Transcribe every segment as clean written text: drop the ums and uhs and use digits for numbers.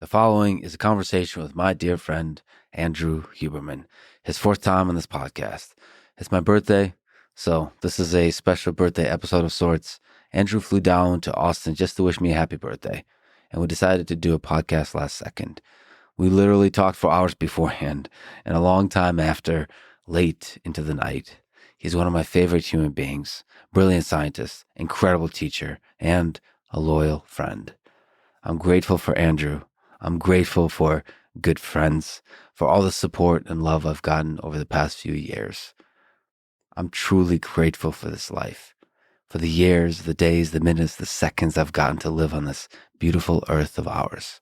The following is a conversation with my dear friend, Andrew Huberman, his fourth time on this podcast. It's my birthday, so this is a special birthday episode of sorts. Andrew flew down to Austin just to wish me a happy birthday, and we decided to do a podcast last second. We literally talked for hours beforehand and a long time after, late into the night. He's one of my favorite human beings, brilliant scientist, incredible teacher, and a loyal friend. I'm grateful for Andrew. I'm grateful for good friends, for all the support and love I've gotten over the past few years. I'm truly grateful for this life, for the years, the days, the minutes, the seconds I've gotten to live on this beautiful earth of ours.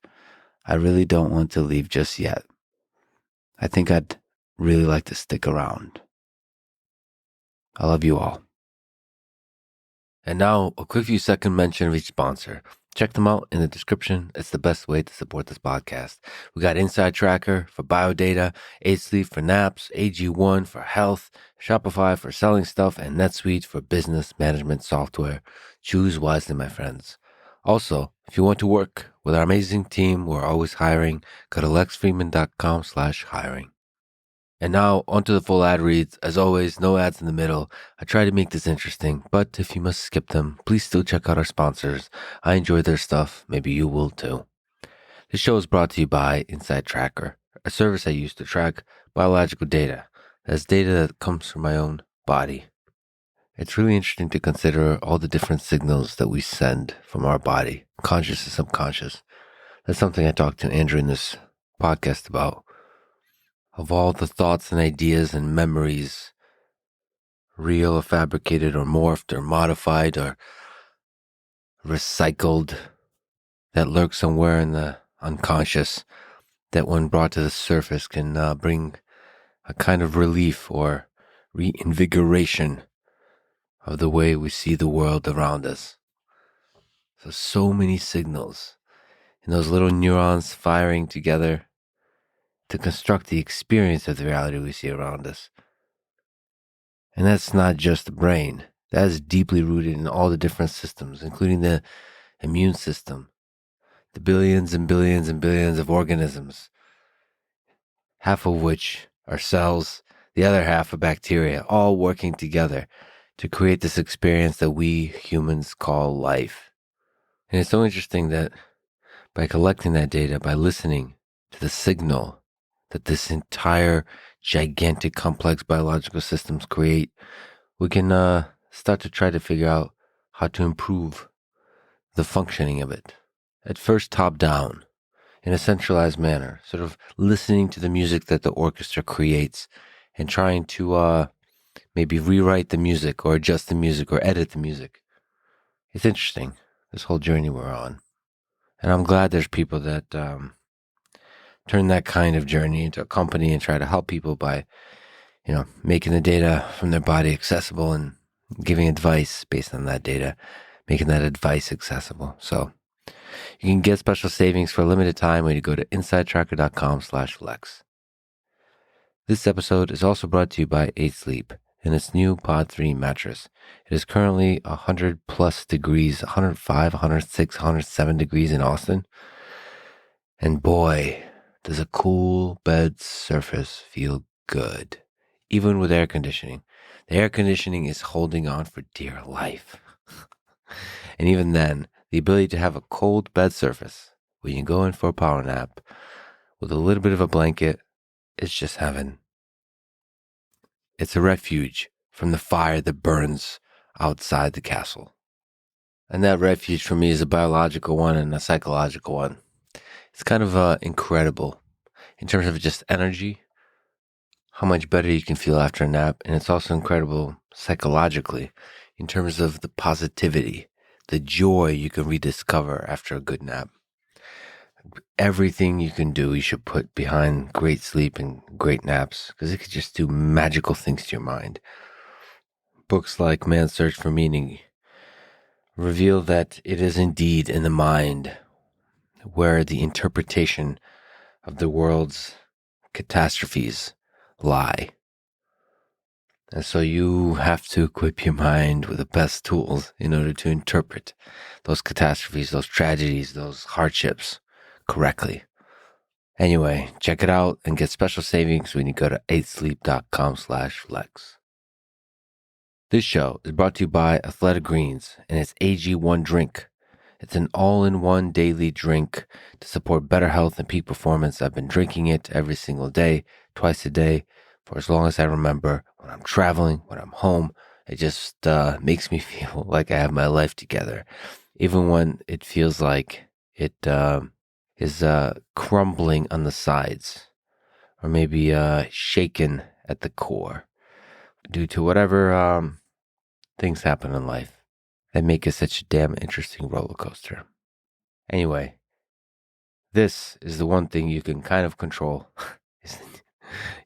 I really don't want to leave just yet. I think I'd really like to stick around. I love you all. And now, a quick few second mention of each sponsor. Check them out in the description. It's the best way to support this podcast. We got Inside Tracker for biodata, 8 Sleep for naps, AG1 for health, Shopify for selling stuff, and NetSuite for business management software. Choose wisely, my friends. Also, if you want to work with our amazing team, we're always hiring. Go to lexfreeman.com/hiring. And now, onto the full ad reads. As always, no ads in the middle. I try to make this interesting, but if you must skip them, please still check out our sponsors. I enjoy their stuff. Maybe you will too. This show is brought to you by Inside Tracker, a service I use to track biological data. That's data that comes from my own body. It's really interesting to consider all the different signals that we send from our body, conscious and subconscious. That's something I talked to Andrew in this podcast about. Of all the thoughts and ideas and memories, real or fabricated or morphed or modified or recycled, that lurk somewhere in the unconscious, that when brought to the surface can bring a kind of relief or reinvigoration of the way we see the world around us. So many signals, and those little neurons firing together to construct the experience of the reality we see around us. And that's not just the brain. That is deeply rooted in all the different systems, including the immune system, the billions and billions and billions of organisms, half of which are cells, the other half are bacteria, all working together to create this experience that we humans call life. And it's so interesting that by collecting that data, by listening to the signal that this entire gigantic complex biological systems create, we can start to try to figure out how to improve the functioning of it. At first top down, in a centralized manner, sort of listening to the music that the orchestra creates and trying to maybe rewrite the music or adjust the music or edit the music. It's interesting, this whole journey we're on. And I'm glad there's people that turn that kind of journey into a company and try to help people by, making the data from their body accessible and giving advice based on that data, making that advice accessible. So you can get special savings for a limited time when you go to insidetracker.com/flex. This episode is also brought to you by 8 Sleep and its new Pod 3 mattress. It is currently 100 plus degrees, 105, 106, 107 degrees in Austin. And boy, does a cool bed surface feel good, even with air conditioning. The air conditioning is holding on for dear life. And even then, the ability to have a cold bed surface when you go in for a power nap with a little bit of a blanket, it's just heaven. It's a refuge from the fire that burns outside the castle. And that refuge for me is a biological one and a psychological one. It's kind of incredible in terms of just energy, how much better you can feel after a nap. And it's also incredible psychologically in terms of the positivity, the joy you can rediscover after a good nap. Everything you can do, you should put behind great sleep and great naps because it could just do magical things to your mind. Books like Man's Search for Meaning reveal that it is indeed in the mind where the interpretation of the world's catastrophes lie. And so you have to equip your mind with the best tools in order to interpret those catastrophes, those tragedies, those hardships correctly. Anyway, check it out and get special savings when you go to 8sleep.com/Lex. This show is brought to you by Athletic Greens and its AG1 drink. It's an all-in-one daily drink to support better health and peak performance. I've been drinking it every single day, twice a day, for as long as I remember. When I'm traveling, when I'm home, it just makes me feel like I have my life together. Even when it feels like it is crumbling on the sides or maybe shaken at the core due to whatever things happen in life that make it such a damn interesting roller coaster. Anyway, this is the one thing you can kind of control is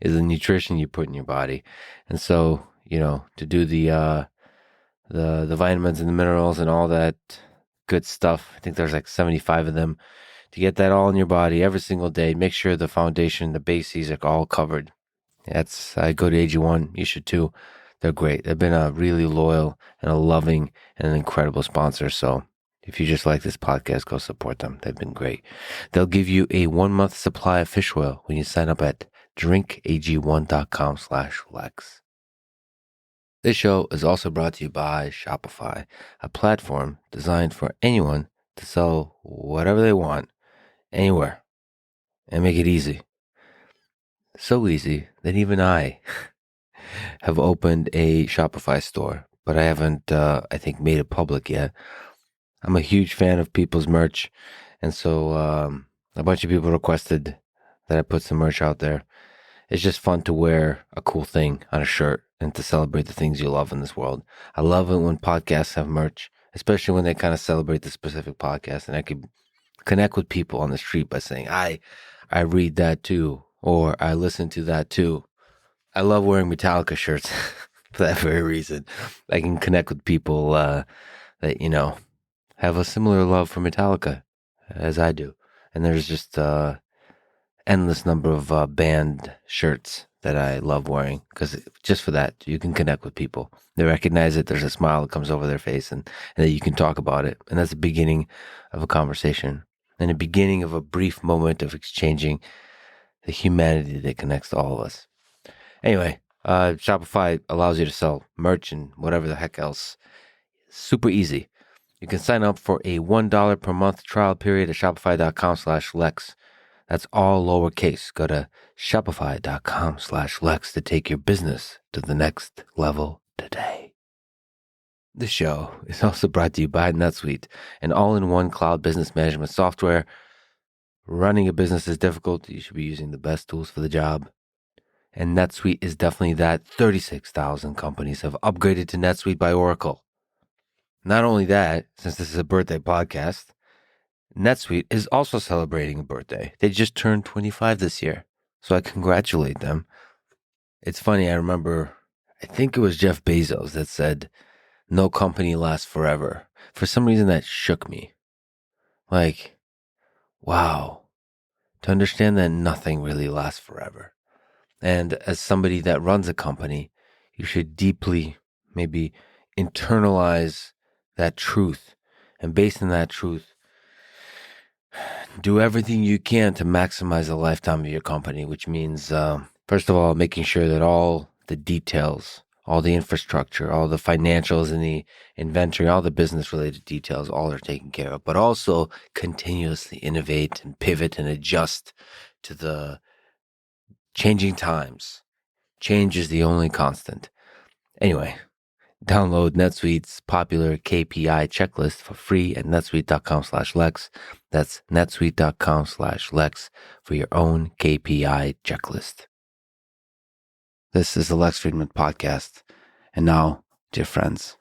the nutrition you put in your body. And so, to do the vitamins and the minerals and all that good stuff, I think there's like 75 of them, to get that all in your body every single day. Make sure the foundation, the bases are all covered. I go to AG1. You should too. They're great. They've been a really loyal and a loving and an incredible sponsor. So if you just like this podcast, go support them. They've been great. They'll give you a 1-month supply of fish oil when you sign up at drinkag1.com/Lex. This show is also brought to you by Shopify, a platform designed for anyone to sell whatever they want, anywhere, and make it easy. So easy that even I have opened a Shopify store, but I haven't, I think, made it public yet. I'm a huge fan of people's merch, and so a bunch of people requested that I put some merch out there. It's just fun to wear a cool thing on a shirt and to celebrate the things you love in this world. I love it when podcasts have merch, especially when they kind of celebrate the specific podcast, and I could connect with people on the street by saying, I read that too, or I listen to that too. I love wearing Metallica shirts for that very reason. I can connect with people that, have a similar love for Metallica as I do. And there's just endless number of band shirts that I love wearing because just for that, you can connect with people. They recognize it. There's a smile that comes over their face and that you can talk about it. And that's the beginning of a conversation and the beginning of a brief moment of exchanging the humanity that connects to all of us. Anyway, Shopify allows you to sell merch and whatever the heck else. Super easy. You can sign up for a $1 per month trial period at shopify.com/Lex. That's all lowercase. Go to shopify.com/Lex to take your business to the next level today. The show is also brought to you by NetSuite, an all-in-one cloud business management software. Running a business is difficult. You should be using the best tools for the job. And NetSuite is definitely that. 36,000 companies have upgraded to NetSuite by Oracle. Not only that, since this is a birthday podcast, NetSuite is also celebrating a birthday. They just turned 25 this year, so I congratulate them. It's funny, I remember, I think it was Jeff Bezos that said, no company lasts forever. For some reason, that shook me. Like, wow, to understand that nothing really lasts forever. And as somebody that runs a company, you should deeply maybe internalize that truth. And based on that truth, do everything you can to maximize the lifetime of your company, which means, first of all, making sure that all the details, all the infrastructure, all the financials and the inventory, all the business related details, all are taken care of, but also continuously innovate and pivot and adjust to the changing times. Change is the only constant. Anyway, download NetSuite's popular KPI checklist for free at netsuite.com/Lex. That's netsuite.com/Lex for your own KPI checklist. This is the Lex Friedman podcast. And now, dear friends,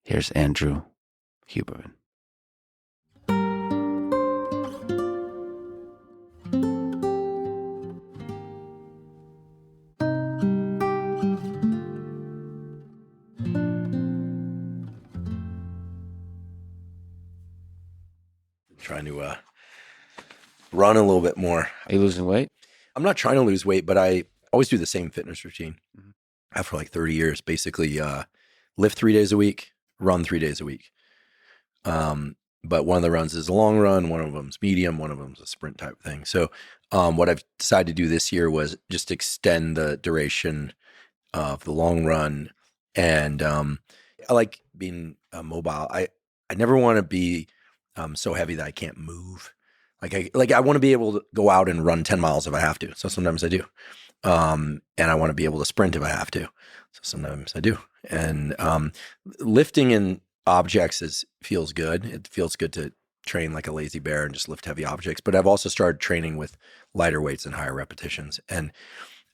here's Andrew Huberman. Trying to run a little bit more. Are you losing weight? I'm not trying to lose weight, but I always do the same fitness routine. I have for like 30 years, basically lift 3 days a week, run 3 days a week. but one of the runs is a long run, one of them's medium, one of them's a sprint type thing. So what I've decided to do this year was just extend the duration of the long run. And I like being mobile. I never want to be so heavy that I can't move. I want to be able to go out and run 10 miles if I have to. So sometimes I do. And I want to be able to sprint if I have to. So sometimes I do. And lifting in objects feels good. It feels good to train like a lazy bear and just lift heavy objects. But I've also started training with lighter weights and higher repetitions. And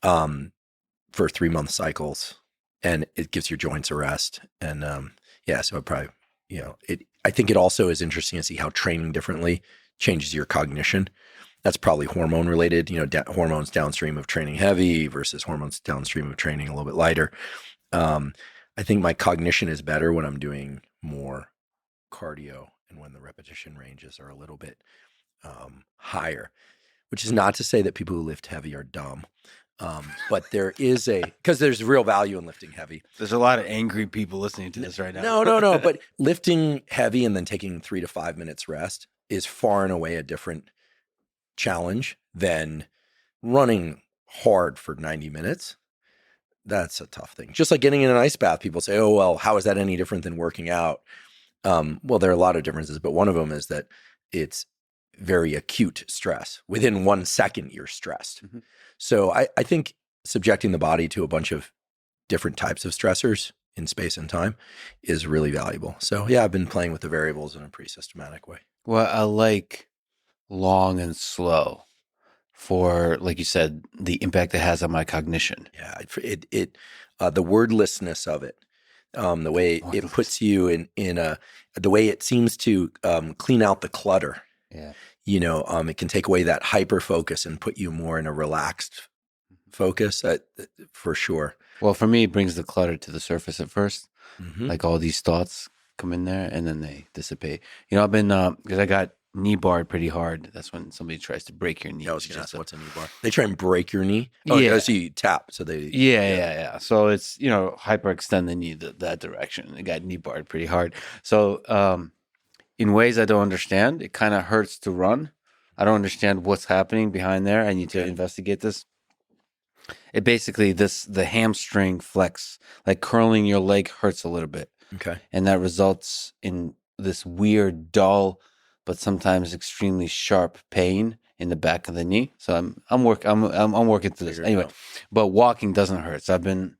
for 3-month cycles, and it gives your joints a rest. And so it probably, I think it also is interesting to see how training differently changes your cognition. That's probably hormone related, hormones downstream of training heavy versus hormones downstream of training a little bit lighter. I think my cognition is better when I'm doing more cardio and when the repetition ranges are a little bit higher, which is not to say that people who lift heavy are dumb. But there is because there's real value in lifting heavy. There's a lot of angry people listening to this right now. No. But lifting heavy and then taking 3 to 5 minutes rest is far and away a different challenge than running hard for 90 minutes. That's a tough thing. Just like getting in an ice bath, people say, oh, well, how is that any different than working out? Well, there are a lot of differences, but one of them is that it's very acute stress. Within 1 second, you're stressed. Mm-hmm. So I think subjecting the body to a bunch of different types of stressors in space and time is really valuable. So yeah, I've been playing with the variables in a pretty systematic way. Well, I like long and slow for, like you said, the impact it has on my cognition. Yeah, the wordlessness of it, the way it puts you in the way it seems to clean out the clutter. Yeah. It can take away that hyper focus and put you more in a relaxed focus, for sure. Well, for me, it brings the clutter to the surface at first. Mm-hmm. Like all these thoughts come in there and then they dissipate. I've been, because I got knee barred pretty hard. That's when somebody tries to break your knee. I was going to ask, what's a knee bar? They try and break your knee? Oh, yeah. So you tap. So they... Yeah. So it's, hyperextend the knee that direction. It got knee barred pretty hard. So, in ways I don't understand, it kind of hurts to run. I don't understand what's happening behind there. I need to investigate this. It basically, the hamstring flex, like curling your leg hurts a little bit. Okay. And that results in this weird, dull, but sometimes extremely sharp pain in the back of the knee. So I'm working through this. Anyway, but walking doesn't hurt. So I've been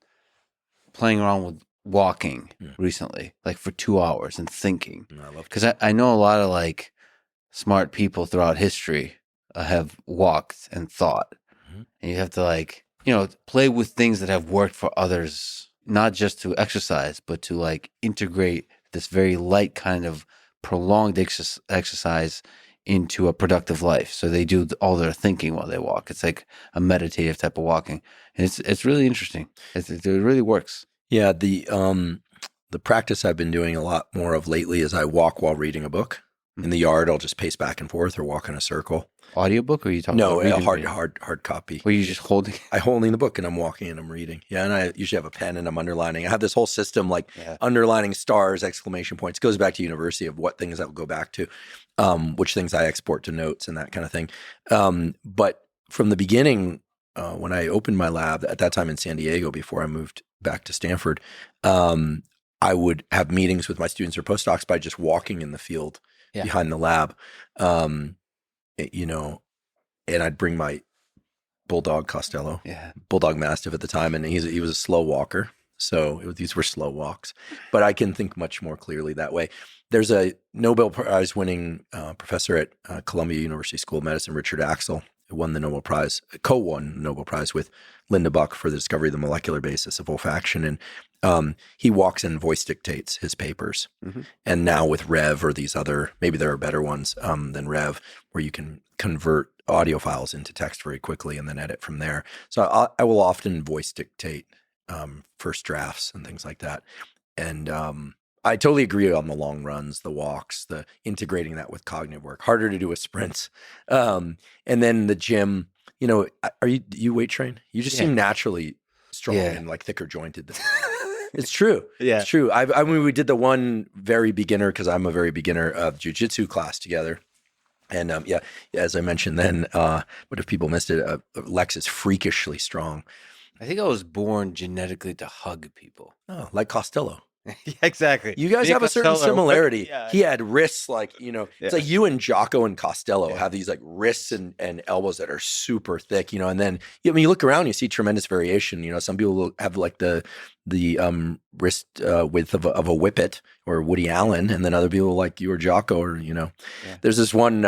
playing around with walking recently, like for 2 hours and thinking. Because I know a lot of like smart people throughout history have walked and thought. Mm-hmm. And you have to play with things that have worked for others, not just to exercise, but to like integrate this very light kind of prolonged exercise into a productive life. So they do all their thinking while they walk. It's like a meditative type of walking. And it's really interesting. It really works. Yeah, the practice I've been doing a lot more of lately is I walk while reading a book. In the yard, I'll just pace back and forth or walk in a circle. Audiobook, or are you talking about reading? No, hard copy. Were you just holding? I'm holding the book and I'm walking and I'm reading. Yeah, and I usually have a pen and I'm underlining. I have this whole system underlining stars, exclamation points. It goes back to university of what things I will go back to, which things I export to notes and that kind of thing. But from the beginning, when I opened my lab at that time in San Diego before I moved back to Stanford, I would have meetings with my students or postdocs by just walking in the field behind the lab, and I'd bring my bulldog Costello, bulldog mastiff at the time, and he was a slow walker. So these were slow walks, but I can think much more clearly that way. There's a Nobel Prize winning professor at Columbia University School of Medicine, Richard Axel, who won the Nobel Prize, co-won the Nobel Prize with Linda Buck for the discovery of the molecular basis of olfaction. And he walks and voice dictates his papers. Mm-hmm. And now with Rev or these other, maybe there are better ones than Rev, where you can convert audio files into text very quickly and then edit from there. So I will often voice dictate first drafts and things like that. And I totally agree on the long runs, the walks, the integrating that with cognitive work. Harder to do with sprints. And then the gym, do you weight train? You just seem naturally strong and like thicker jointed. It's true. Yeah. It's true. I mean, we did the one very beginner, because I'm a very beginner of jiu-jitsu class together. And as I mentioned then, but if people missed it, Lex is freakishly strong. I think I was born genetically to hug people. Oh, like Costello. Yeah, exactly. You guys have a certain similarity. Yeah. He had wrists like, it's like you and Jocko and Costello have these like wrists and elbows that are super thick, and then when you look around, you see tremendous variation. Some people will have like the wrist width of a Whippet or Woody Allen, and then other people like you or Jocko or, There's this one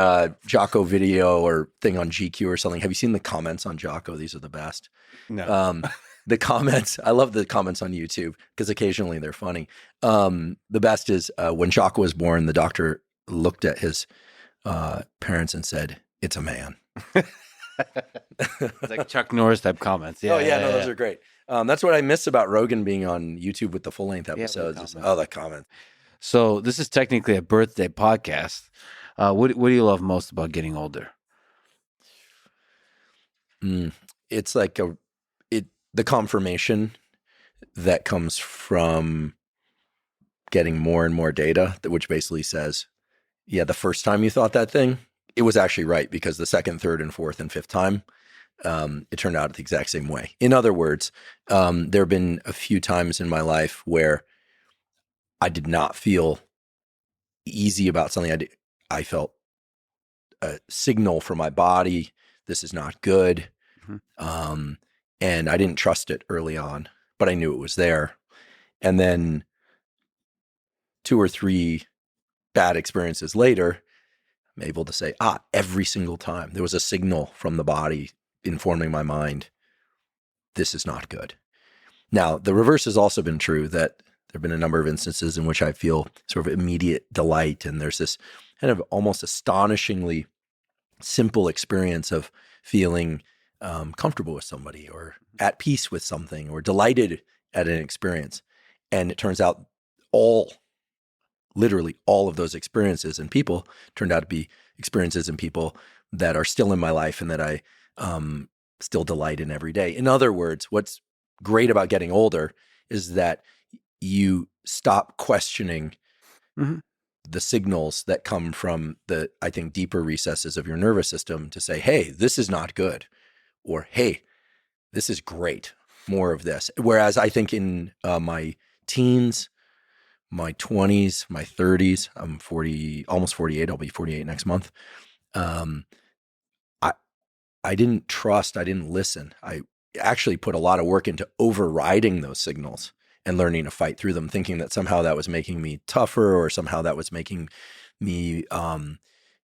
Jocko video or thing on GQ or something. Have you seen the comments on Jocko? These are the best. No. The comments, I love the comments on YouTube because occasionally they're funny. The best is when Jocko was born, the doctor looked at his parents and said, "It's a man." It's like Chuck Norris type comments. Yeah, no, those are great. That's what I miss about Rogan being on YouTube with the full length episodes. The comment. So this is technically a birthday podcast. What do you love most about getting older? It's like the confirmation that comes from getting more and more data, which basically says, the first time you thought that thing, it was actually right, because the second, third, and fourth, and fifth time, it turned out the exact same way. In other words, there have been a few times in my life where I did not feel easy about something. I felt a signal from my body, this is not good. Mm-hmm. And I didn't trust it early on, but I knew it was there. And then 2 or 3 bad experiences later, I'm able to say, every single time there was a signal from the body informing my mind, this is not good. Now, the reverse has also been true, that there have been a number of instances in which I feel sort of immediate delight. And there's this kind of almost astonishingly simple experience of feeling comfortable with somebody or at peace with something or delighted at an experience. And it turns out literally all of those experiences and people turned out to be experiences and people that are still in my life and that I still delight in every day. In other words, what's great about getting older is that you stop questioning the signals that come from the, I think, deeper recesses of your nervous system to say, hey, this is not good. Or, hey, this is great, more of this. Whereas I think in my teens, my 20s, my 30s, I'm 40, almost 48, I'll be 48 next month. I didn't trust, I didn't listen. I actually put a lot of work into overriding those signals and learning to fight through them, thinking that somehow that was making me tougher or somehow that was making me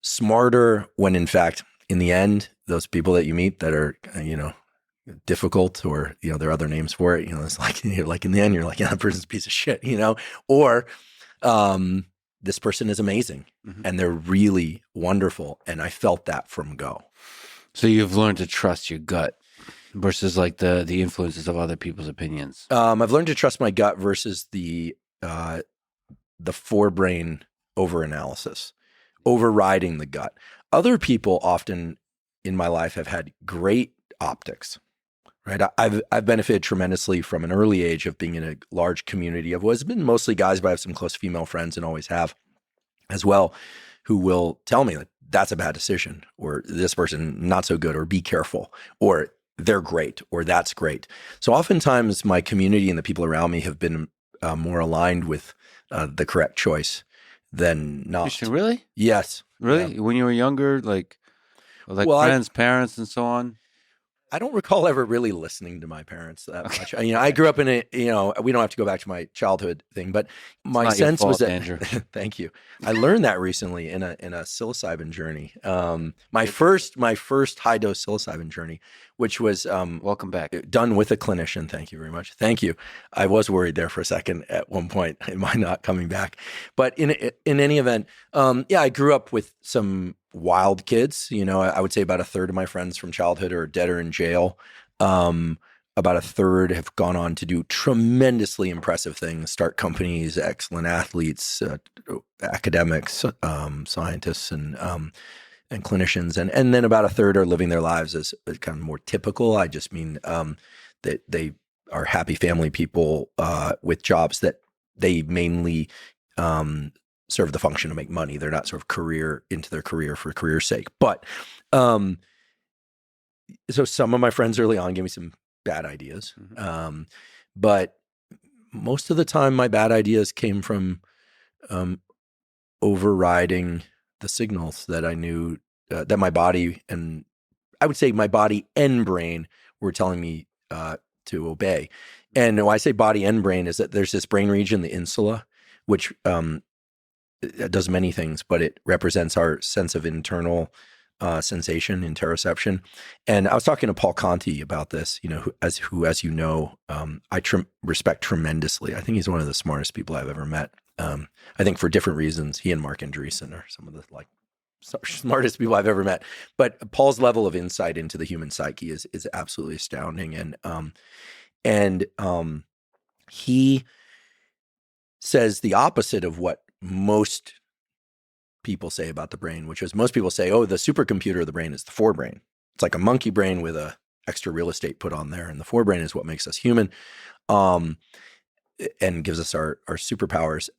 smarter, when in fact, in the end, those people that you meet that are, difficult, or, there are other names for it, it's like, like in the end, you're like, that person's a piece of shit, or this person is amazing and they're really wonderful. And I felt that from go. So you've learned to trust your gut versus like the influences of other people's opinions. I've learned to trust my gut versus the forebrain overanalysis, overriding the gut. Other people often in my life have had great optics, right? I've benefited tremendously from an early age of being in a large community of what has been mostly guys, but I have some close female friends and always have as well, who will tell me that that's a bad decision, or this person not so good, or be careful, or they're great, or that's great. So oftentimes my community and the people around me have been more aligned with the correct choice than not. Christian, really? Yes. Really? Yeah. When you were younger, like friends, parents, and so on? I don't recall ever really listening to my parents that much. I grew up in a, we don't have to go back to my childhood thing, but my sense was that, Andrew. Thank you. I learned that recently in a psilocybin journey. My first high dose psilocybin journey, which was, welcome back, done with a clinician. Thank you very much. Thank you. I was worried there for a second at one point, am I not coming back? But in any event, I grew up with some wild kids. I would say about a third of my friends from childhood are dead or in jail. About a third have gone on to do tremendously impressive things, start companies, excellent athletes, academics, scientists, and clinicians. And then about a third are living their lives as kind of more typical. I just mean that they are happy family people with jobs that they mainly serve the function to make money. They're not sort of into their career for career's sake. But so some of my friends early on gave me some bad ideas. But most of the time my bad ideas came from overriding the signals that I knew that my body, and I would say my body and brain, were telling me to obey. And when I say body and brain, is that there's this brain region, the insula, which it does many things, but it represents our sense of internal sensation, interoception. And I was talking to Paul Conti about this, who as you know, I respect tremendously. I think he's one of the smartest people I've ever met. I think for different reasons. He and Mark Andreessen are some of the smartest people I've ever met. But Paul's level of insight into the human psyche is absolutely astounding. And he says the opposite of what most people say about the brain, which is most people say, oh, the supercomputer of the brain is the forebrain. It's like a monkey brain with a extra real estate put on there. And the forebrain is what makes us human and gives us our superpowers.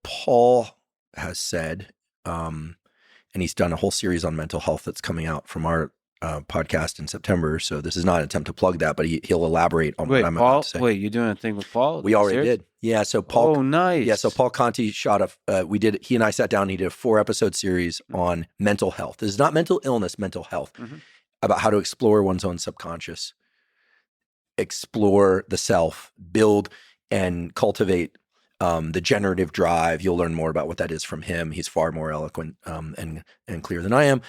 Paul has said, and he's done a whole series on mental health that's coming out from our podcast in September. So this is not an attempt to plug that, but he'll elaborate on what I'm about to say. Wait, you're doing a thing with Paul? We already did. Yeah. So Paul. Oh, nice. Yeah. So Paul Conti he and I sat down and he did a 4-episode series on mental health. This is not mental illness, mental health, about how to explore one's own subconscious, explore the self, build and cultivate the generative drive. You'll learn more about what that is from him. He's far more eloquent and clear than I am.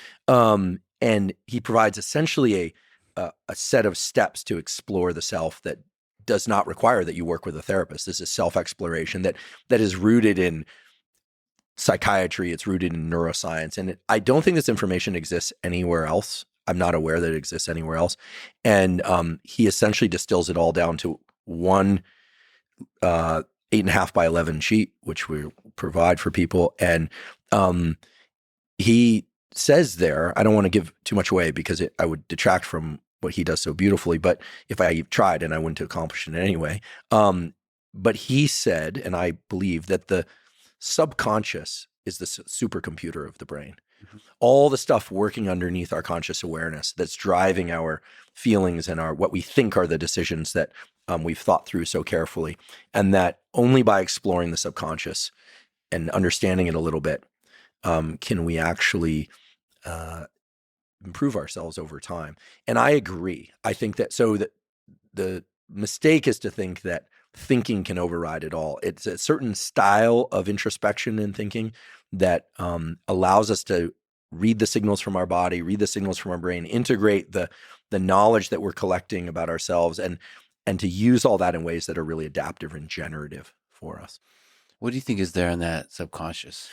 And he provides essentially a set of steps to explore the self that does not require that you work with a therapist. This is self-exploration that is rooted in psychiatry. It's rooted in neuroscience. And I don't think this information exists anywhere else. I'm not aware that it exists anywhere else. And he essentially distills it all down to one 8.5 by 11 sheet, which we provide for people. And he says there, I don't want to give too much away because I would detract from what he does so beautifully, but if I tried, and I wouldn't accomplish it anyway. But he said, and I believe, that the subconscious is the supercomputer of the brain. All the stuff working underneath our conscious awareness that's driving our feelings and what we think are the decisions that we've thought through so carefully. And that only by exploring the subconscious and understanding it a little bit can we actually improve ourselves over time. And I agree. I think that the mistake is to think that thinking can override it all. It's a certain style of introspection and thinking that allows us to read the signals from our body, read the signals from our brain, integrate the knowledge that we're collecting about ourselves, and to use all that in ways that are really adaptive and generative for us. What do you think is there in that subconscious?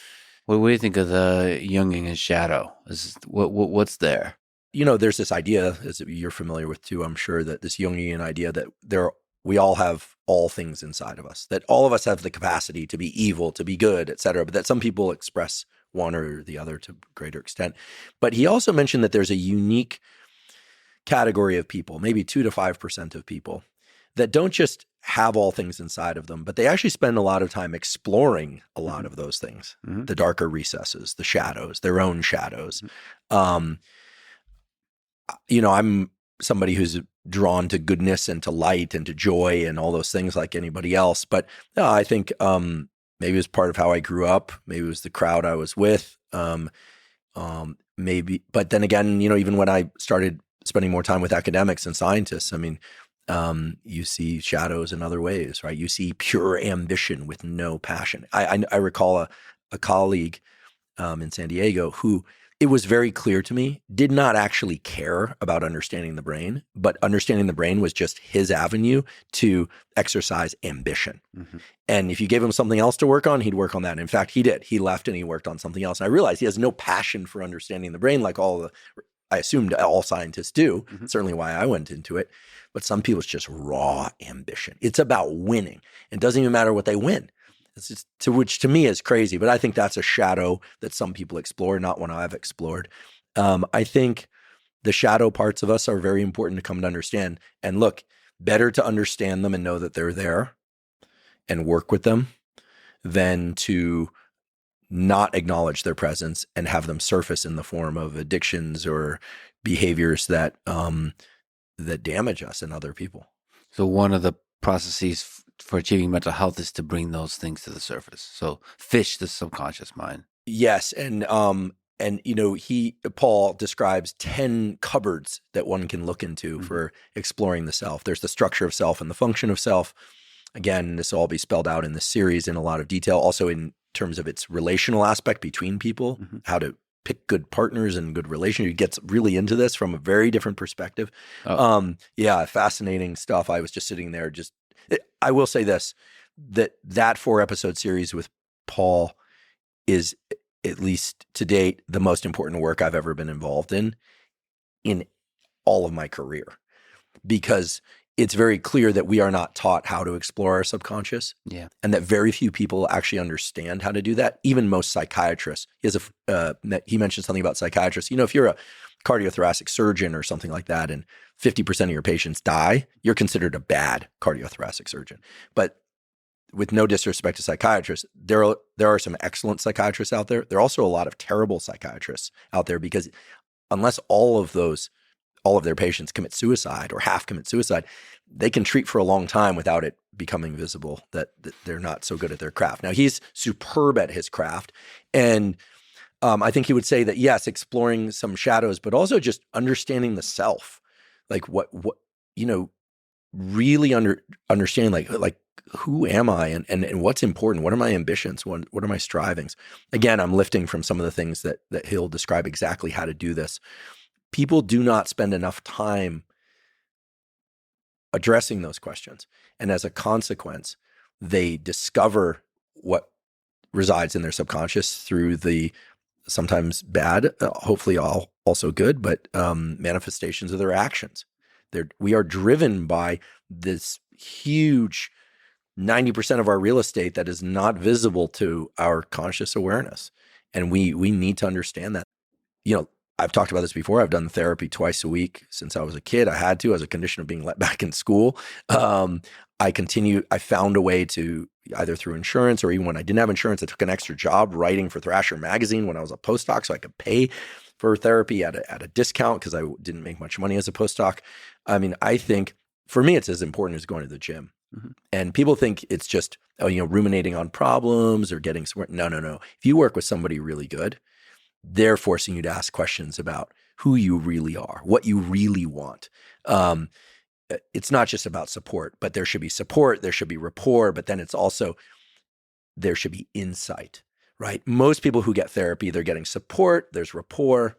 What do you think of the Jungian shadow? What's there? There's this idea, as you're familiar with too, I'm sure, that this Jungian idea that we all have all things inside of us, that all of us have the capacity to be evil, to be good, et cetera, but that some people express one or the other to a greater extent. But he also mentioned that there's a unique category of people, maybe 2 to 5% of people, that don't just have all things inside of them, but they actually spend a lot of time exploring a lot of those things, the darker recesses, the shadows, their own shadows. I'm somebody who's drawn to goodness and to light and to joy and all those things like anybody else. But I think maybe it was part of how I grew up. Maybe it was the crowd I was with. Maybe, but then again, even when I started spending more time with academics and scientists, you see shadows in other ways, right? You see pure ambition with no passion. I recall a colleague in San Diego who, it was very clear to me, did not actually care about understanding the brain, but understanding the brain was just his avenue to exercise ambition. And if you gave him something else to work on, he'd work on that. In fact, he did. He left and he worked on something else. And I realized he has no passion for understanding the brain like I assumed all scientists do. Certainly why I went into it. But some people, it's just raw ambition. It's about winning. It doesn't even matter what they win. It's just, which to me is crazy, but I think that's a shadow that some people explore, not one I've explored. I think the shadow parts of us are very important to come to understand. And look, better to understand them and know that they're there and work with them than to not acknowledge their presence and have them surface in the form of addictions or behaviors that that damage us and other people. So one of the processes for achieving mental health is to bring those things to the surface. So fish the subconscious mind. Yes, and Paul describes 10 cupboards that one can look into for exploring the self. There's the structure of self and the function of self. Again, this will all be spelled out in this series in a lot of detail. Also in terms of its relational aspect between people, how to pick good partners and good relationships. He gets really into this from a very different perspective. Fascinating stuff. I was just sitting there. I will say this, that 4-episode series with Paul is, at least to date, the most important work I've ever been involved in all of my career, because it's very clear that we are not taught how to explore our subconscious, and that very few people actually understand how to do that. Even most psychiatrists. He mentioned something about psychiatrists. If you're a cardiothoracic surgeon or something like that, and 50% of your patients die, you're considered a bad cardiothoracic surgeon. But with no disrespect to psychiatrists, there are some excellent psychiatrists out there. There are also a lot of terrible psychiatrists out there, because unless all of their patients commit suicide or half commit suicide, they can treat for a long time without it becoming visible that they're not so good at their craft. Now, he's superb at his craft. And I think he would say that, yes, exploring some shadows, but also just understanding the self, like really understanding like who am I and what's important? What are my ambitions? What are my strivings? Again, I'm lifting from some of the things that he'll describe exactly how to do this. People do not spend enough time addressing those questions. And as a consequence, they discover what resides in their subconscious through the sometimes bad, hopefully all also good, but manifestations of their actions. We are driven by this huge 90% of our real estate that is not visible to our conscious awareness. And we need to understand that. I've talked about this before. I've done therapy twice a week since I was a kid. I had to, as a condition of being let back in school. I found a way to, either through insurance or even when I didn't have insurance, I took an extra job writing for Thrasher magazine when I was a postdoc, so I could pay for therapy at a discount because I didn't make much money as a postdoc. I mean, I think for me, it's as important as going to the gym. And people think it's just, ruminating on problems or getting smart. No. If you work with somebody really good, they're forcing you to ask questions about who you really are, what you really want. It's not just about support, but there should be support, there should be rapport, but then it's also, there should be insight, right? Most people who get therapy, they're getting support, there's rapport,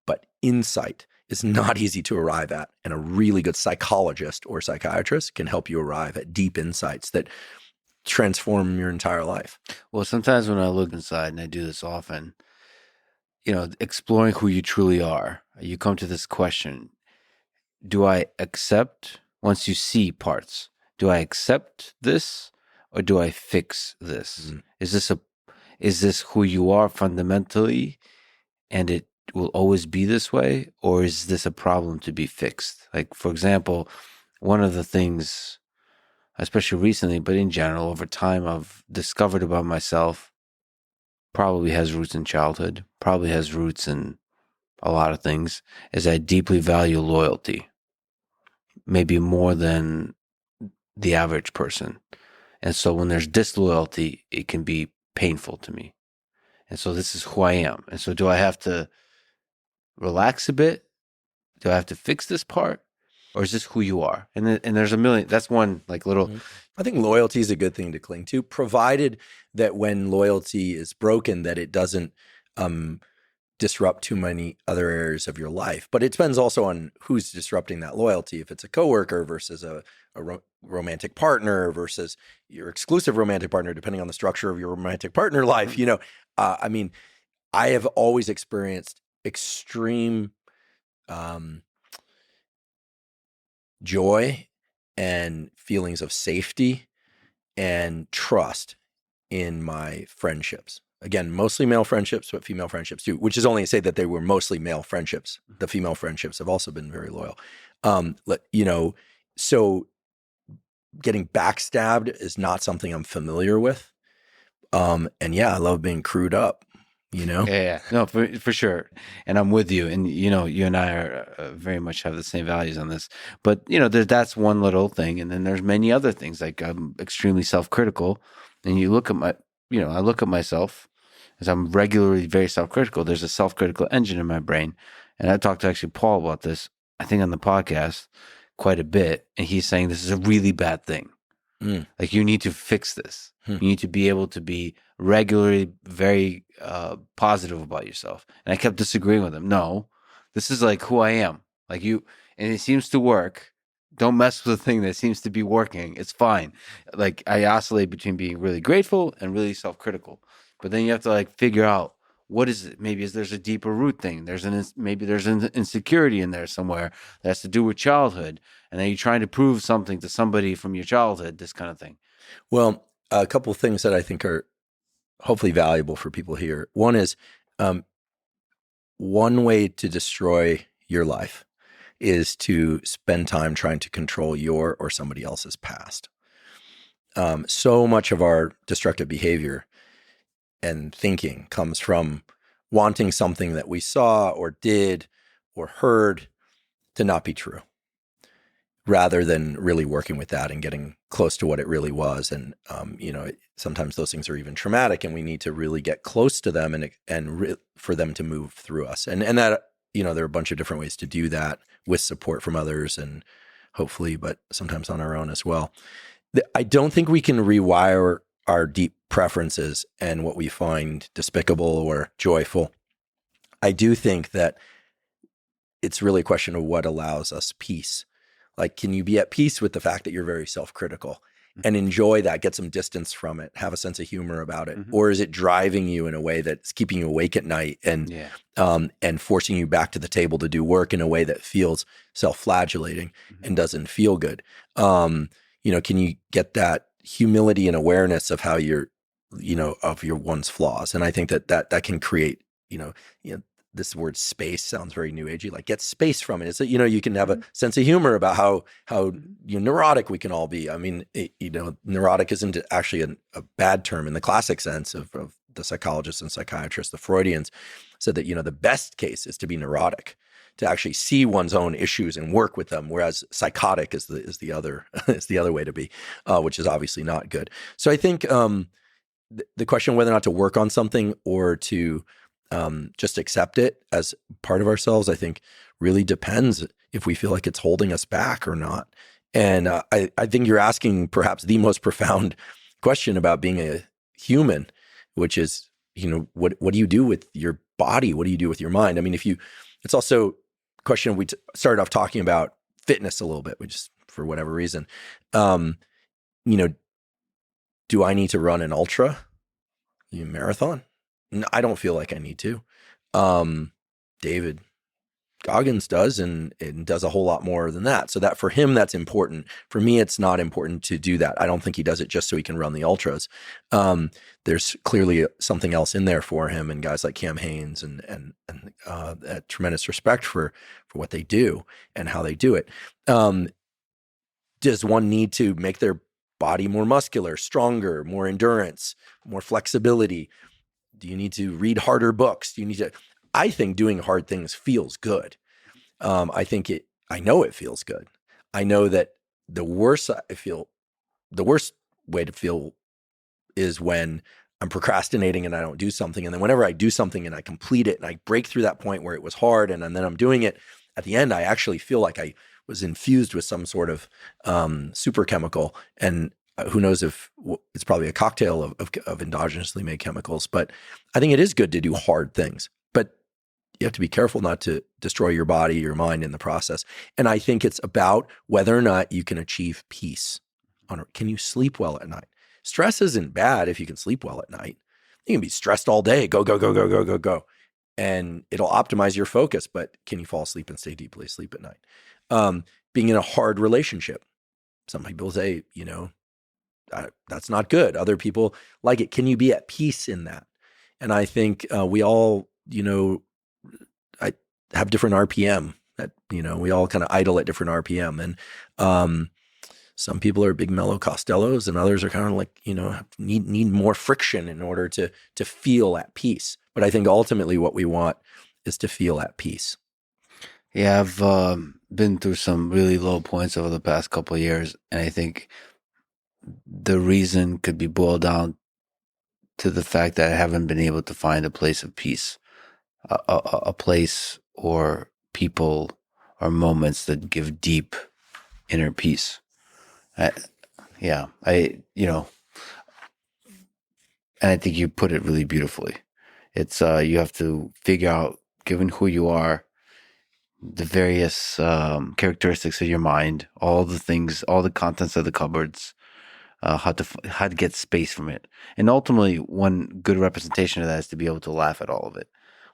but insight is not easy to arrive at. And a really good psychologist or psychiatrist can help you arrive at deep insights that transform your entire life. Well, sometimes when I look inside, and I do this often, exploring who you truly are, you come to this question: do I accept, once you see parts, do I accept this or do I fix this? Is this who you are fundamentally and it will always be this way, or is this a problem to be fixed? Like, for example, one of the things, especially recently, but in general, over time, I've discovered about myself, probably has roots in childhood, probably has roots in a lot of things, is I deeply value loyalty, maybe more than the average person. And so when there's disloyalty, it can be painful to me. And so this is who I am. And so do I have to relax a bit? Do I have to fix this part? Or is this who you are? And there's a million. That's one little. I think loyalty is a good thing to cling to, provided that when loyalty is broken, that it doesn't disrupt too many other areas of your life. But it depends also on who's disrupting that loyalty. If it's a coworker versus a romantic partner versus your exclusive romantic partner, depending on the structure of your romantic partner life, I have always experienced extreme joy and feelings of safety and trust in my friendships. Again, mostly male friendships, but female friendships too, which is only to say that they were mostly male friendships. The female friendships have also been very loyal. So getting backstabbed is not something I'm familiar with. And yeah, I love being crewed up, you know? Yeah. No, for sure. And I'm with you. And, you know, you and I are very much have the same values on this. But, you know, that's one little thing. And then there's many other things. Like I'm extremely self-critical. And you look at I look at myself as I'm regularly very self-critical. There's a self-critical engine in my brain. And I talked to actually Paul about this, I think on the podcast quite a bit. And he's saying this is a really bad thing. Like you need to fix this. You need to be able to be regularly very positive about yourself. And I kept disagreeing with him. No, this is like who I am. Like you, and it seems to work. Don't mess with the thing that seems to be working. It's fine. Like I oscillate between being really grateful and really self-critical. But then you have to like figure out what is it. Maybe there's a deeper root thing. Maybe there's an insecurity in there somewhere that has to do with childhood. And then you're trying to prove something to somebody from your childhood, this kind of thing. Well, a couple of things that I think are hopefully valuable for people here. One is one way to destroy your life is to spend time trying to control your or somebody else's past. So much of our destructive behavior and thinking comes from wanting something that we saw or did or heard to not be true, rather than really working with that and getting close to what it really was. And, sometimes those things are even traumatic and we need to really get close to them and for them to move through us. And that, there are a bunch of different ways to do that with support from others and hopefully, but sometimes on our own as well. I don't think we can rewire our deep preferences and what we find despicable or joyful. I do think that it's really a question of what allows us peace. Like, can you be at peace with the fact that you're very self-critical and enjoy that, get some distance from it, have a sense of humor about it? Mm-hmm. Or is it driving you in a way that's keeping you awake at night and forcing you back to the table to do work in a way that feels self-flagellating and doesn't feel good? Can you get that humility and awareness of how you're, of your one's flaws? And I think that can create, this word space sounds very new agey, like get space from it. It's that, you can have a sense of humor about how neurotic we can all be. I mean, neurotic isn't actually a bad term in the classic sense of the psychologists and psychiatrists. The Freudians said that, the best case is to be neurotic, to actually see one's own issues and work with them. Whereas psychotic is the other way to be, which is obviously not good. So I think the question of whether or not to work on something or to just accept it as part of ourselves, I think really depends if we feel like it's holding us back or not. And I think you're asking perhaps the most profound question about being a human, which is, what do you do with your body? What do you do with your mind? I mean, it's also a question we started off talking about fitness a little bit, which is for whatever reason. Do I need to run an ultra marathon? No, I don't feel like I need to. David Goggins does and does a whole lot more than that. So that for him, that's important. For me, it's not important to do that. I don't think he does it just so he can run the ultras. There's clearly something else in there for him and guys like Cam Hanes and tremendous respect for what they do and how they do it. Does one need to make their body more muscular, stronger, more endurance, more flexibility? Do you need to read harder books? I think doing hard things feels good. I know it feels good. I know that the worst way to feel is when I'm procrastinating and I don't do something. And then whenever I do something and I complete it and I break through that point where it was hard and then I'm doing it, at the end, I actually feel like I was infused with some sort of super chemical. And who knows if it's probably a cocktail of endogenously made chemicals, but I think it is good to do hard things, but you have to be careful not to destroy your body, your mind in the process. And I think it's about whether or not you can achieve peace. Can you sleep well at night? Stress isn't bad if you can sleep well at night. You can be stressed all day, go, go, go, go, go, go, go. And it'll optimize your focus, but can you fall asleep and stay deeply asleep at night? Being in a hard relationship. Some people say, that's not good. Other people like it. Can you be at peace in that? And I think we all, I have different RPM That, we all kind of idle at different RPM. And some people are big mellow Costellos, and others are kind of like, need more friction in order to feel at peace. But I think ultimately what we want is to feel at peace. Yeah, I've been through some really low points over the past couple of years, and I think the reason could be boiled down to the fact that I haven't been able to find a place of peace, a place or people or moments that give deep inner peace. And I think you put it really beautifully. It's you have to figure out, given who you are, the various characteristics of your mind, all the things, all the contents of the cupboards, how to get space from it, and ultimately, one good representation of that is to be able to laugh at all of it,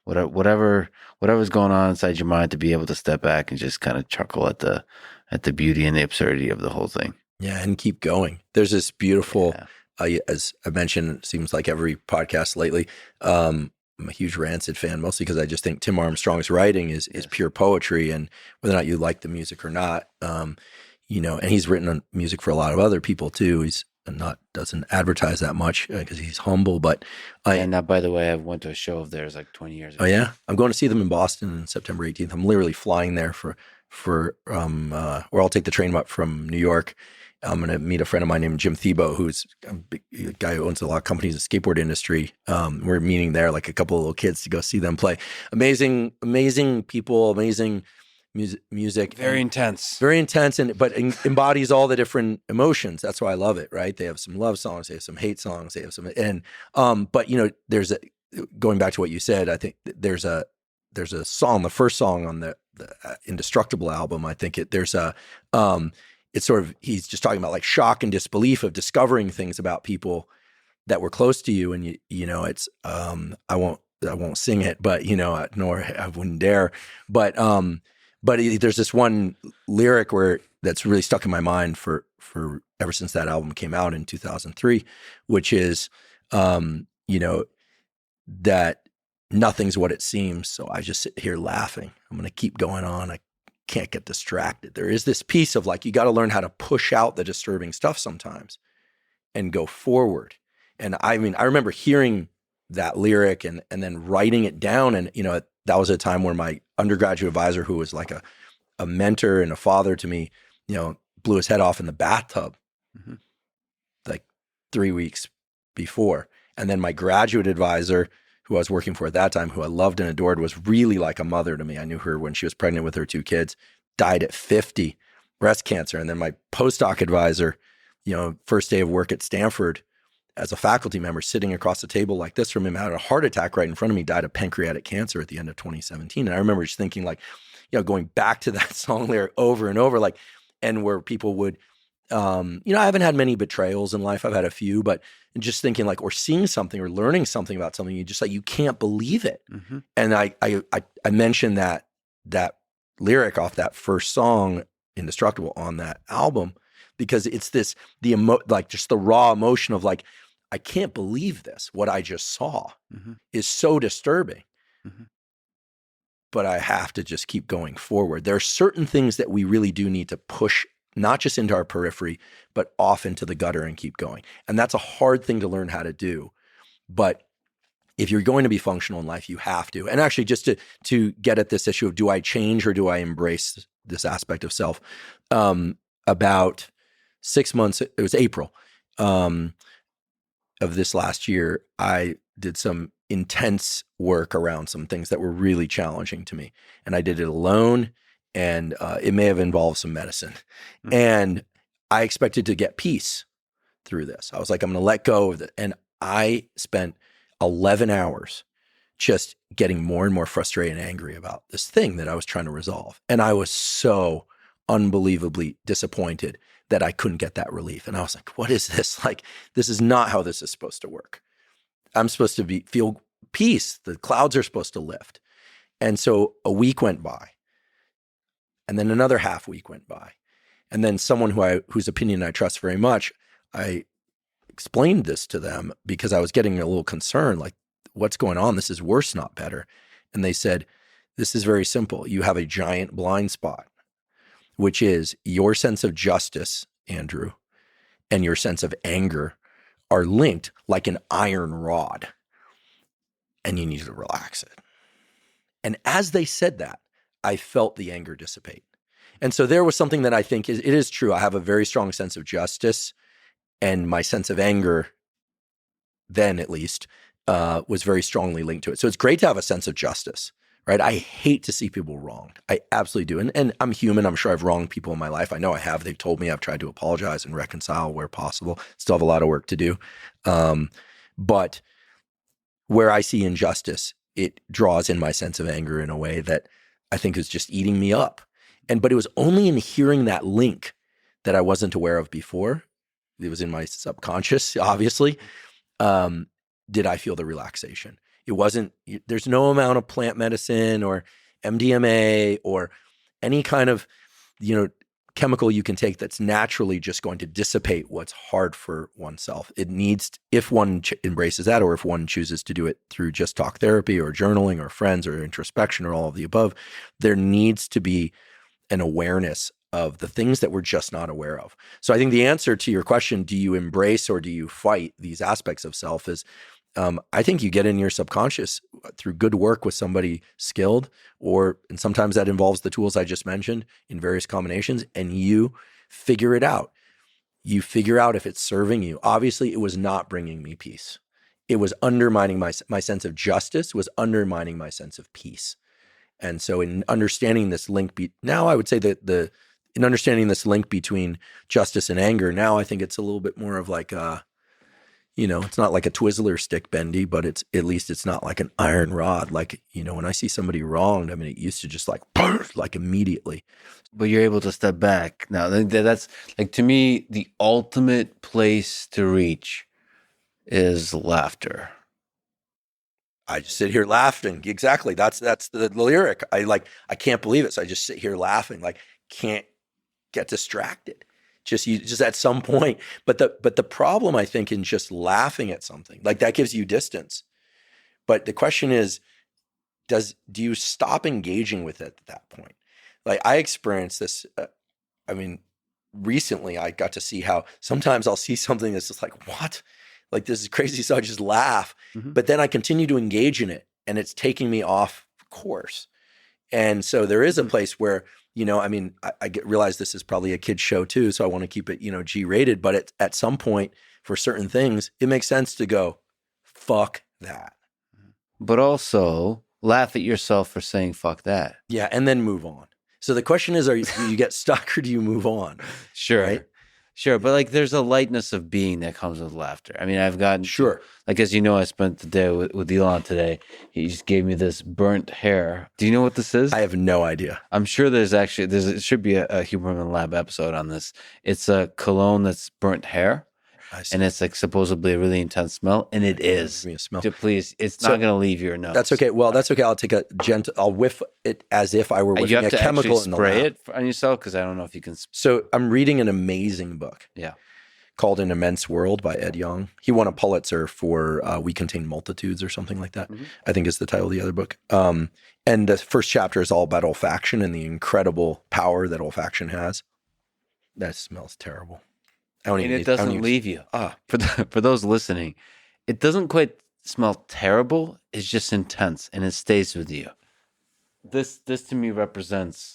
whatever's going on inside your mind, to be able to step back and just kind of chuckle at the beauty and the absurdity of the whole thing. Yeah, and keep going. There's this beautiful, as I mentioned, it seems like every podcast lately. I'm a huge Rancid fan, mostly because I just think Tim Armstrong's writing is pure poetry, and whether or not you like the music or not, and he's written on music for a lot of other people too. He's doesn't advertise that much because he's humble, but and that, by the way, I went to a show of theirs like 20 years ago. Oh yeah, I'm going to see them in Boston on September 18th. I'm literally flying there for or I'll take the train up from New York. I'm going to meet a friend of mine named Jim Thiebaud, who's a guy who owns a lot of companies in the skateboard industry. We're meeting there, like a couple of little kids, to go see them play. Amazing people, amazing music. Very intense. Very intense, but embodies all the different emotions. That's why I love it, right? They have some love songs, they have some hate songs, they have some, but there's going back to what you said, I think there's a song, the first song on the Indestructible album. I think it's sort of, he's just talking about like shock and disbelief of discovering things about people that were close to you. And it's, I won't sing it, but nor I wouldn't dare. But there's this one lyric that's really stuck in my mind for ever since that album came out in 2003, which is, that nothing's what it seems. So I just sit here laughing. I'm going to keep going on. I can't get distracted. There is this piece of like, you got to learn how to push out the disturbing stuff sometimes and go forward. And I mean, I remember hearing that lyric and then writing it down. And, that was a time where my undergraduate advisor, who was like a mentor and a father to me, blew his head off in the bathtub like 3 weeks before. And then my graduate advisor, who I was working for at that time, who I loved and adored, was really like a mother to me. I knew her when she was pregnant with her 2 kids, died at 50, breast cancer. And then my postdoc advisor, first day of work at Stanford as a faculty member, sitting across the table like this from him, had a heart attack right in front of me, died of pancreatic cancer at the end of 2017. And I remember just thinking like, going back to that song lyric over and over, like, and where people would, I haven't had many betrayals in life. I've had a few, but just thinking like, or seeing something or learning something about something, you just like, you can't believe it. Mm-hmm. And I mentioned that lyric off that first song, Indestructible, on that album, because it's just the raw emotion of like, I can't believe this. What I just saw is so disturbing, but I have to just keep going forward. There are certain things that we really do need to push, not just into our periphery, but off into the gutter and keep going. And that's a hard thing to learn how to do. But if you're going to be functional in life, you have to. And actually, just to get at this issue of, do I change or do I embrace this aspect of self? About 6 months, it was April of this last year, I did some intense work around some things that were really challenging to me. And I did it alone, and it may have involved some medicine. Mm-hmm. And I expected to get peace through this. I was like, I'm going to let go of it. And I spent 11 hours just getting more and more frustrated and angry about this thing that I was trying to resolve. And I was so unbelievably disappointed that I couldn't get that relief. And I was like, what is this? Like, this is not how this is supposed to work. I'm supposed to feel peace. The clouds are supposed to lift. And so a week went by, and then another half week went by. And then someone whose opinion I trust very much, I explained this to them because I was getting a little concerned, like, what's going on? This is worse, not better. And they said, This is very simple. You have a giant blind spot, which is your sense of justice, Andrew, and your sense of anger are linked like an iron rod, and you need to relax it. And as they said that, I felt the anger dissipate. And so there was something that I think it is true. I have a very strong sense of justice, and my sense of anger, then at least, was very strongly linked to it. So it's great to have a sense of justice, right? I hate to see people wronged. I absolutely do. And I'm human. I'm sure I've wronged people in my life. I know I have. They've told me. I've tried to apologize and reconcile where possible. Still have a lot of work to do. But where I see injustice, it draws in my sense of anger in a way that I think is just eating me up. But it was only in hearing that link that I wasn't aware of before. It was in my subconscious, obviously. Did I feel the relaxation? It wasn't, there's no amount of plant medicine or MDMA or any kind of, chemical you can take that's naturally just going to dissipate what's hard for oneself. It needs, if one embraces that, or if one chooses to do it through just talk therapy or journaling or friends or introspection or all of the above, there needs to be an awareness of the things that we're just not aware of. So I think the answer to your question, do you embrace or do you fight these aspects of self, is I think you get in your subconscious through good work with somebody skilled, and sometimes that involves the tools I just mentioned in various combinations, and you figure it out. You figure out if it's serving you. Obviously, it was not bringing me peace. It was undermining my sense of justice, was undermining my sense of peace. And so in understanding this link, now I would say that in understanding this link between justice and anger, now I think it's a little bit more of like it's not like a Twizzler stick bendy, but at least it's not like an iron rod. Like, when I see somebody wronged, I mean, it used to just like immediately. But you're able to step back. Now, that's like, to me, the ultimate place to reach is laughter. I just sit here laughing. Exactly. That's the lyric. I can't believe it. So I just sit here laughing, like can't get distracted. Just at some point. But the problem, I think, in just laughing at something, like that gives you distance. But the question is, do you stop engaging with it at that point? Like I experienced this, recently I got to see how sometimes I'll see something that's just like, what? Like this is crazy. So I just laugh, but then I continue to engage in it and it's taking me off course. And so there is a place where, I realize this is probably a kid's show too, so I want to keep it, G-rated. But at some point, for certain things, it makes sense to go, fuck that. But also laugh at yourself for saying fuck that. Yeah, and then move on. So the question is, do you get stuck or do you move on? Sure. Right? Sure, but like there's a lightness of being that comes with laughter. I mean, I've gotten like, as you know, I spent the day with Elon today. He just gave me this burnt hair. Do you know what this is? I have no idea. I'm sure it should be a Huberman Lab episode on this. It's a cologne that's burnt hair. And it's like supposedly a really intense smell, and it is. Give me a smell. Please, it's not going to leave your nose. That's okay. Well, that's okay. I'll take I'll whiff it as if I were whiffing a chemical in the lab. You have to spray it on yourself, because I don't know if you can. So I'm reading an amazing book. Yeah. Called An Immense World by Ed Yong. He won a Pulitzer for We Contain Multitudes or something like that, I think is the title of the other book. And the first chapter is all about olfaction and the incredible power that olfaction has. That smells terrible. And it doesn't leave you. For those listening, it doesn't quite smell terrible. It's just intense, and it stays with you. This to me represents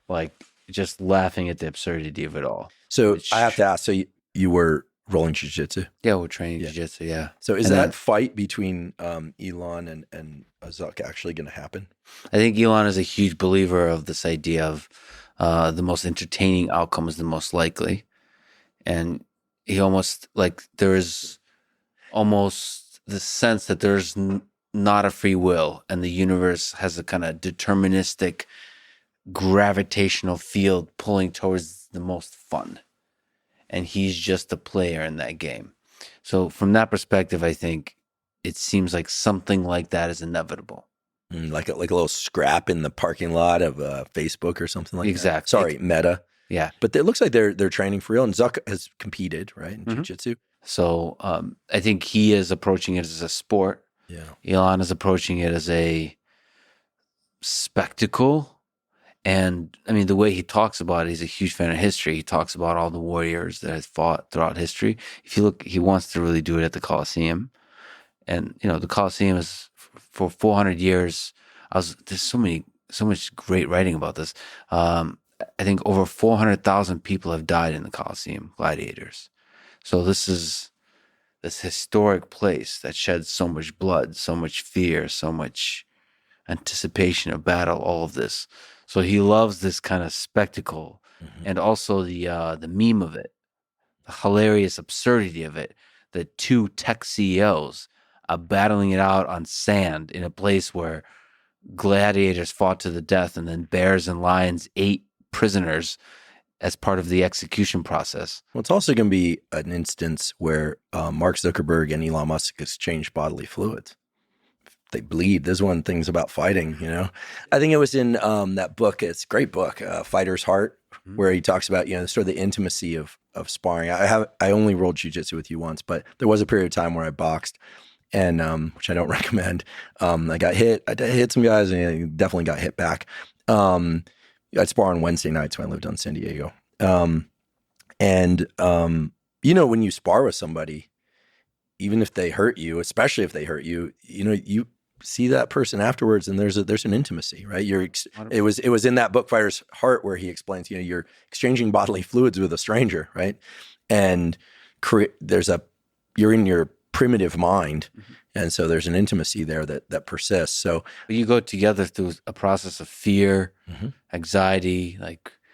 like just laughing at the absurdity of it all. So I have to ask. So you were rolling jiu-jitsu? Yeah, we're training jiu-jitsu. Yeah. So is that fight between Elon and Zuck actually going to happen? I think Elon is a huge believer of this idea of the most entertaining outcome is the most likely. And he almost there is almost the sense that there's not a free will, and the universe has a kind of deterministic gravitational field pulling towards the most fun. And he's just a player in that game. So from that perspective, I think it seems like something like that is inevitable. Like a little scrap in the parking lot of Facebook or something like that. Exactly. Sorry, Meta. Yeah. But it looks like they're training for real. And Zuck has competed, right, in jiu-jitsu. So I think he is approaching it as a sport. Yeah. Elon is approaching it as a spectacle. And I mean, the way he talks about it, he's a huge fan of history. He talks about all the warriors that have fought throughout history. If you look, he wants to really do it at the Colosseum. And, the Colosseum is for 400 years. There's so much great writing about this. I think over 400,000 people have died in the Colosseum, gladiators. So this is this historic place that sheds so much blood, so much fear, so much anticipation of battle, all of this. So he loves this kind of spectacle, and also the meme of it, the hilarious absurdity of it. The two tech CEOs are battling it out on sand in a place where gladiators fought to the death, and then bears and lions ate prisoners as part of the execution process. Well, it's also going to be an instance where Mark Zuckerberg and Elon Musk exchange bodily fluids. They bleed. This is one of the things about fighting, I think it was in that book. It's a great book, Fighter's Heart, where he talks about, sort of the intimacy of sparring. I only rolled jiu-jitsu with you once, but there was a period of time where I boxed, and which I don't recommend. I got hit. I hit some guys, and I definitely got hit back. I'd spar on Wednesday nights when I lived on San Diego. When you spar with somebody, even if they hurt you, especially if they hurt you, you see that person afterwards, and there's an intimacy, right? It was in that book, Fighter's Heart, where he explains, you're exchanging bodily fluids with a stranger, right? And you're in your primitive mind, and so there's an intimacy there that persists. So you go together through a process of fear, anxiety,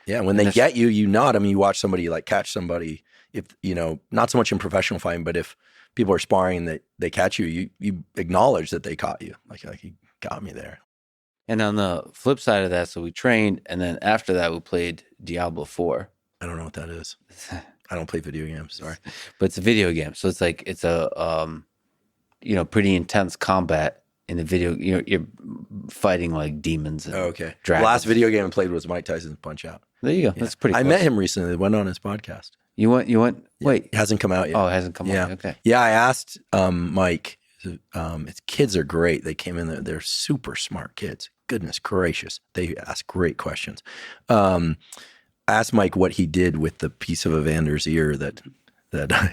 when they get you, you nod. I mean, you watch somebody catch somebody. If not so much in professional fighting, but if people are sparring that they catch you, you acknowledge that they caught you. Like he got me there. And on the flip side of that, so we trained, and then after that we played Diablo 4. I don't know what that is. I don't play video games, sorry. But it's a video game. So it's a pretty intense combat in the video. You're fighting like demons and okay. dragons. The last video game I played was Mike Tyson's Punch-Out. There you go. Yeah. That's pretty close. I met him recently. I went on his podcast. You went? Yeah. Wait. It hasn't come out yet. Oh, it hasn't come out yet. Okay. Yeah, I asked Mike. His kids are great. They came in there. They're super smart kids. Goodness gracious. They ask great questions. I asked Mike what he did with the piece of Evander's ear that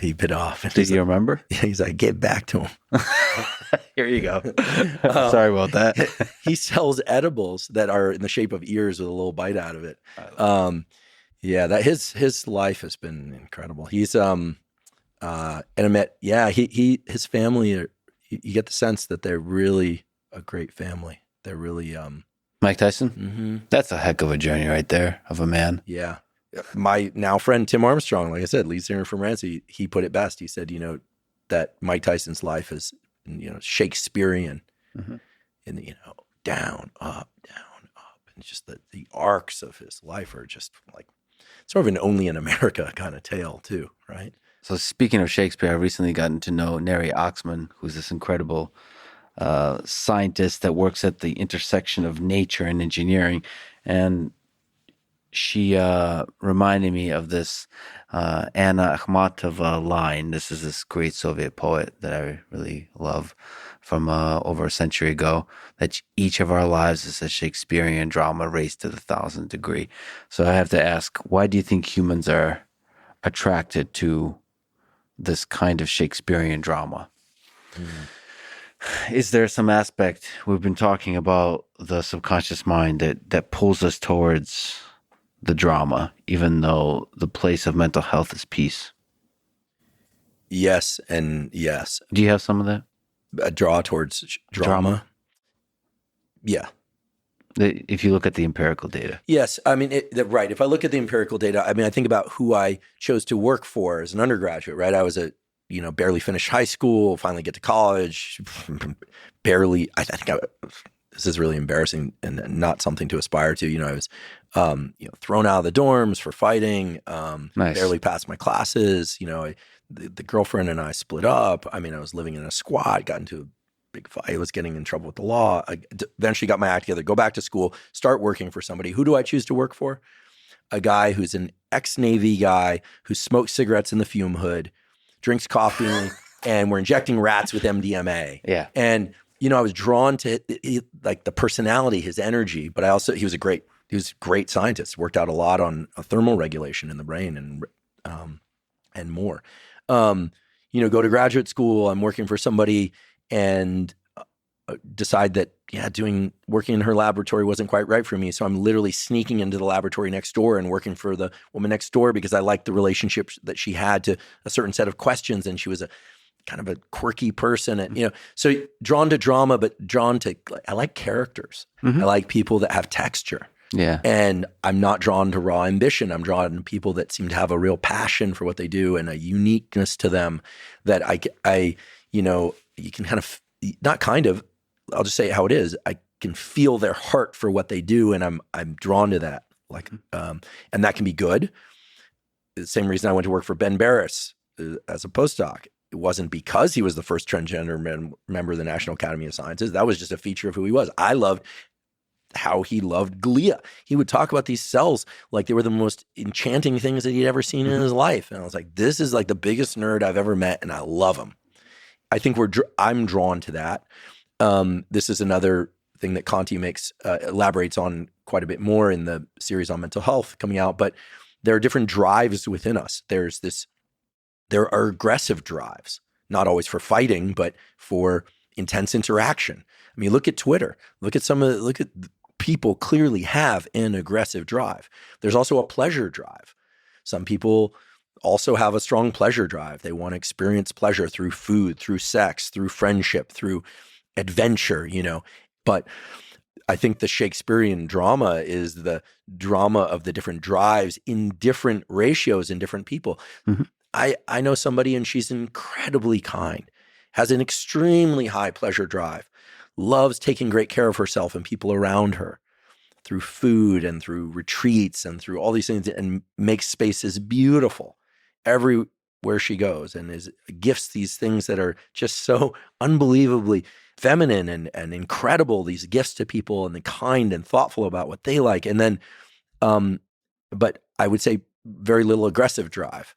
he bit off. And Did you remember? Yeah, he's like, get back to him. Here you go. Sorry about that. He sells edibles that are in the shape of ears with a little bite out of it. That his life has been incredible. He's and I met his family you get the sense that they're really a great family. They're really Mike Tyson? That's a heck of a journey right there of a man. Yeah. My now friend Tim Armstrong, like I said, lead singer from Rancid, he put it best. He said, that Mike Tyson's life is, Shakespearean, and down, up, and just the arcs of his life are just like sort of an only in America kind of tale too, right? So speaking of Shakespeare, I've recently gotten to know Neri Oxman, who's this incredible scientist that works at the intersection of nature and engineering, and she reminded me of this Anna Akhmatova line. This is this great Soviet poet that I really love from over a century ago, that each of our lives is a Shakespearean drama raised to the 1,000th degree. So I have to ask, why do you think humans are attracted to this kind of Shakespearean drama? Is there some aspect, we've been talking about the subconscious mind that pulls us towards the drama, even though the place of mental health is peace? Yes and yes. Do you have some of that? A draw towards drama? Yeah. If you look at the empirical data. Yes. I mean, right. If I look at the empirical data, I mean, I think about who I chose to work for as an undergraduate, right? I was barely finished high school, finally get to college, barely, this is really embarrassing and not something to aspire to. I was, thrown out of the dorms for fighting, Nice. Barely passed my classes. The girlfriend and I split up. I mean, I was living in a squat, got into a big fight. I was getting in trouble with the law. I eventually got my act together, go back to school, start working for somebody. Who do I choose to work for? A guy who's an ex-Navy guy who smokes cigarettes in the fume hood, drinks coffee, and we're injecting rats with MDMA. Yeah. And I was drawn to like the personality, his energy, but he was a great scientist, worked out a lot on thermal regulation in the brain and more. Go to graduate school, I'm working for somebody and decide that, working in her laboratory wasn't quite right for me. So I'm literally sneaking into the laboratory next door and working for the woman next door because I liked the relationship that she had to a certain set of questions. And she was a kind of a quirky person. And, so drawn to drama, but I like characters. I like people that have texture. Yeah. And I'm not drawn to raw ambition. I'm drawn to people that seem to have a real passion for what they do and a uniqueness to them that you can kind of, not kind of, I'll just say it how it is. I can feel their heart for what they do, and I'm drawn to that. And that can be good. The same reason I went to work for Ben Barris as a postdoc. It wasn't because he was the first transgender member of the National Academy of Sciences. That was just a feature of who he was. I loved how he loved glia. He would talk about these cells like they were the most enchanting things that he'd ever seen in his life. And I was like, this is like the biggest nerd I've ever met, and I love him. I think I'm drawn to that. This is another thing that Conti elaborates on quite a bit more in the series on mental health coming out, but there are different drives within us. There are aggressive drives, not always for fighting, but for intense interaction. I mean, look at Twitter. Look at people clearly have an aggressive drive. There's also a pleasure drive. Some people also have a strong pleasure drive. They want to experience pleasure through food, through sex, through friendship, through adventure, But I think the Shakespearean drama is the drama of the different drives in different ratios in different people. Mm-hmm. I know somebody and she's incredibly kind, has an extremely high pleasure drive, loves taking great care of herself and people around her through food and through retreats and through all these things, and makes spaces beautiful everywhere she goes, and gifts these things that are just so unbelievably feminine and incredible, these gifts to people, and the kind and thoughtful about what they like. And then, but I would say very little aggressive drive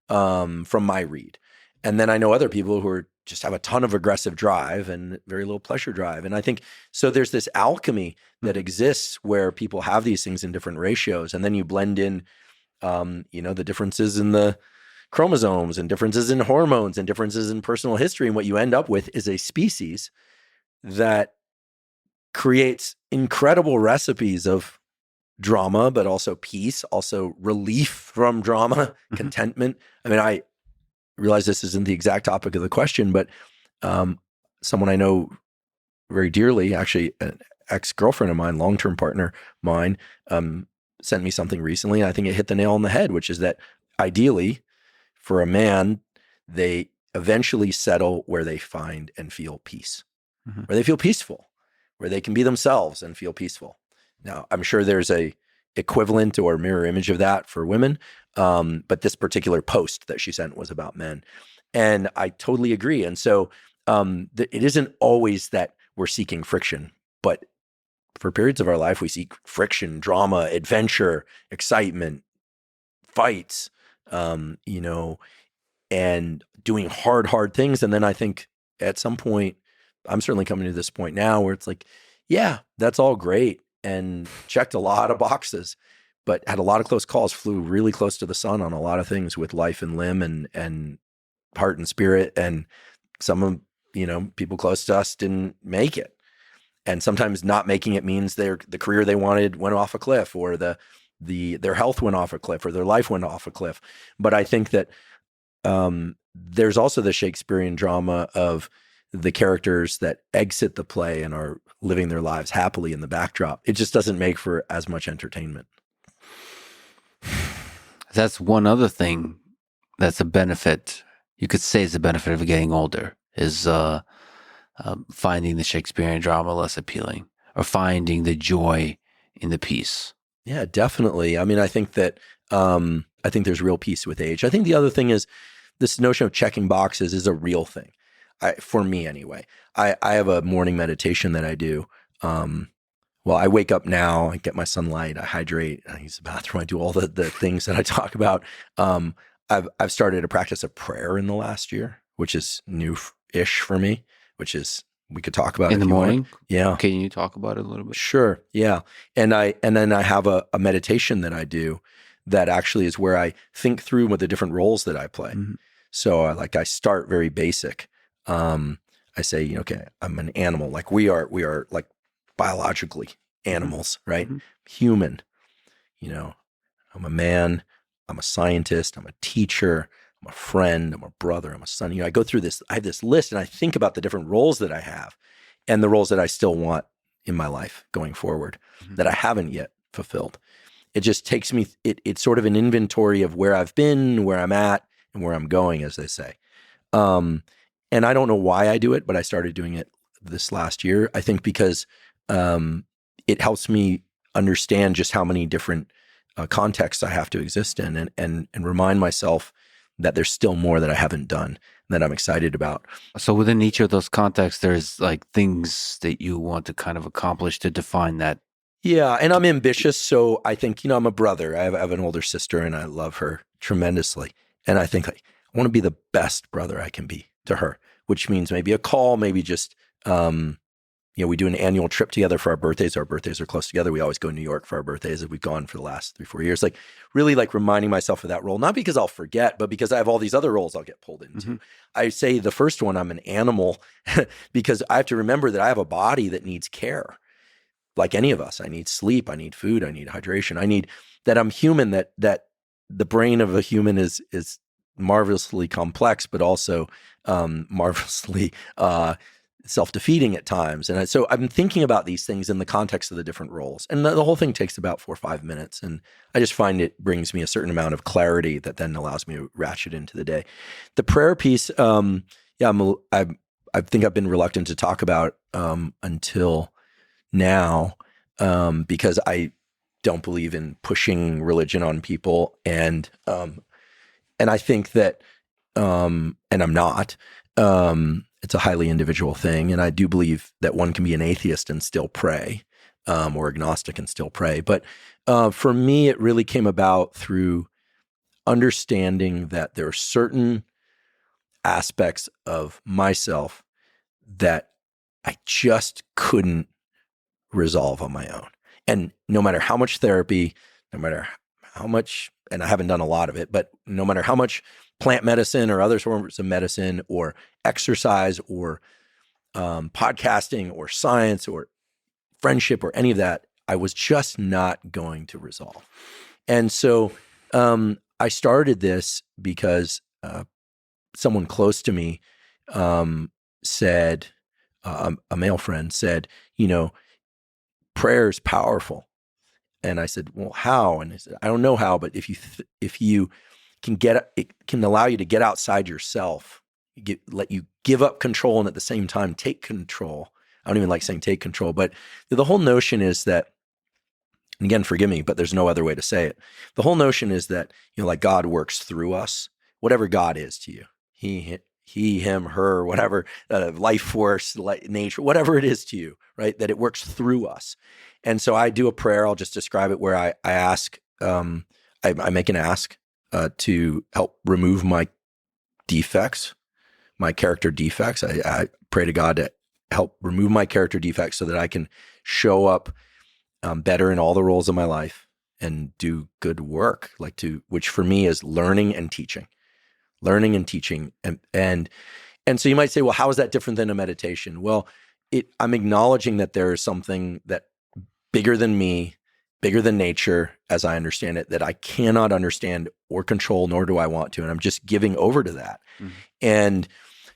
from my read. And then I know other people who just have a ton of aggressive drive and very little pleasure drive. And I think, so there's this alchemy that exists where people have these things in different ratios. And then you blend in, the differences in the chromosomes and differences in hormones and differences in personal history. And what you end up with is a species that creates incredible recipes of drama, but also peace, also relief from drama, contentment. I mean, I realize this isn't the exact topic of the question, but someone I know very dearly, actually an ex-girlfriend of mine, long-term partner of mine, sent me something recently. And I think it hit the nail on the head, which is that ideally for a man, they eventually settle where they find and feel peace, where they feel peaceful, where they can be themselves and feel peaceful. Now, I'm sure there's a equivalent or mirror image of that for women. But this particular post that she sent was about men. And I totally agree. And so it isn't always that we're seeking friction, but for periods of our life, we seek friction, drama, adventure, excitement, fights, and doing hard things. And then I think at some point, I'm certainly coming to this point now where it's like, yeah, that's all great. And checked a lot of boxes, but had a lot of close calls, flew really close to the sun on a lot of things with life and limb and heart and spirit. And some of, people close to us didn't make it. And sometimes not making it means the career they wanted went off a cliff, or their health went off a cliff, or their life went off a cliff. But I think that there's also the Shakespearean drama of the characters that exit the play and are living their lives happily in the backdrop. It just doesn't make for as much entertainment. That's one other thing that's a benefit, you could say is a benefit of getting older, is finding the Shakespearean drama less appealing, or finding the joy in the peace. Yeah, definitely. I mean, I think that I think there's real peace with age. I think the other thing is this notion of checking boxes is a real thing. For me anyway. I have a morning meditation that I do. I wake up now, I get my sunlight, I hydrate, I use the bathroom, I do all the things that I talk about. I've started a practice of prayer in the last year, which is new-ish for me, which is we could talk about it in the if you want. morning. Yeah. Can you talk about it a little bit? Sure. Yeah. And then I have a meditation that I do that actually is where I think through with the different roles that I play. Mhm. So I start very basic. I say, okay, I'm an animal. Like we are like biologically animals, right? Mhm. Human, I'm a man, I'm a scientist, I'm a teacher, I'm a friend, I'm a brother, I'm a son. I go through this, I have this list and I think about the different roles that I have and the roles that I still want in my life going forward Mhm. that I haven't yet fulfilled. It just takes me, it's sort of an inventory of where I've been, where I'm at, and where I'm going, as they say. And I don't know why I do it, but I started doing it this last year. I think because it helps me understand just how many different contexts I have to exist in and remind myself that there's still more that I haven't done that I'm excited about. So within each of those contexts, there's like things that you want to kind of accomplish to define that. Yeah, and I'm ambitious, so I think, I'm a brother. I have an older sister, and I love her tremendously. And I think I want to be the best brother I can be to her, which means maybe a call, maybe just, we do an annual trip together for our birthdays. Our birthdays are close together. We always go to New York for our birthdays, and we've gone for the last 3-4 years. Like really like reminding myself of that role, not because I'll forget, but because I have all these other roles I'll get pulled into. Mm-hmm. I say the first one, I'm an animal because I have to remember that I have a body that needs care. Like any of us, I need sleep, I need food, I need hydration. I need that I'm human, that the brain of a human is marvelously complex, but also marvelously self-defeating at times. And so I've been thinking about these things in the context of the different roles. And the whole thing takes about 4 or 5 minutes. And I just find it brings me a certain amount of clarity that then allows me to ratchet into the day. The prayer piece, I think I've been reluctant to talk about until now, because I don't believe in pushing religion on people, and I think that, and I'm not. It's a highly individual thing, and I do believe that one can be an atheist and still pray, or agnostic and still pray. But for me, it really came about through understanding that there are certain aspects of myself that I just couldn't resolve on my own. And no matter how much therapy, no matter how much, and I haven't done a lot of it, but no matter how much plant medicine or other forms of medicine or exercise or podcasting or science or friendship or any of that, I was just not going to resolve. And so I started this because someone close to me said, a male friend said, prayer is powerful. And I said, well, how? And he said, I don't know how, but if you can it can allow you to get outside yourself, let you give up control and at the same time take control. I don't even like saying take control, but the whole notion is that, and again, forgive me, but there's no other way to say it. The whole notion is that, like God works through us, whatever God is to you, he, him, her, whatever, life force, nature, whatever it is to you, right? That it works through us. And so I do a prayer. I'll just describe it where I ask, I make an ask to help remove my defects, my character defects. I pray to God to help remove my character defects so that I can show up better in all the roles of my life and do good work, which for me is learning and teaching. And so you might say, well, how is that different than a meditation? Well, I'm acknowledging that there is something that bigger than me, bigger than nature, as I understand it, that I cannot understand or control, nor do I want to. And I'm just giving over to that. Mm-hmm. And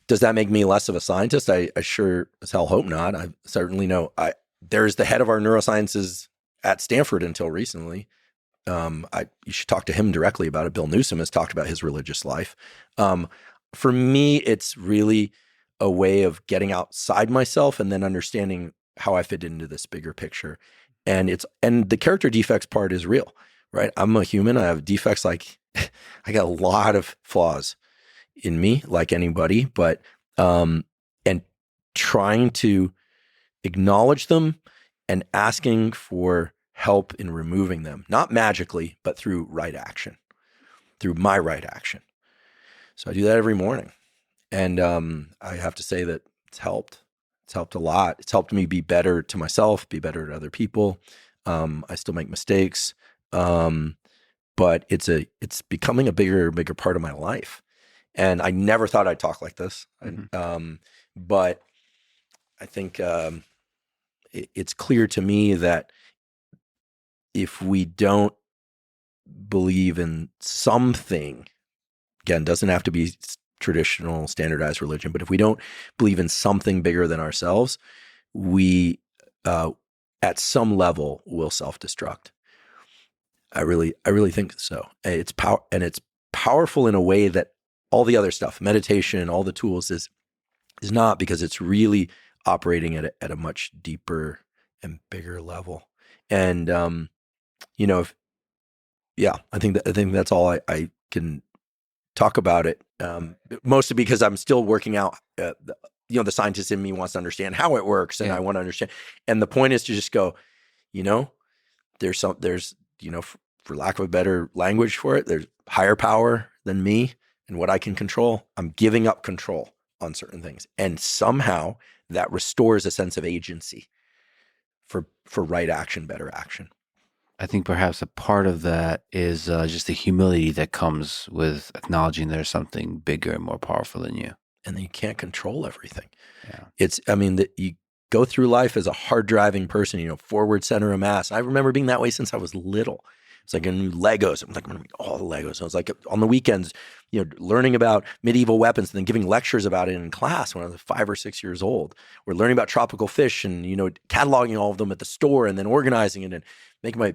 does that make me less of a scientist? I sure as hell hope not. I certainly know there's the head of our neurosciences at Stanford until recently. You should talk to him directly about it. Bill Newsom has talked about his religious life. For me, it's really a way of getting outside myself and then understanding how I fit into this bigger picture. And the character defects part is real, right? I'm a human. I have defects. Like I got a lot of flaws in me, like anybody, but and trying to acknowledge them and asking for help in removing them, not magically, but through right action, through my right action. So I do that every morning. And I have to say that it's helped. It's helped a lot. It's helped me be better to myself, be better to other people. I still make mistakes, but it's becoming a bigger part of my life. And I never thought I'd talk like this. But I think it's clear to me that if we don't believe in something, again, doesn't have to be traditional standardized religion, but if we don't believe in something bigger than ourselves, we at some level will self-destruct. I really think so. It's powerful in a way that all the other stuff, meditation, all the tools is not, because it's really operating at a much deeper and bigger level. And I think that's all I can talk about it. Mostly because I'm still working out. The scientist in me wants to understand how it works, and I want to understand. And the point is to just go, there's for lack of a better language for it, there's higher power than me and what I can control. I'm giving up control on certain things, and somehow that restores a sense of agency for right action, better action. I think perhaps a part of that is just the humility that comes with acknowledging there's something bigger and more powerful than you. And then you can't control everything. Yeah. That you go through life as a hard driving person, forward center of mass. I remember being that way since I was little. It's like in Legos. I'm like, I'm going to read all the Legos. I was like on the weekends, learning about medieval weapons and then giving lectures about it in class when I was 5 or 6 years old. We're learning about tropical fish and, cataloging all of them at the store and then organizing it and making my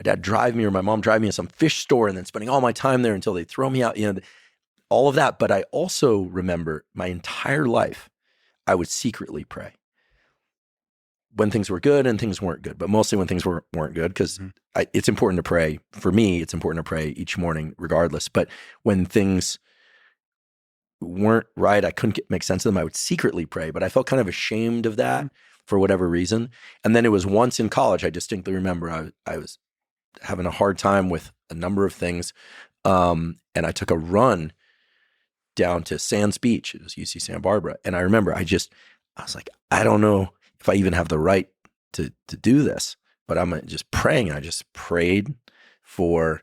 dad drive me or my mom drive me to some fish store and then spending all my time there until they throw me out, all of that. But I also remember my entire life, I would secretly pray when things were good and things weren't good, but mostly when things weren't good, because it's important to pray. For me, it's important to pray each morning regardless. But when things weren't right, I couldn't make sense of them, I would secretly pray. But I felt kind of ashamed of that for whatever reason. And then it was once in college, I distinctly remember I was having a hard time with a number of things. And I took a run down to Sands Beach. It was UC Santa Barbara. And I remember I was like, I don't know if I even have the right to do this, but I'm just praying. And I just prayed for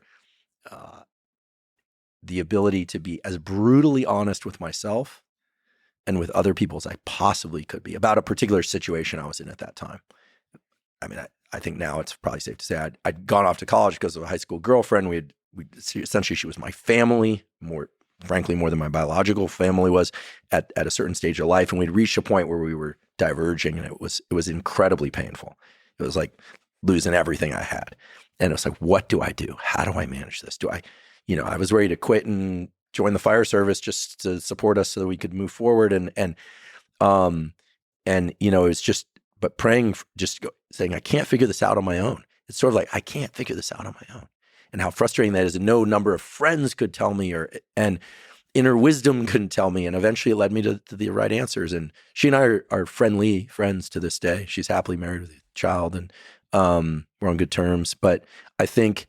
the ability to be as brutally honest with myself and with other people as I possibly could be about a particular situation I was in at that time. I mean, I think now it's probably safe to say I'd gone off to college because of a high school girlfriend. We essentially, she was my family, frankly, more than my biological family was at a certain stage of life. And we'd reached a point where we were diverging, and it was incredibly painful. It was like losing everything I had. And it was like, what do I do? How do I manage this? I was ready to quit and join the fire service just to support us so that we could move forward. And it was just, but praying, saying, I can't figure this out on my own. It's sort of like, I can't figure this out on my own. And how frustrating that is. And no number of friends could tell me, and inner wisdom couldn't tell me. And eventually it led me to the right answers. And she and I are friendly friends to this day. She's happily married with a child, and we're on good terms. But I think,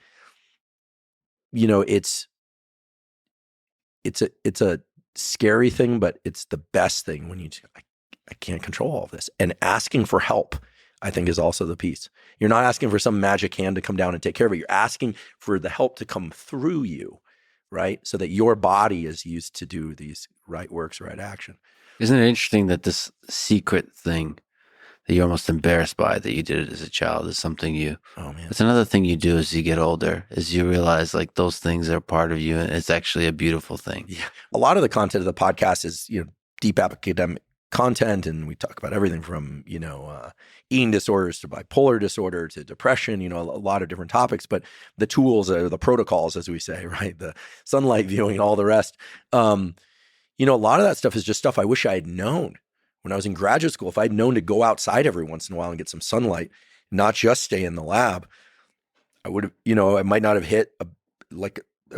it's a scary thing, but it's the best thing when I can't control all of this. And asking for help, I think, is also the piece. You're not asking for some magic hand to come down and take care of it. You're asking for the help to come through you, right? So that your body is used to do these right works, right action. Isn't it interesting that this secret thing that you're almost embarrassed by that you did it as a child is something it's another thing you do as you get older, is you realize like those things are part of you, and it's actually a beautiful thing. Yeah. A lot of the content of the podcast is, deep academic content, and we talk about everything from, eating disorders to bipolar disorder to depression, a lot of different topics, but the tools are the protocols, as we say, right? The sunlight viewing and all the rest. A lot of that stuff is just stuff I wish I had known when I was in graduate school. If I'd known to go outside every once in a while and get some sunlight, not just stay in the lab, I would have, I might not have hit a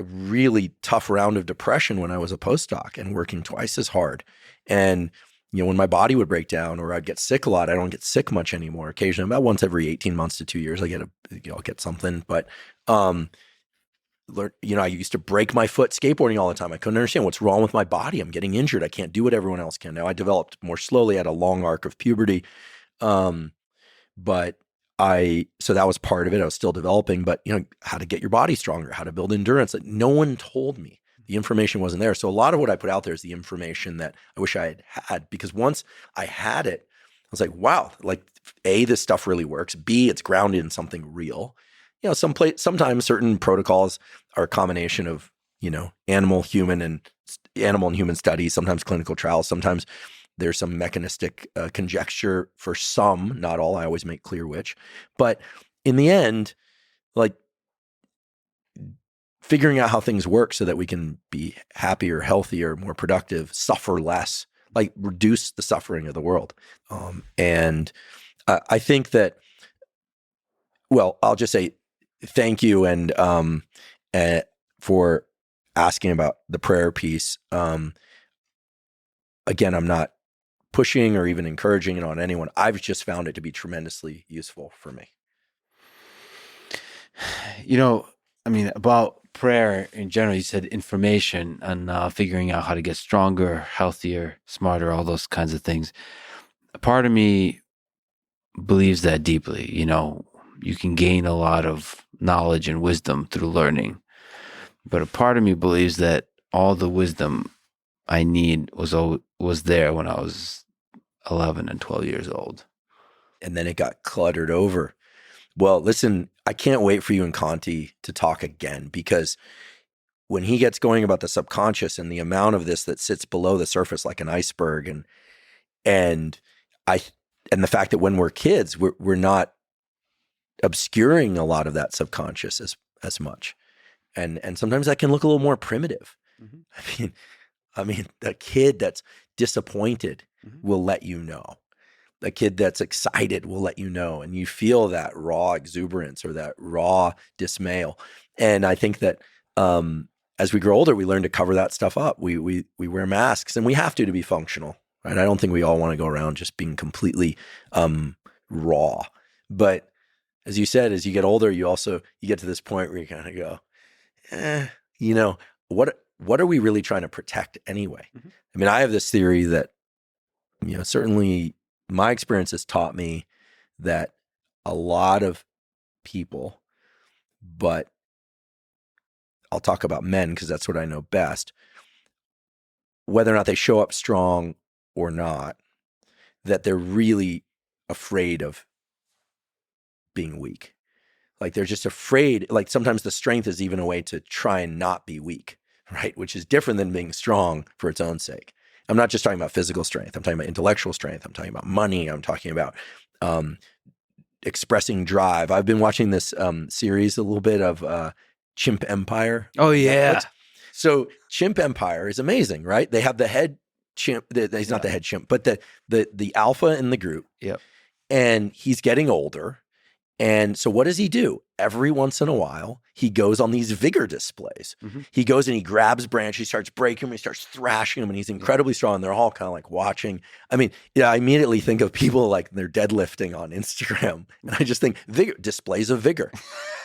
really tough round of depression when I was a postdoc and working twice as hard. And, when my body would break down or I'd get sick a lot, I don't get sick much anymore. Occasionally, about once every 18 months to 2 years, I'll get something. But I used to break my foot skateboarding all the time. I couldn't understand what's wrong with my body. I'm getting injured. I can't do what everyone else can. Now I developed more slowly. I had a long arc of puberty. But so that was part of it. I was still developing, but how to get your body stronger, how to build endurance. Like, no one told me. The information wasn't there. So a lot of what I put out there is the information that I wish I had, because once I had it, I was like, wow, like A, this stuff really works. B, it's grounded in something real. Sometimes certain protocols are a combination of, animal and human studies, sometimes clinical trials, sometimes there's some mechanistic conjecture for some, not all. I always make clear which. But in the end, like, figuring out how things work so that we can be happier, healthier, more productive, suffer less, like reduce the suffering of the world. And I think that, well, I'll just say thank you and for asking about the prayer piece. Again, I'm not pushing or even encouraging it on anyone. I've just found it to be tremendously useful for me. About prayer in general, you said information and figuring out how to get stronger, healthier, smarter, all those kinds of things. A part of me believes that deeply. You can gain a lot of knowledge and wisdom through learning. But a part of me believes that all the wisdom I need was there when I was 11 and 12 years old. And then it got cluttered over. Well, listen, I can't wait for you and Conti to talk again, because when he gets going about the subconscious and the amount of this that sits below the surface like an iceberg, and the fact that when we're kids, we're not obscuring a lot of that subconscious as much. And sometimes that can look a little more primitive. Mm-hmm. I mean, the kid that's disappointed will let you know. The kid that's excited will let you know. And you feel that raw exuberance or that raw dismay. And I think that as we grow older, we learn to cover that stuff up. We wear masks, and we have to be functional, right? I don't think we all want to go around just being completely raw. But as you said, as you get older, you get to this point where you kind of go, what are we really trying to protect anyway? Mm-hmm. I mean, I have this theory that, certainly my experience has taught me that a lot of people, but I'll talk about men because that's what I know best, whether or not they show up strong or not, that they're really afraid of being weak. Like, they're just afraid. Like, sometimes the strength is even a way to try and not be weak, right? Which is different than being strong for its own sake. I'm not just talking about physical strength. I'm talking about intellectual strength. I'm talking about money. I'm talking about expressing drive. I've been watching this series a little bit of Chimp Empire. Oh, yeah. So Chimp Empire is amazing, right? They have the head chimp. He's not the head chimp, but the alpha in the group. Yep. And he's getting older. And so what does he do? Every once in a while, he goes on these vigor displays. Mm-hmm. He goes and he grabs branch, he starts breaking them, he starts thrashing them, and he's incredibly strong. And they're all kind of like watching. I mean, I immediately think of people like they're deadlifting on Instagram. And I just think vigor, displays of vigor.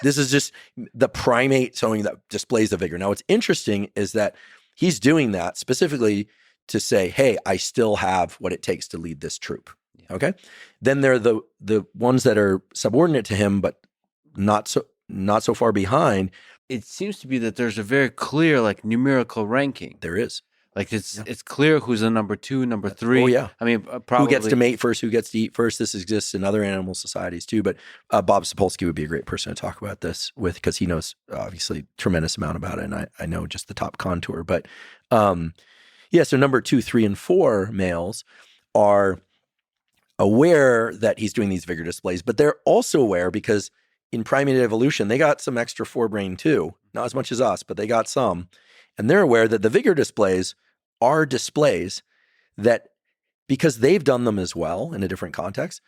This is just the primate showing that displays of vigor. Now, what's interesting is that he's doing that specifically to say, hey, I still have what it takes to lead this troop. Okay. Then there are the ones that are subordinate to him, but not so far behind. It seems to be that there's a very clear numerical ranking. There is. It's clear who's the number 2, number 3. Oh yeah. I mean, probably who gets to mate first, who gets to eat first. This exists in other animal societies too. But Bob Sapolsky would be a great person to talk about this with, because he knows obviously tremendous amount about it, and I know just the top contour. But so number 2, 3, and 4 males are aware that he's doing these vigor displays, but they're also aware because in primate evolution, they got some extra forebrain too, not as much as us, but they got some. And they're aware that the vigor displays are displays that, because they've done them as well in a different context,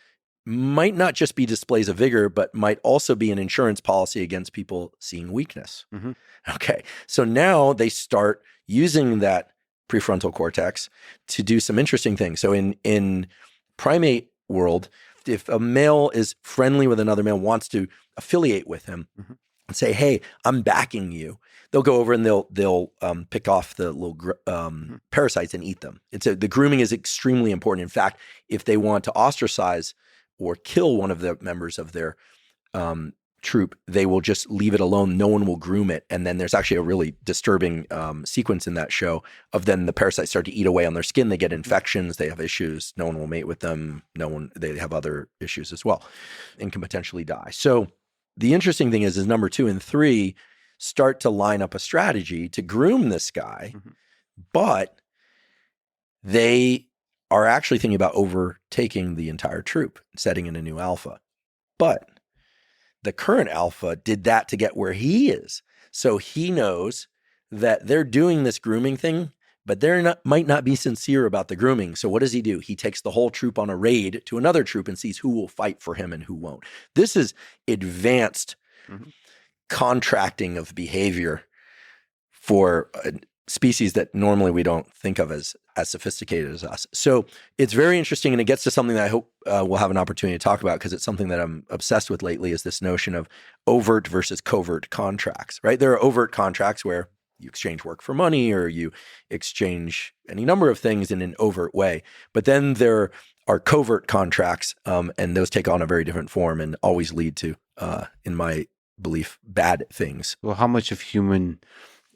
might not just be displays of vigor, but might also be an insurance policy against people seeing weakness. Mm-hmm. Okay. So now they start using that prefrontal cortex to do some interesting things. So in primate world, if a male is friendly with another male, wants to affiliate with him, mm-hmm. and say, "Hey, I'm backing you," they'll go over and they'll pick off the little parasites and eat them. The grooming is extremely important. In fact, if they want to ostracize or kill one of the members of their troop, they will just leave it alone. No one will groom it. And then there's actually a really disturbing sequence in that show of then the parasites start to eat away on their skin. They get infections. They have issues. No one will mate with them. They have other issues as well and can potentially die. So the interesting thing is number 2 and 3 start to line up a strategy to groom this guy, but they are actually thinking about overtaking the entire troop, setting in a new alpha. But the current alpha did that to get where he is. So he knows that they're doing this grooming thing, but might not be sincere about the grooming. So what does he do? He takes the whole troop on a raid to another troop and sees who will fight for him and who won't. This is advanced contracting of behavior for a species that normally we don't think of as sophisticated as us. So it's very interesting, and it gets to something that I hope we'll have an opportunity to talk about, because it's something that I'm obsessed with lately, is this notion of overt versus covert contracts, right? There are overt contracts where you exchange work for money, or you exchange any number of things in an overt way. But then there are covert contracts, and those take on a very different form and always lead to, in my belief, bad things. Well, how much of human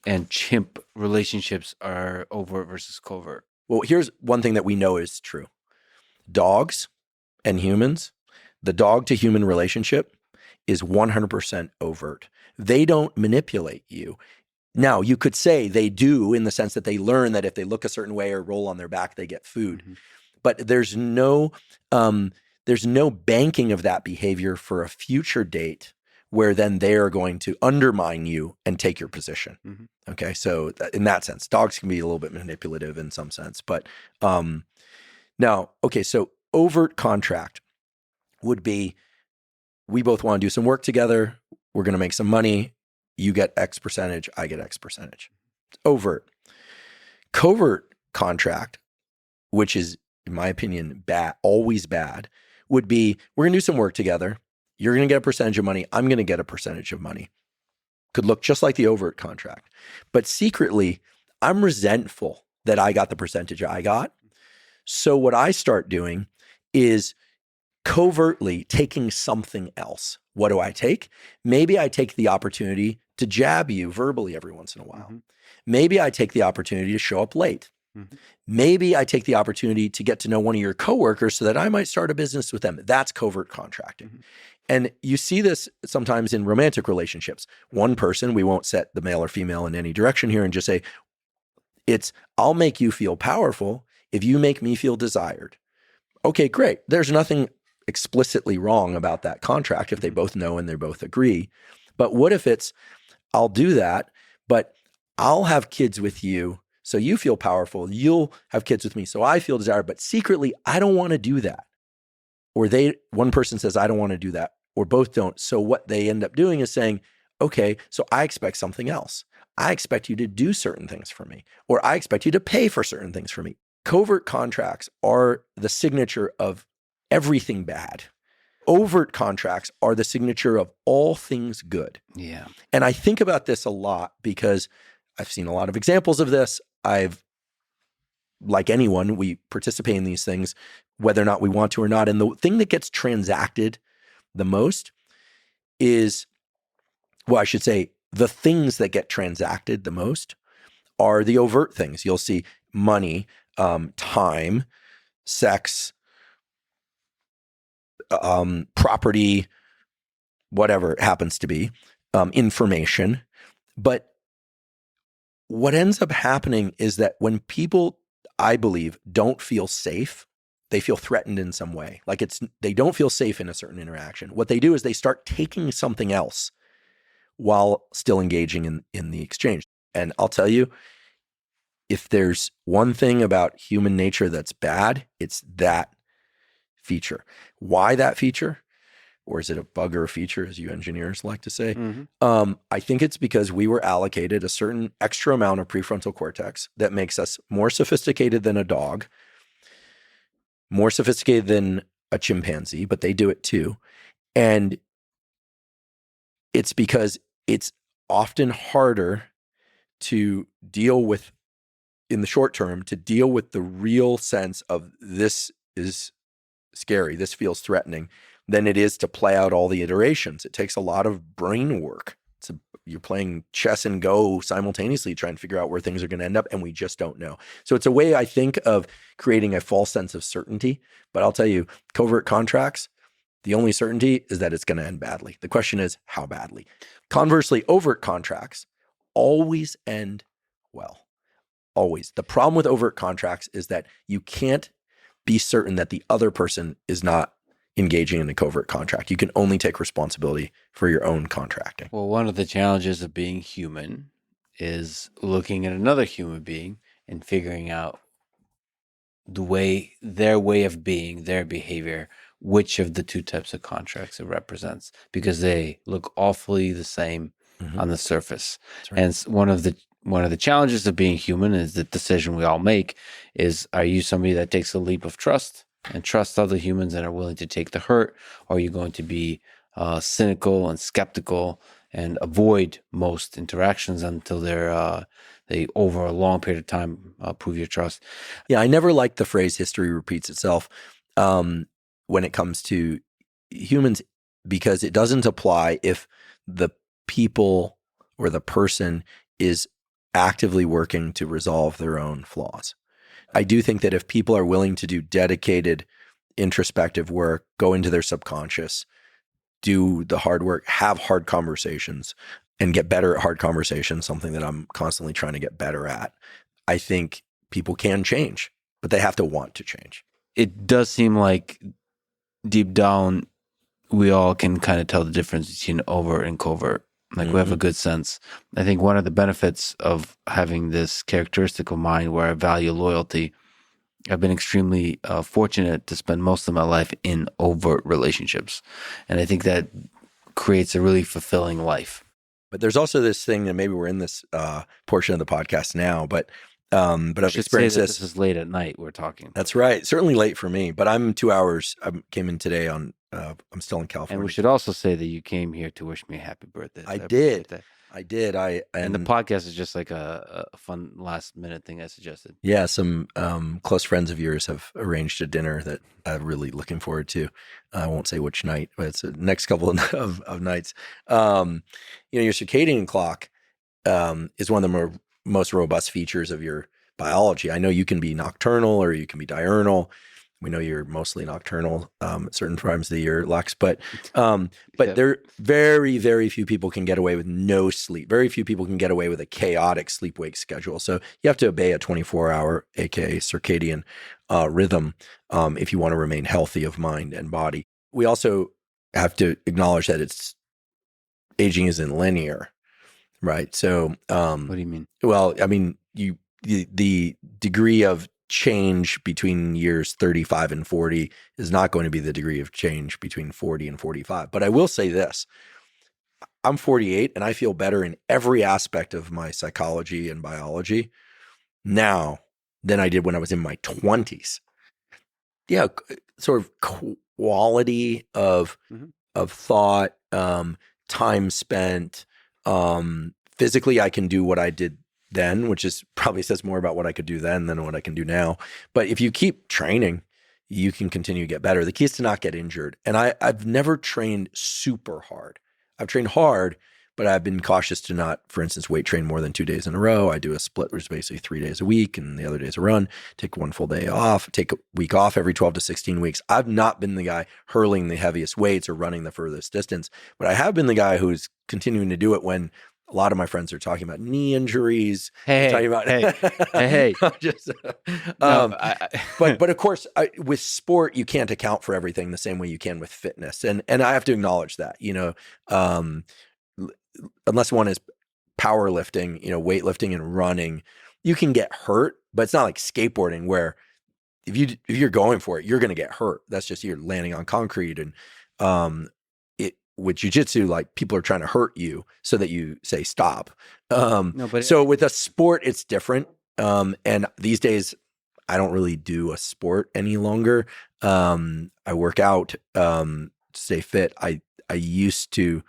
and chimp relationships are overt versus covert? Well, here's one thing that we know is true. Dogs and humans, the dog to human relationship is 100% overt. They don't manipulate you. Now, you could say they do, in the sense that they learn that if they look a certain way or roll on their back, they get food. But there's no banking of that behavior for a future date where then they are going to undermine you and take your position. Okay, so in that sense, dogs can be a little bit manipulative in some sense. But now, okay, so overt contract would be, we both want to do some work together. We're going to make some money. You get X percentage, I get X percentage. It's overt. Covert contract, which is, in my opinion, bad, always bad, would be, we're going to do some work together. You're going to get a percentage of money. I'm going to get a percentage of money. Could look just like the overt contract. But secretly, I'm resentful that I got the percentage I got. So what I start doing is covertly taking something else. What do I take? Maybe I take the opportunity to jab you verbally every once in a while. Maybe I take the opportunity to show up late. Maybe I take the opportunity to get to know one of your coworkers so that I might start a business with them. That's covert contracting. And you see this sometimes in romantic relationships. One person, we won't set the male or female in any direction here, and just say, I'll make you feel powerful if you make me feel desired. Okay, great. There's nothing explicitly wrong about that contract if they both know and they both agree. But what if I'll do that, but I'll have kids with you so you feel powerful. You'll have kids with me so I feel desired, but secretly I don't want to do that. Or one person says, I don't want to do that, or both don't. So what they end up doing is saying, okay, so I expect something else. I expect you to do certain things for me, or I expect you to pay for certain things for me. Covert contracts are the signature of everything bad. Overt contracts are the signature of all things good. Yeah. And I think about this a lot because I've seen a lot of examples of this. Like anyone, we participate in these things, whether or not we want to or not. And the thing that gets transacted the most is, well, I should say, the things that get transacted the most are the overt things. You'll see money, time, sex, property, whatever it happens to be, information. But what ends up happening is that when people, I believe, don't feel safe, they feel threatened in some way. Like they don't feel safe in a certain interaction. What they do is they start taking something else while still engaging in the exchange. And I'll tell you, if there's one thing about human nature that's bad, it's that feature. Why that feature? Or is it a bug or a feature, as you engineers like to say? I think it's because we were allocated a certain extra amount of prefrontal cortex that makes us more sophisticated than a dog, more sophisticated than a chimpanzee, but they do it too. And it's because it's often harder to deal with in the short term, to deal with the real sense of this is scary, this feels threatening, than it is to play out all the iterations. It takes a lot of brain work. You're playing chess and Go simultaneously, trying to figure out where things are going to end up, and we just don't know. So it's a way, I think, of creating a false sense of certainty. But I'll tell you, covert contracts, the only certainty is that it's going to end badly. The question is, how badly? Conversely, overt contracts always end well. Always. The problem with overt contracts is that you can't be certain that the other person is not engaging in a covert contract. You can only take responsibility for your own contracting. Well, one of the challenges of being human is looking at another human being and figuring out their way of being, their behavior, which of the two types of contracts it represents, because they look awfully the same on the surface. Right. And one of the challenges of being human is the decision we all make is, are you somebody that takes a leap of trust and trust other humans and are willing to take the hurt? Or are you going to be cynical and skeptical and avoid most interactions until they over a long period of time prove your trust? Yeah, I never liked the phrase history repeats itself when it comes to humans, because it doesn't apply if the people or the person is actively working to resolve their own flaws. I do think that if people are willing to do dedicated introspective work, go into their subconscious, do the hard work, have hard conversations, and get better at hard conversations, something that I'm constantly trying to get better at, I think people can change, but they have to want to change. It does seem like deep down, we all can kind of tell the difference between overt and covert. Like we have a good sense. I think one of the benefits of having this characteristic of mine where I value loyalty, I've been extremely fortunate to spend most of my life in overt relationships. And I think that creates a really fulfilling life. But there's also this thing that maybe we're in this portion of the podcast now, but I've experienced this. This is late at night we're talking. That's right. Certainly late for me, but I'm 2 hours. I came in today I'm still in California. And we should also say that you came here to wish me a happy birthday. I did. And the podcast is just like a fun last minute thing I suggested. Yeah, some close friends of yours have arranged a dinner that I'm really looking forward to. I won't say which night, but it's the next couple of nights. Your circadian clock is one of the most robust features of your biology. I know you can be nocturnal or you can be diurnal. We know you're mostly nocturnal at certain times of the year, Lex, but there very, very few people can get away with no sleep. Very few people can get away with a chaotic sleep-wake schedule. So you have to obey a 24-hour, aka circadian rhythm if you want to remain healthy of mind and body. We also have to acknowledge that aging isn't linear, right? So what do you mean? Well, I mean, the degree of change between years 35 and 40 is not going to be the degree of change between 40 and 45. But I will say this, I'm 48 and I feel better in every aspect of my psychology and biology now than I did when I was in my 20s. Yeah, sort of quality of thought, time spent, physically I can do what I did then, which is probably says more about what I could do then than what I can do now. But if you keep training, you can continue to get better. The key is to not get injured. And I've never trained super hard. I've trained hard, but I've been cautious to not, for instance, weight train more than 2 days in a row. I do a split, which is basically 3 days a week and the other days a run, take one full day off, take a week off every 12 to 16 weeks. I've not been the guy hurling the heaviest weights or running the furthest distance, but I have been the gubut a lot of my friends are talking about knee injuries. Hey. Just, but of course, with sport, you can't account for everything the same way you can with fitness. And I have to acknowledge that, unless one is powerlifting, weightlifting and running, you can get hurt, but it's not like skateboarding where if you're going for it, you're going to get hurt. That's just you're landing on concrete. And with jiu-jitsu, like people are trying to hurt you so that you say stop. So with a sport, it's different. And these days, I don't really do a sport any longer. I work out to stay fit. I used to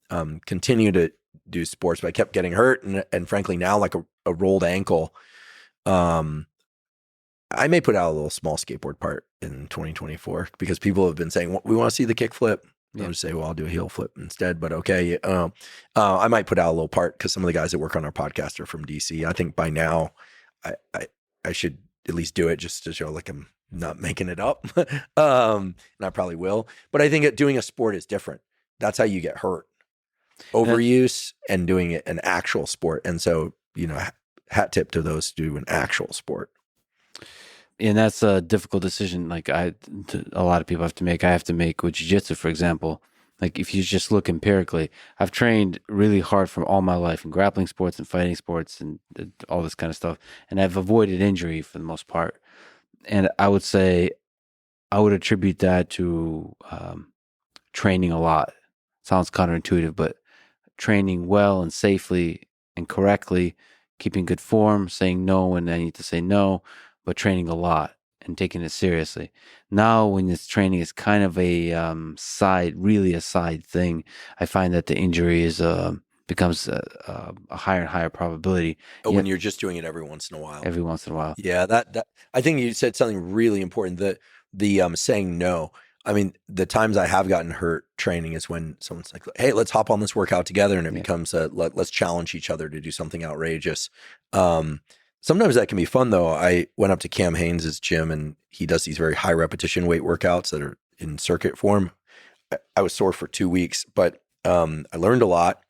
continue to do sports, but I kept getting hurt. And frankly, now like a rolled ankle, I may put out a little small skateboard part in 2024 because people have been saying, we want to see the kick flip. Yeah. I'll just say, well, I'll do a heel flip instead. But okay, I might put out a little part because some of the guys that work on our podcast are from DC. I think by now I should at least do it just to show like I'm not making it up. And I probably will. But I think doing a sport is different. That's how you get hurt. Overuse and doing it an actual sport. And so, hat tip to those who do an actual sport. And that's a difficult decision. Like a lot of people have to make. I have to make with jiu-jitsu, for example. Like if you just look empirically, I've trained really hard for all my life in grappling sports and fighting sports and all this kind of stuff. And I've avoided injury for the most part. And I would say I would attribute that to training a lot. Sounds counterintuitive, but training well and safely and correctly, keeping good form, saying no when I need to say no, but training a lot and taking it seriously. Now, when this training is kind of a side thing, I find that the injury becomes a higher and higher probability. When you're just doing it every once in a while. Every once in a while. Yeah, that I think you said something really important. The saying no. I mean, the times I have gotten hurt training is when someone's like, "Hey, let's hop on this workout together," and it becomes let's challenge each other to do something outrageous. Sometimes that can be fun, though. I went up to Cam Haynes' gym, and he does these very high repetition weight workouts that are in circuit form. I was sore for 2 weeks, but I learned a lot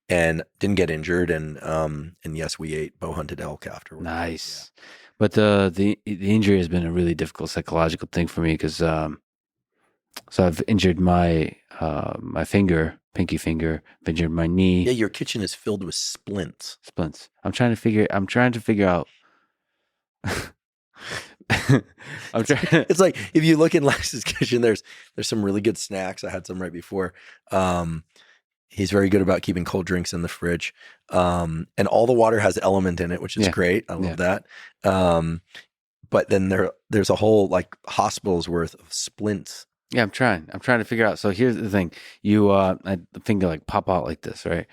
and didn't get injured. And yes, we ate bow hunted elk afterwards. Nice. Yeah. But the injury has been a really difficult psychological thing for me because so I've injured my finger, pinky finger. I've injured my knee. Yeah, your kitchen is filled with splints. I'm trying to figure out. It's like if you look in Lex's kitchen, there's some really good snacks. I had some right before. He's very good about keeping cold drinks in the fridge, and all the water has element in it, which is great. I love that. But then there's a whole like hospital's worth of splints. Yeah, I'm trying to figure out. So here's the thing: the finger like pop out like this, right?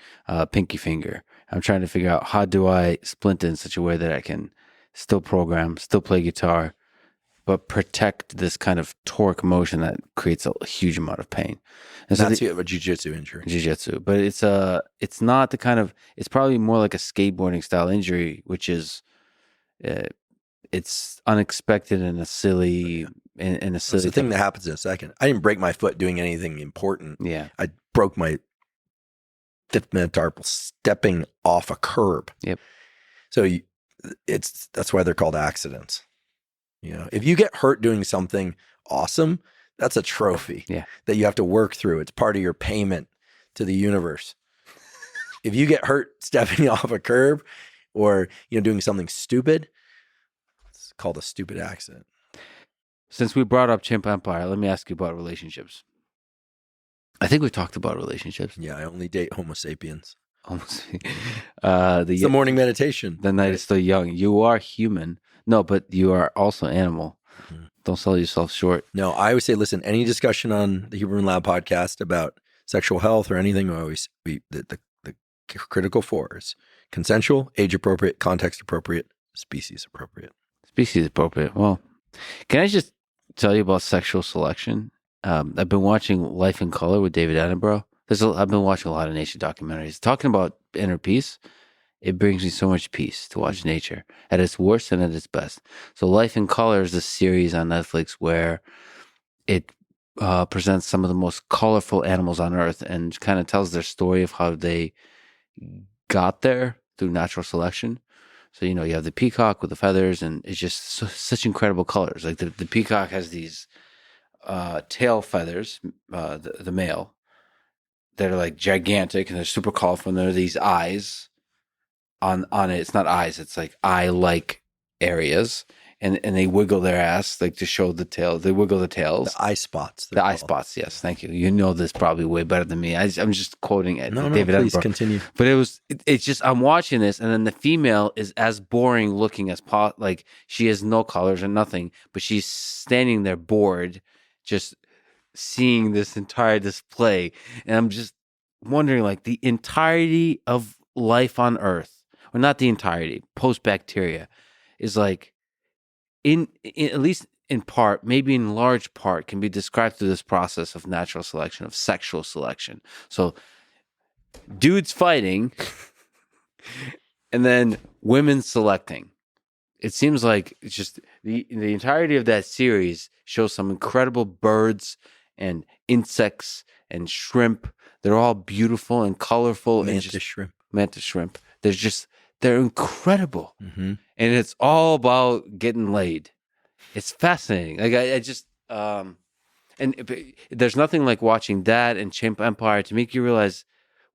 Pinky finger. I'm trying to figure out how do I splint it in such a way that I can still program, still play guitar, but protect this kind of torque motion that creates a huge amount of pain. And so that's a jiu-jitsu injury. Jiu-jitsu, but it's not the kind of. It's probably more like a skateboarding style injury, which is, it's unexpected and a silly. It's the thing that happens in a second. I didn't break my foot doing anything important. Yeah. I broke my fifth metatarsal stepping off a curb. Yep. So that's why they're called accidents. If you get hurt doing something awesome, that's a trophy that you have to work through. It's part of your payment to the universe. If you get hurt stepping off a curb or doing something stupid, it's called a stupid accident. Since we brought up Chimp Empire, let me ask you about relationships. I think we talked about relationships. Yeah, I only date Homo sapiens. Almost. It's the morning meditation. The night is still young. You are human. No, but you are also animal. Mm-hmm. Don't sell yourself short. No, I always say, listen, any discussion on the Huberman Lab podcast about sexual health or anything, the critical four is consensual, age appropriate, context appropriate, species appropriate. Species appropriate. Well, can I just tell you about sexual selection? I've been watching Life in Color with David Attenborough. I've been watching a lot of nature documentaries. Talking about inner peace, it brings me so much peace to watch nature at its worst and at its best. So Life in Color is a series on Netflix where it presents some of the most colorful animals on Earth and kind of tells their story of how they got there through natural selection. So, you have the peacock with the feathers, and it's just such incredible colors. Like the peacock has these tail feathers, the male, that are like gigantic and they're super colorful. And there are these eyes on it. It's not eyes, it's like eye-like areas. And they wiggle their ass like to show the tail. They wiggle the tails. The eye spots. The eye spots, yes. Thank you. You know this probably way better than me. I'm just quoting it. No, David please Attenborough. Continue. But it's just, I'm watching this, and then the female is as boring looking as like she has no colors or nothing, but she's standing there bored, just seeing this entire display. And I'm just, wondering, like, the entirety of life on Earth, or not the entirety, post-bacteria, is like, in at least in part, maybe in large part, can be described through this process of natural selection, of sexual selection. So dudes fighting and then women selecting. It seems like it's just the entirety of that series shows some incredible birds and insects and shrimp. They're all beautiful and colorful. Mantis shrimp. Mantis shrimp. They're incredible. Mm-hmm. And it's all about getting laid. It's fascinating. Like I just there's nothing like watching that and Chimp Empire to make you realize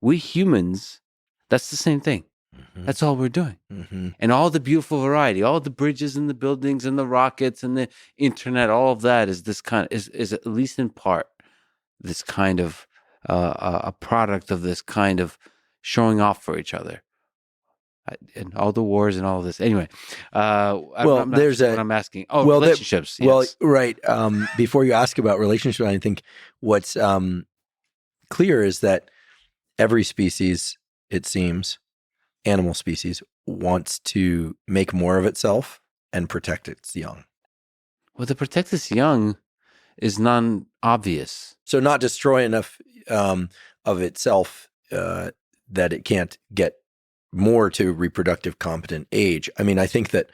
we humans, that's the same thing. Mm-hmm. That's all we're doing. Mm-hmm. And all the beautiful variety, all the bridges and the buildings and the rockets and the internet, all of that is this kind is at least in part this kind of a product of this kind of showing off for each other. And all the wars and all of this. Anyway, I'm there's what I'm asking. Oh, well, relationships. Yes. Well, right. Before you ask about relationships, I think what's clear is that every species, it seems, animal species, wants to make more of itself and protect its young. Well, to protect its young is non-obvious. So not destroy enough of itself that it can't get more to reproductive competent age. I mean, I think that,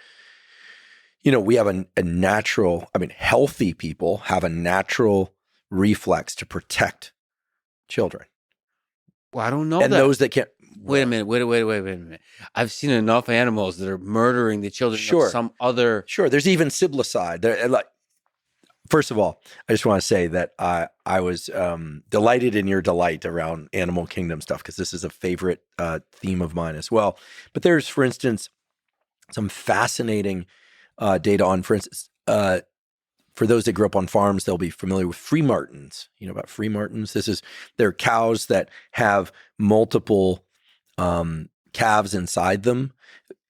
we have a natural, healthy people have a natural reflex to protect children. Well, I don't know and that. Those that can't. Wait a minute. Wait a minute. I've seen enough animals that are murdering the children of some other. Sure. There's even siblicide. First of all, I just want to say that I was delighted in your delight around animal kingdom stuff, because this is a favorite theme of mine as well. But there's, for instance, some fascinating data on, for instance, for those that grew up on farms, they'll be familiar with free martins. You know about free martins? They're cows that have multiple calves inside them.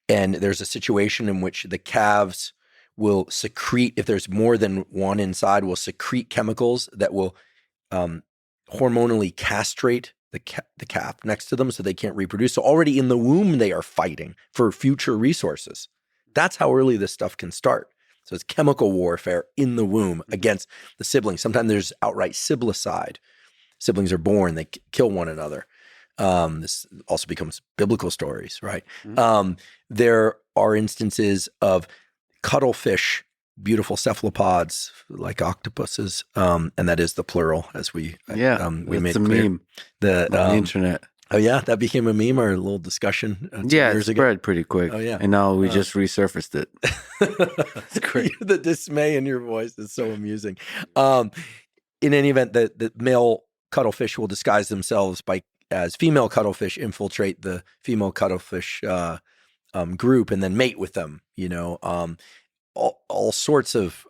And there's a situation in which the calves will secrete, if there's more than one inside, will secrete chemicals that will hormonally castrate the calf next to them so they can't reproduce. So already in the womb, they are fighting for future resources. That's how early this stuff can start. So it's chemical warfare in the womb against the siblings. Sometimes there's outright siblicide. Siblings are born, they kill one another. This also becomes biblical stories, right? Mm-hmm. There are instances of cuttlefish, beautiful cephalopods like octopuses, and that is the plural, as we made a meme on the internet. Oh yeah, that became a meme, or a little discussion. It spread pretty quick. Oh yeah, and now we just resurfaced it. It's great. The dismay in your voice is so amusing. In any event, the male cuttlefish will disguise themselves as female cuttlefish, infiltrate the female cuttlefish group, and then mate with them. All sorts of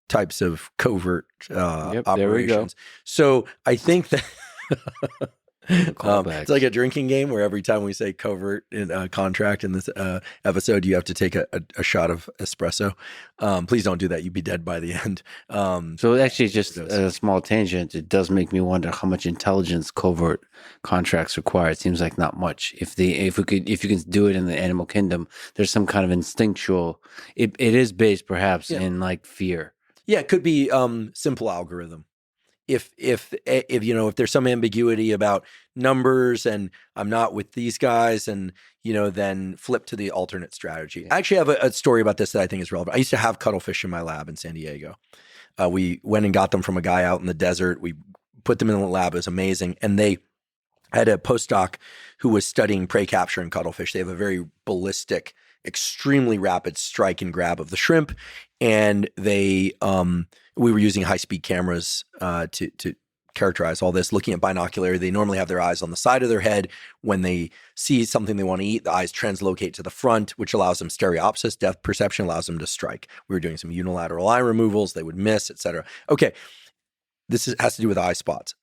types of covert operations. There we go. So I think that it's like a drinking game where every time we say covert in a contract in this episode, you have to take a shot of espresso. Please don't do that. You'd be dead by the end. So actually, just a small tangent, it does make me wonder how much intelligence covert contracts require. It seems like not much. If you can do it in the animal kingdom, there's some kind of instinctual. It is based perhaps in like fear. Yeah, it could be simple algorithm. If there's some ambiguity about numbers and I'm not with these guys, and then flip to the alternate strategy. I actually have a story about this that I think is relevant. I used to have cuttlefish in my lab in San Diego. We went and got them from a guy out in the desert. We put them in the lab. It was amazing. And I had a postdoc who was studying prey capture in cuttlefish. They have a very ballistic, extremely rapid strike and grab of the shrimp. And we were using high-speed cameras to characterize all this, looking at binocular. They normally have their eyes on the side of their head. When they see something they want to eat, the eyes translocate to the front, which allows them stereopsis, depth perception, allows them to strike. We were doing some unilateral eye removals. They would miss, et cetera. Okay, has to do with eye spots.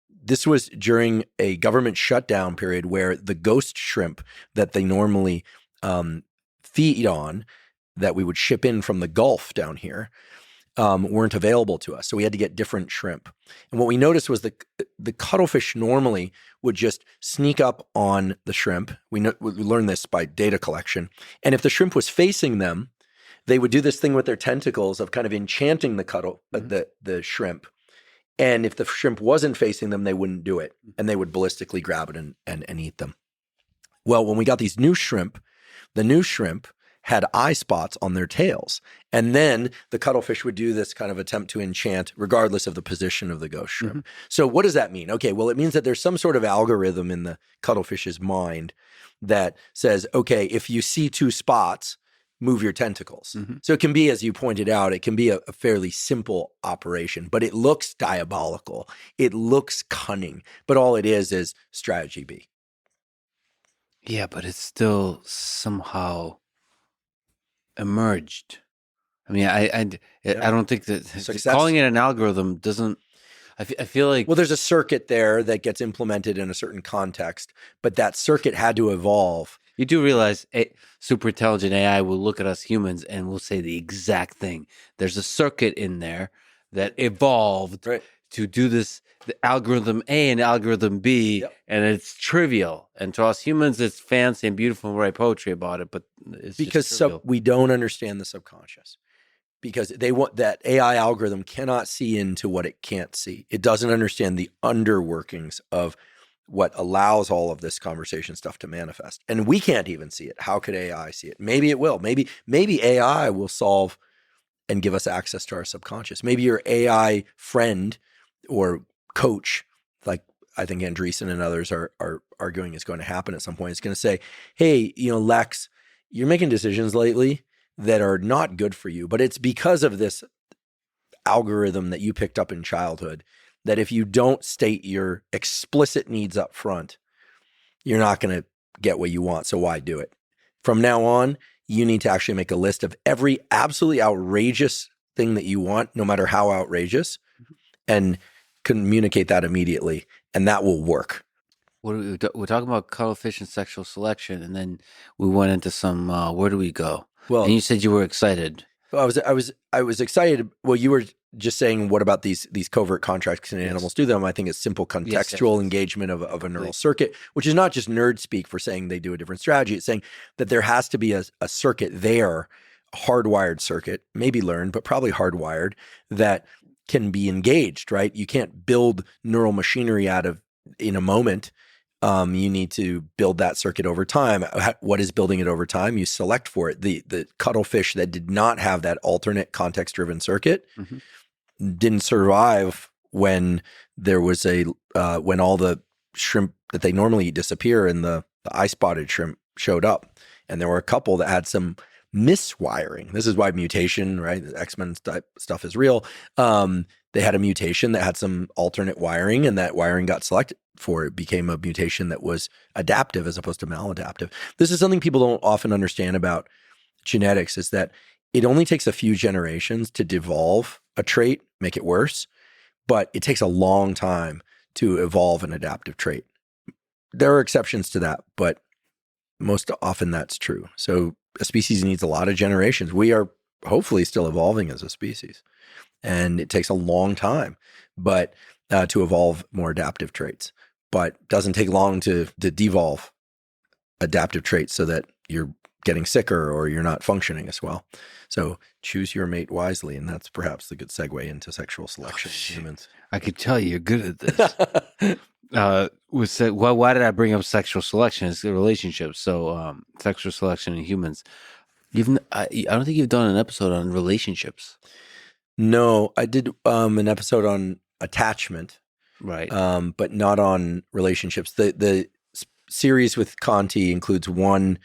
This was during a government shutdown period where the ghost shrimp that they normally feed on, that we would ship in from the Gulf down here, weren't available to us. So we had to get different shrimp. And what we noticed was the cuttlefish normally would just sneak up on the shrimp. We learned this by data collection. And if the shrimp was facing them, they would do this thing with their tentacles of kind of enchanting the shrimp. And if the shrimp wasn't facing them, they wouldn't do it. And they would ballistically grab it and eat them. Well, when we got these new shrimp, the new shrimp had eye spots on their tails. And then the cuttlefish would do this kind of attempt to enchant regardless of the position of the ghost shrimp. Mm-hmm. So what does that mean? Okay, well, it means that there's some sort of algorithm in the cuttlefish's mind that says, okay, if you see two spots, move your tentacles. Mm-hmm. So it can be, as you pointed out, it can be a fairly simple operation, but it looks diabolical. It looks cunning, but all it is strategy B. Yeah, but it's still somehow emerged. I mean, I don't think that calling it an algorithm doesn't. I feel like there's a circuit there that gets implemented in a certain context, but that circuit had to evolve. You do realize super intelligent AI will look at us humans and will say the exact thing. There's a circuit in there that evolved to do this. The algorithm A and algorithm B, and it's trivial. And to us humans, it's fancy and beautiful and write poetry about it, but it's because we don't understand the subconscious. Because they want that AI algorithm cannot see into what it can't see. It doesn't understand the underworkings of what allows all of this conversation stuff to manifest. And we can't even see it. How could AI see it? Maybe it will. Maybe AI will solve and give us access to our subconscious. Maybe your AI friend or coach, like I think Andreessen and others are arguing is going to happen at some point. It's going to say, hey, Lex, you're making decisions lately that are not good for you, but it's because of this algorithm that you picked up in childhood that if you don't state your explicit needs up front, you're not going to get what you want. So why do it? From now on, you need to actually make a list of every absolutely outrageous thing that you want, no matter how outrageous, and communicate that immediately, and that will work. We're talking about cuttlefish and sexual selection, and then we went into some. Where do we go? Well, and you said you were excited. Well, I was excited. Well, you were just saying, what about these covert contracts? Can animals do them? I think it's simple contextual engagement of a neural circuit, which is not just nerd speak for saying they do a different strategy. It's saying that there has to be a circuit there, a hardwired circuit, maybe learned, but probably hardwired, that can be engaged, right? You can't build neural machinery in a moment. You need to build that circuit over time. What is building it over time? You select for it. The cuttlefish that did not have that alternate context-driven circuit didn't survive when there was when all the shrimp that they normally eat disappear and the eye-spotted shrimp showed up. And there were a couple that had some miswiring. This is why mutation, right? The X-Men stuff is real. They had a mutation that had some alternate wiring, and that wiring got selected for. It became a mutation that was adaptive as opposed to maladaptive. This is something people don't often understand about genetics, is that it only takes a few generations to devolve a trait, make it worse, but it takes a long time to evolve an adaptive trait. There are exceptions to that, but most often that's true. So a species needs a lot of generations. We are hopefully still evolving as a species, and it takes a long time, but to evolve more adaptive traits. But doesn't take long to devolve adaptive traits so that you're getting sicker or you're not functioning as well. So choose your mate wisely, and that's perhaps the good segue into sexual selection in humans. I could tell you're good at this. Why did I bring up sexual selection? It's relationships. So sexual selection in humans. I don't think you've done an episode on relationships. No, I did an episode on attachment, right? But not on relationships. The series with Conti includes one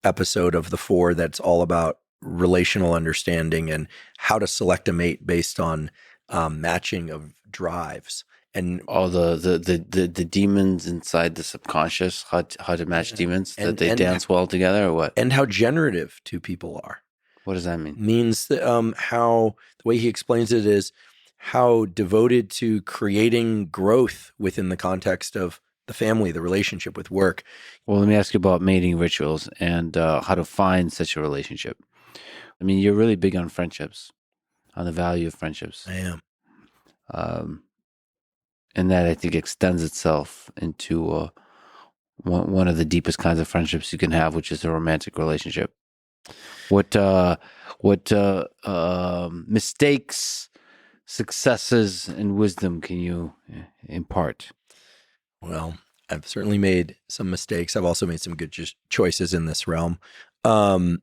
episode of the 4 that's all about relational understanding and how to select a mate based on matching of drives. And all the demons inside the subconscious, how to match demons, that they dance well together, or what? And how generative 2 people are. What does that mean? Means that, how the way he explains it is how devoted to creating growth within the context of the family, the relationship with work. Well, let me ask you about mating rituals and how to find such a relationship. I mean, you're really big on friendships. on the value of friendships. I am. And that I think extends itself into one of the deepest kinds of friendships you can have, which is a romantic relationship. What mistakes, successes, and wisdom can you impart? Well, I've certainly made some mistakes. I've also made some good choices in this realm. First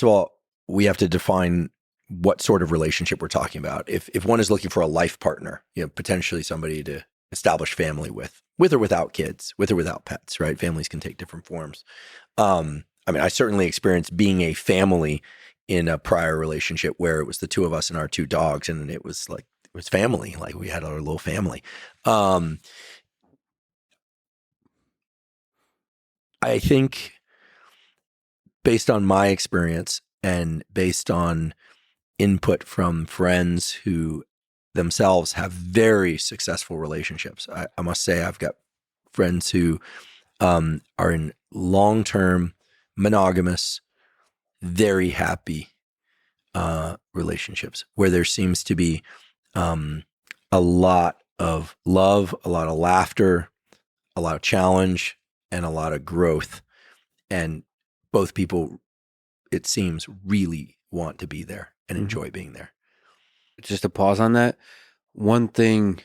of all, we have to define what sort of relationship we're talking about. If one is looking for a life partner, potentially somebody to establish family with or without kids, with or without pets, right? Families can take different forms. I certainly experienced being a family in a prior relationship where it was the two of us and our two dogs, and it was family. Like we had our little family. I think based on my experience and based on input from friends who themselves have very successful relationships, I must say I've got friends who are in long-term, monogamous, very happy relationships where there seems to be a lot of love, a lot of laughter, a lot of challenge, and a lot of growth. And both people, it seems, really want to be there and enjoy being there. Just to pause on that, one thing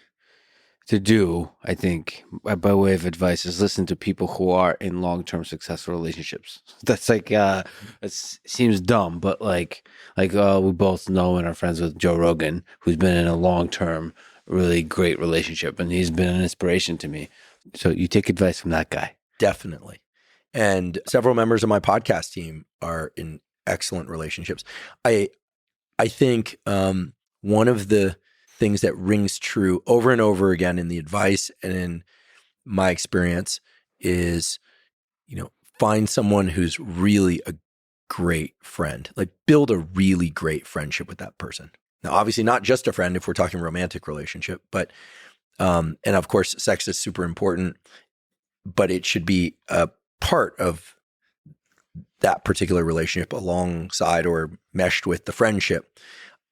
to do, I think, by way of advice, is listen to people who are in long-term successful relationships. That's like, it seems dumb, but like we both know and are friends with Joe Rogan, who's been in a long-term, really great relationship, and he's been an inspiration to me. So you take advice from that guy. Definitely. And several members of my podcast team are in excellent relationships. I think one of the things that rings true over and over again in the advice and in my experience is, find someone who's really a great friend. Like build a really great friendship with that person. Now, obviously not just a friend if we're talking romantic relationship, but, and of course, sex is super important, but it should be a part of that particular relationship alongside or meshed with the friendship.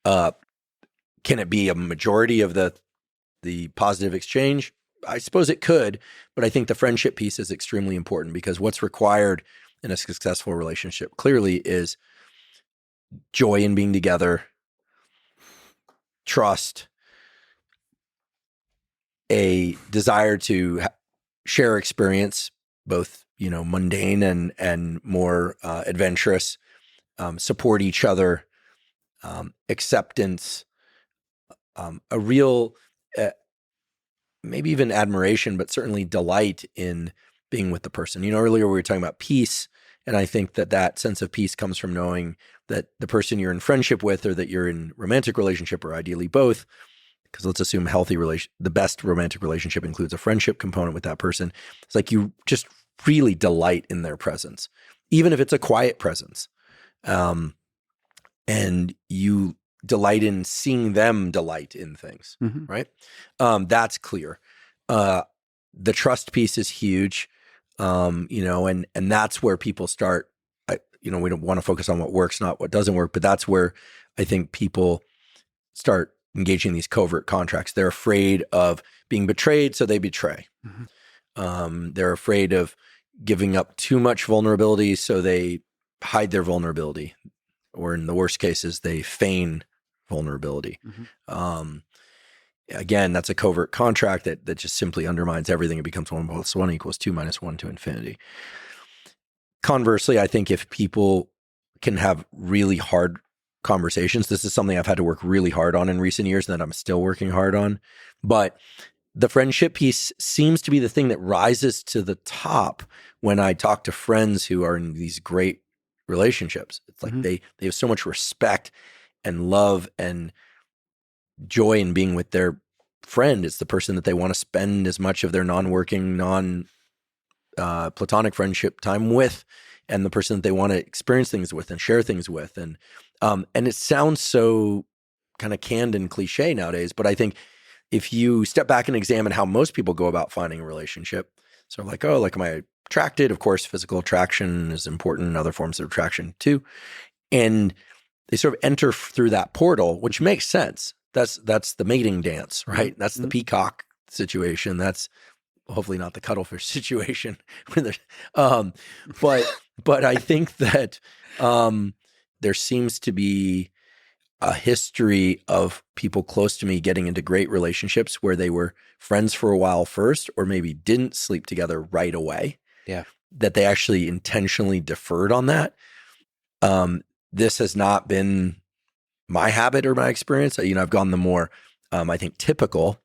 Can it be a majority of the positive exchange? I suppose it could, but I think the friendship piece is extremely important because what's required in a successful relationship clearly is joy in being together, trust, a desire to share experience, both mundane and more adventurous, support each other, acceptance, a real maybe even admiration, but certainly delight in being with the person. Earlier we were talking about peace, and I think that sense of peace comes from knowing that the person you're in friendship with or that you're in romantic relationship, or ideally both, because let's assume the best romantic relationship includes a friendship component with that person. It's like you just really delight in their presence, even if it's a quiet presence. And you delight in seeing them delight in things, right? That's clear. The trust piece is huge, and that's where people start. We don't want to focus on what works, not what doesn't work, but that's where I think people start engaging these covert contracts. They're afraid of being betrayed, so they betray. They're afraid of giving up too much vulnerability, so they hide their vulnerability, or in the worst cases, they feign vulnerability. Again, that's a covert contract that just simply undermines everything. It becomes 1 + 1 = 2 - 1 to infinity. Conversely, I think if people can have really hard conversations, this is something I've had to work really hard on in recent years and that I'm still working hard on. But the friendship piece seems to be the thing that rises to the top when I talk to friends who are in these great relationships. It's like they have so much respect and love and joy in being with their friend. It's the person that they want to spend as much of their non-working, platonic friendship time with, and the person that they want to experience things with and share things with. And it sounds so kind of canned and cliche nowadays, but I think if you step back and examine how most people go about finding a relationship, so like, am I attracted? Of course, physical attraction is important, and other forms of attraction too. And they sort of enter through that portal, which makes sense. That's the mating dance, right? That's the peacock situation. That's hopefully not the cuttlefish situation. But I think that there seems to be a history of people close to me getting into great relationships where they were friends for a while first, or maybe didn't sleep together right away. Yeah. That they actually intentionally deferred on that. This has not been my habit or my experience. I've gone the more, I think, typical,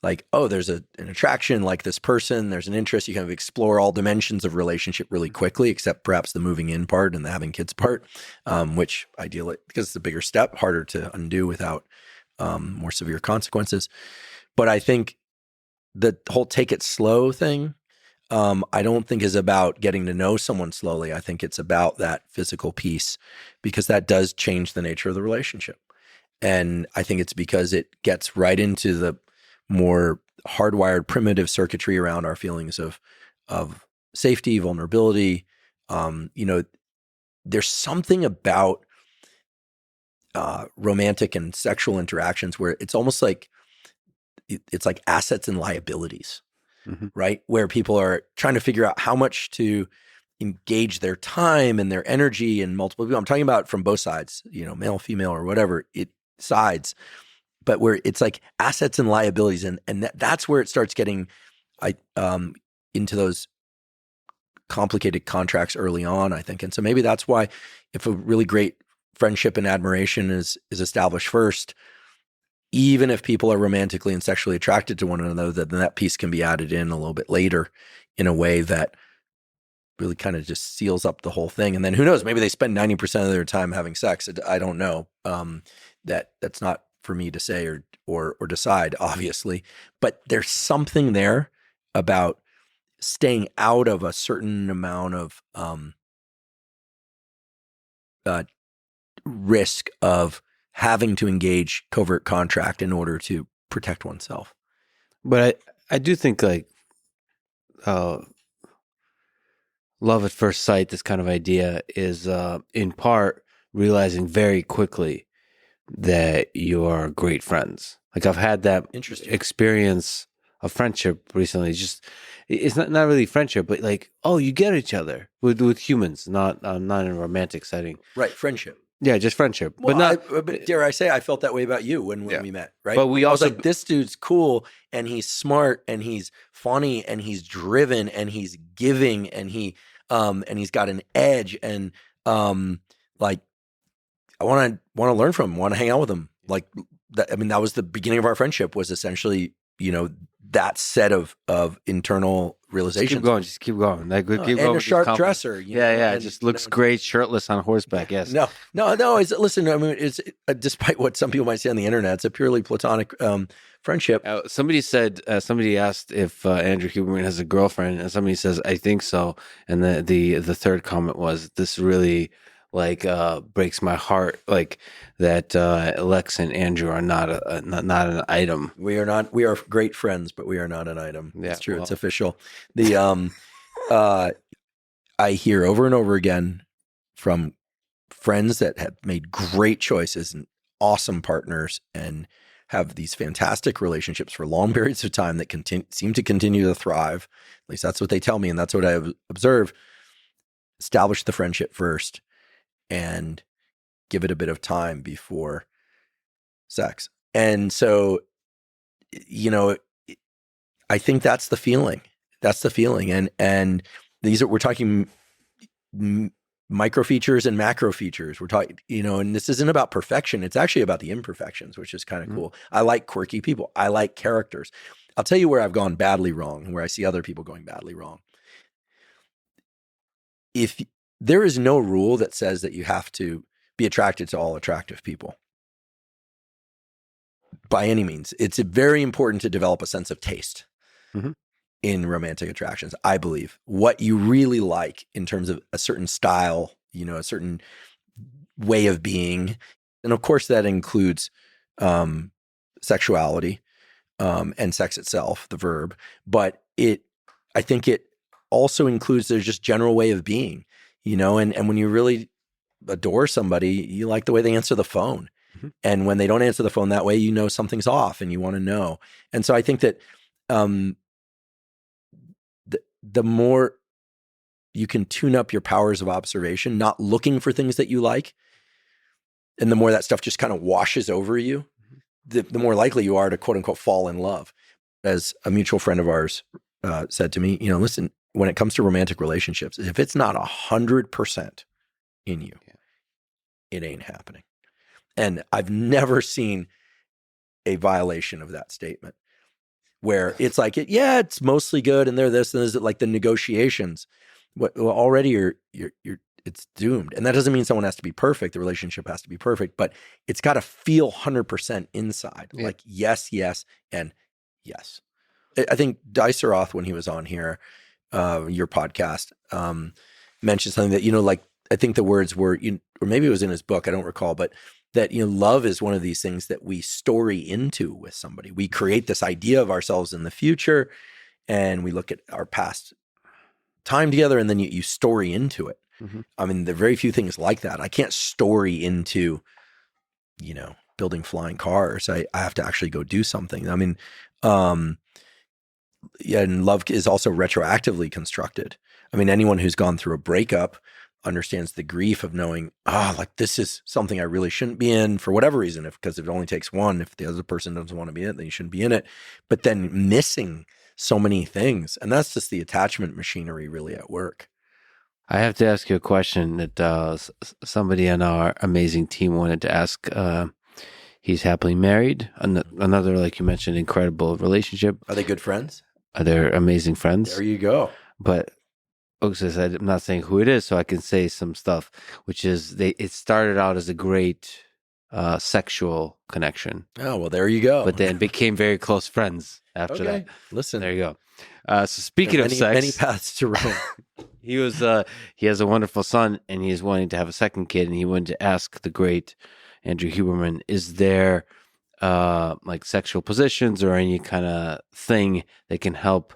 like, oh, there's an attraction like this person, there's an interest. You kind of explore all dimensions of relationship really quickly, except perhaps the moving in part and the having kids part, which ideally, because it's a bigger step, harder to undo without more severe consequences. But I think the whole take it slow thing, I don't think is about getting to know someone slowly. I think it's about that physical piece, because that does change the nature of the relationship. And I think it's because it gets right into the more hardwired primitive circuitry around our feelings of safety, vulnerability. There's something about romantic and sexual interactions where it's almost like it's like assets and liabilities, right? Where people are trying to figure out how much to engage their time and their energy and multiple people. I'm talking about from both sides, male, female, or whatever sides. But where it's like assets and liabilities, and that's where it starts getting into those complicated contracts early on, I think. And so maybe that's why if a really great friendship and admiration is established first, even if people are romantically and sexually attracted to one another, then that piece can be added in a little bit later in a way that really kind of just seals up the whole thing. And then who knows, maybe they spend 90% of their time having sex. I don't know. That's not for me to say or decide, obviously, but there's something there about staying out of a certain amount of risk of having to engage covert contract in order to protect oneself. But I do think like love at first sight, this kind of idea is in part realizing very quickly that you are great friends. Like I've had that experience of friendship recently. It's not really friendship, but like, oh, you get each other with humans, not in a romantic setting. Right, friendship. Yeah, just friendship. Well, but dare I say, I felt that way about you when we met, right? But we also I was like, this dude's cool, and he's smart, and he's funny, and he's driven, and he's giving, and he's got an edge, and like I want to learn from him, want to hang out with him. Like that. I mean, that was the beginning of our friendship. Was essentially, that set of internal realizations. Just keep going. Like, keep and going. A sharp dresser. Yeah. It just looks great shirtless on horseback. Yes. No. Listen, I mean, it's despite what some people might say on the internet, it's a purely platonic friendship. Somebody asked if Andrew Huberman has a girlfriend, and somebody says, I think so. And the third comment was, this really breaks my heart, like that Lex and Andrew are not an item. We are great friends, but we are not an item. Yeah, it's true. Well, it's official. I hear over and over again from friends that have made great choices and awesome partners and have these fantastic relationships for long periods of time that seem to continue to thrive. At least that's what they tell me. And that's what I observe. Establish the friendship first and give it a bit of time before sex. And so, I think that's the feeling. That's the feeling. And we're talking micro features and macro features. We're talking, and this isn't about perfection. It's actually about the imperfections, which is kind of cool. I like quirky people. I like characters. I'll tell you where I've gone badly wrong and where I see other people going badly wrong. If there is no rule that says that you have to be attracted to all attractive people by any means. It's very important to develop a sense of taste in romantic attractions, I believe. What you really like in terms of a certain style, a certain way of being. And of course that includes sexuality and sex itself, the verb. But I think it also includes there's just general way of being. And when you really adore somebody, you like the way they answer the phone. And when they don't answer the phone that way, you know something's off and you want to know. And so I think that the more you can tune up your powers of observation, not looking for things that you like, and the more that stuff just kind of washes over you, the more likely you are to quote unquote fall in love. As a mutual friend of ours said to me, listen, when it comes to romantic relationships, if it's not 100% in you, it ain't happening. And I've never seen a violation of that statement where it's like, it's mostly good and they're this and this, like the negotiations. Well, already you're it's doomed. And that doesn't mean someone has to be perfect. The relationship has to be perfect, but it's got to feel 100% inside. Yeah. Like yes, yes, and yes. I think Diceroth, when he was on here, your podcast, mentioned something that, like, I think the words were, or maybe it was in his book, I don't recall, but that, love is one of these things that we story into with somebody. We create this idea of ourselves in the future and we look at our past time together and then you story into it. Mm-hmm. I mean, there are very few things like that. I can't story into, building flying cars. I have to actually go do something. I mean, and love is also retroactively constructed. I mean, anyone who's gone through a breakup understands the grief of knowing, like this is something I really shouldn't be in for whatever reason, because it only takes one. If the other person doesn't want to be in it, then you shouldn't be in it. But then missing so many things. And that's just the attachment machinery really at work. I have to ask you a question that somebody on our amazing team wanted to ask. He's happily married. Another, like you mentioned, incredible relationship. Are they good friends? Are they amazing friends? There you go. But Oak says, I'm not saying who it is, so I can say some stuff, which is it started out as a great sexual connection. Oh, well, there you go. But then became very close friends after that. Listen. There you go. So speaking of sex. Many paths to Rome. He has a wonderful son, and he is wanting to have a second kid, and he wanted to ask the great Andrew Huberman, is there like sexual positions or any kind of thing that can help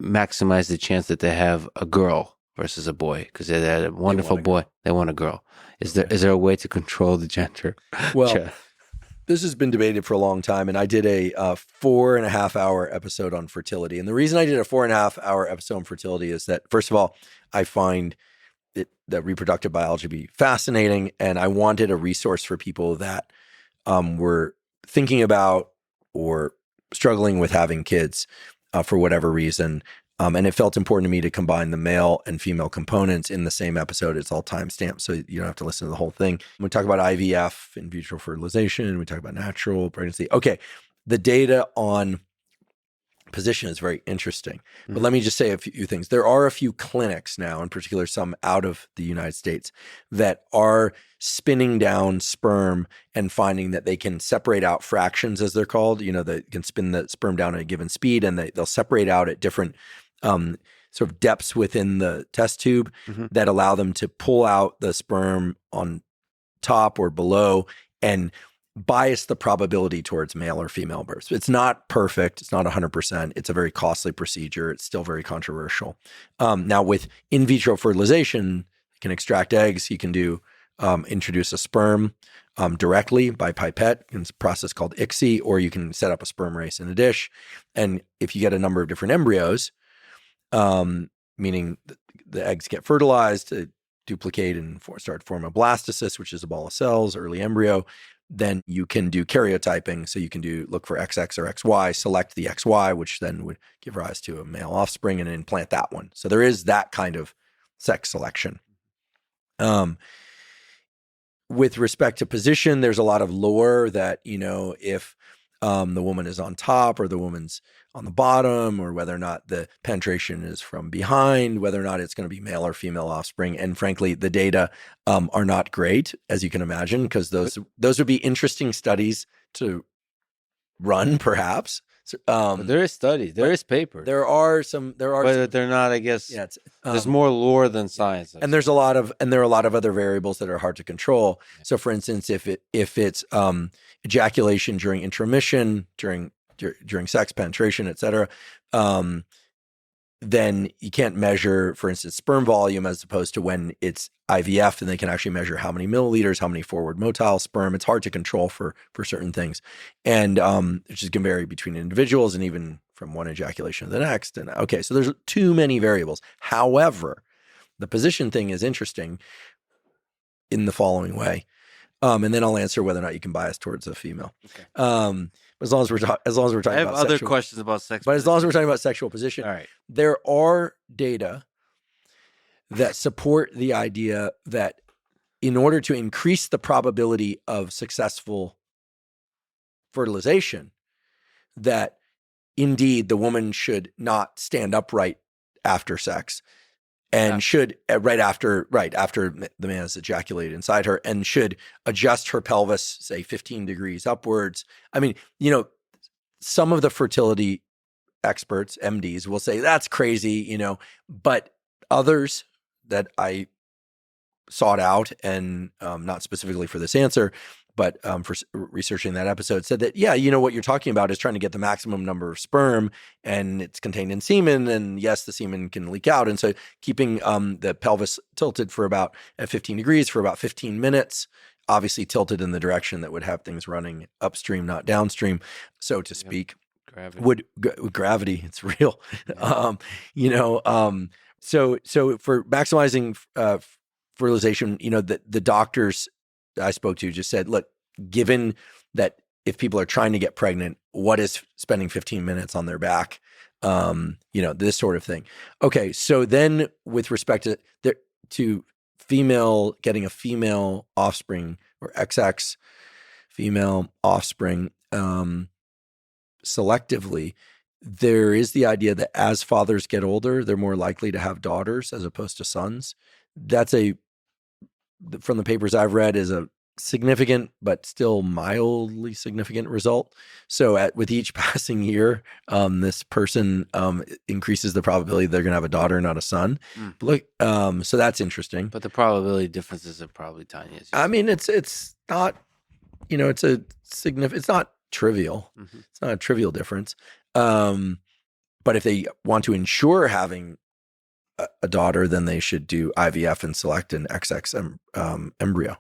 maximize the chance that they have a girl versus a boy? Because they had a wonderful boy, they want a girl. Is there a way to control the gender? Well, this has been debated for a long time, and I did a 4.5-hour episode on fertility. And the reason I did a 4.5-hour episode on fertility is that, first of all, I find that reproductive biology to be fascinating, and I wanted a resource for people that were thinking about or struggling with having kids for whatever reason. And it felt important to me to combine the male and female components in the same episode. It's all timestamped, so you don't have to listen to the whole thing. We talk about IVF, in vitro fertilization. We talk about natural pregnancy. Okay, the data on position is very interesting. But let me just say a few things. There are a few clinics now, in particular some out of the United States, that are spinning down sperm and finding that they can separate out fractions, as they're called. They can spin the sperm down at a given speed, and they'll separate out at different sort of depths within the test tube that allow them to pull out the sperm on top or below and bias the probability towards male or female births. It's not perfect. It's not 100%. It's a very costly procedure. It's still very controversial. Now with in vitro fertilization, you can extract eggs. You can introduce a sperm directly by pipette. It's a process called ICSI, or you can set up a sperm race in a dish. And if you get a number of different embryos, meaning the eggs get fertilized, duplicate and start to form a blastocyst, which is a ball of cells, early embryo, then you can do karyotyping. So you can look for XX or XY, select the XY, which then would give rise to a male offspring, and implant that one. So there is that kind of sex selection. With respect to position, there's a lot of lore that, if the woman is on top or the woman's on the bottom, or whether or not the penetration is from behind, whether or not it's going to be male or female offspring. And frankly, the data are not great, as you can imagine, because those would be interesting studies to run, perhaps. There is studies, there is paper. There are some, but they're not, I guess. Yeah, there's more lore than science. And there are a lot of other variables that are hard to control. Yeah. So, for instance, if it's ejaculation during intromission, during sex, penetration, et cetera, then you can't measure, for instance, sperm volume as opposed to when it's IVF, and they can actually measure how many milliliters, how many forward motile sperm. It's hard to control for certain things. And it just can vary between individuals and even from one ejaculation to the next. And okay, so there's too many variables. However, the position thing is interesting in the following way. And then I'll answer whether or not you can bias towards a female. Okay. As long as we're talking I have about other sexual, questions about sex. but as long as we're talking about sexual position, All right. there are data that support the idea that in order to increase the probability of successful fertilization, that indeed the woman should not stand upright after sex, and should right after the man has ejaculated inside her, and should adjust her pelvis, say 15 degrees upwards. I mean, some of the fertility experts, MDs, will say that's crazy, but others that I sought out, and not specifically for this answer, but for researching that episode, said that, yeah, what you're talking about is trying to get the maximum number of sperm, and it's contained in semen, and yes, the semen can leak out. And so keeping the pelvis tilted at 15 degrees for about 15 minutes, obviously tilted in the direction that would have things running upstream, not downstream, so to speak. Gravity. Gravity, it's real. So for maximizing fertilization, the doctors I spoke to just said, look, given that if people are trying to get pregnant, what is spending 15 minutes on their back? This sort of thing. Okay, so then with respect to female, getting a female offspring, or XX female offspring, selectively, there is the idea that as fathers get older, they're more likely to have daughters as opposed to sons. That's from the papers I've read, is a significant but still mildly significant result. So with each passing year, this person increases the probability they're going to have a daughter, not a son. Look, so that's interesting. But the probability differences are probably tiny. I mean, it's not, it's a significant. It's not trivial. Mm-hmm. It's not a trivial difference. But if they want to ensure having a daughter, then they should do IVF and select an XX embryo.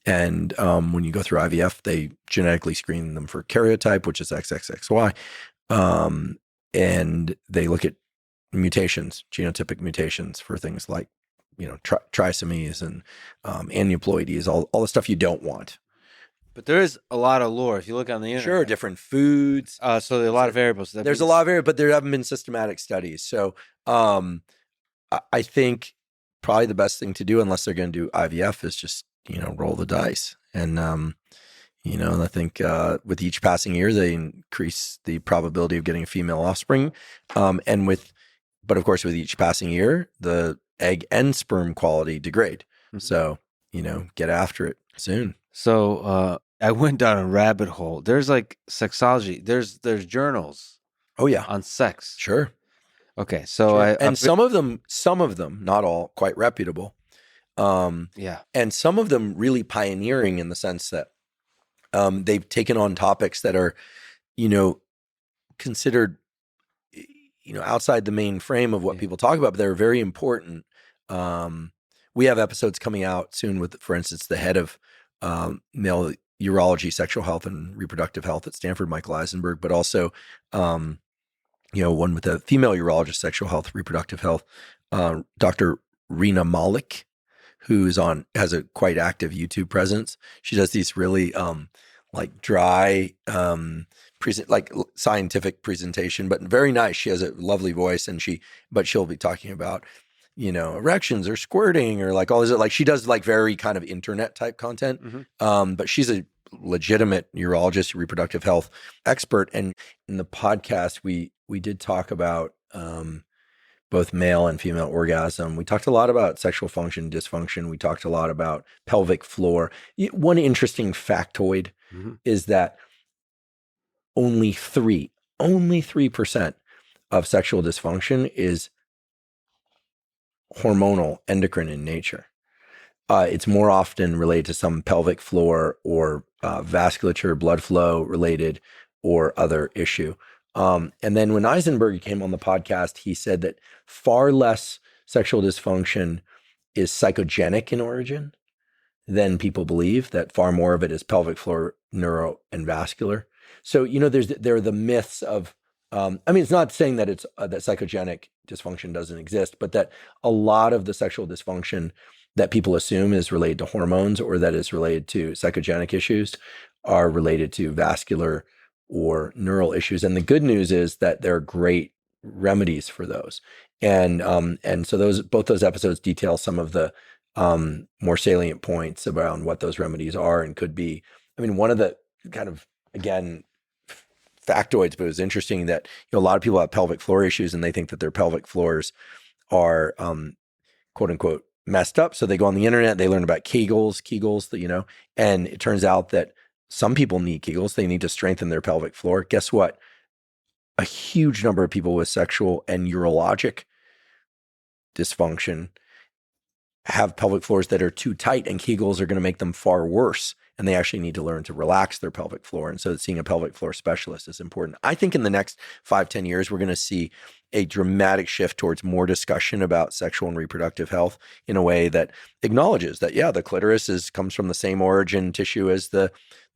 And when you go through IVF, they genetically screen them for karyotype, which is XXXY. And they look at mutations, genotypic mutations for things like, trisomies and aneuploidies, all the stuff you don't want. But there is a lot of lore if you look on the internet. Sure, different foods. So there are a lot of variables. There's a lot of variables, but there haven't been systematic studies. So I think probably the best thing to do, unless they're going to do IVF, is just, roll the dice. And, I think with each passing year, they increase the probability of getting a female offspring. But of course, with each passing year, the egg and sperm quality degrade. Mm-hmm. So, get after it soon. So I went down a rabbit hole. There's like sexology. There's journals. Oh yeah, on sex. Sure. Okay, so sure. Some of them, not all, quite reputable. Yeah, and some of them really pioneering in the sense that they've taken on topics that are, considered, outside the main frame of what people talk about, but they're very important. We have episodes coming out soon with, for instance, the head of male urology, sexual health, and reproductive health at Stanford, Michael Eisenberg, but also, one with a female urologist, sexual health, reproductive health, Dr. Rena Malik, has a quite active YouTube presence. She does these really dry, scientific presentation, but very nice. She has a lovely voice, but she'll be talking about, erections or squirting or all this. She does very kind of internet type content. Mm-hmm. But she's a legitimate urologist, reproductive health expert. And in the podcast, we did talk about both male and female orgasm. We talked a lot about sexual function, dysfunction. We talked a lot about pelvic floor. One interesting factoid is that only 3% of sexual dysfunction is hormonal, endocrine in nature. It's more often related to some pelvic floor or vasculature, blood flow related, or other issue. And then when Eisenberg came on the podcast, he said that far less sexual dysfunction is psychogenic in origin than people believe, that far more of it is pelvic floor, neuro, and vascular. So, there are the myths of, it's not saying that it's that psychogenic dysfunction doesn't exist, but that a lot of the sexual dysfunction that people assume is related to hormones or that is related to psychogenic issues are related to vascular or neural issues. And the good news is that there are great remedies for those. And so both those episodes detail some of the more salient points around what those remedies are and could be. One of the kind of, again, factoids, but it was interesting that a lot of people have pelvic floor issues and they think that their pelvic floors are quote unquote messed up. So they go on the internet, they learn about Kegels, and it turns out that some people need Kegels. They need to strengthen their pelvic floor. Guess what? A huge number of people with sexual and urologic dysfunction have pelvic floors that are too tight, and Kegels are going to make them far worse. And they actually need to learn to relax their pelvic floor. And so seeing a pelvic floor specialist is important. I think in the next 5-10 years, we're going to see a dramatic shift towards more discussion about sexual and reproductive health in a way that acknowledges that, the clitoris comes from the same origin tissue as the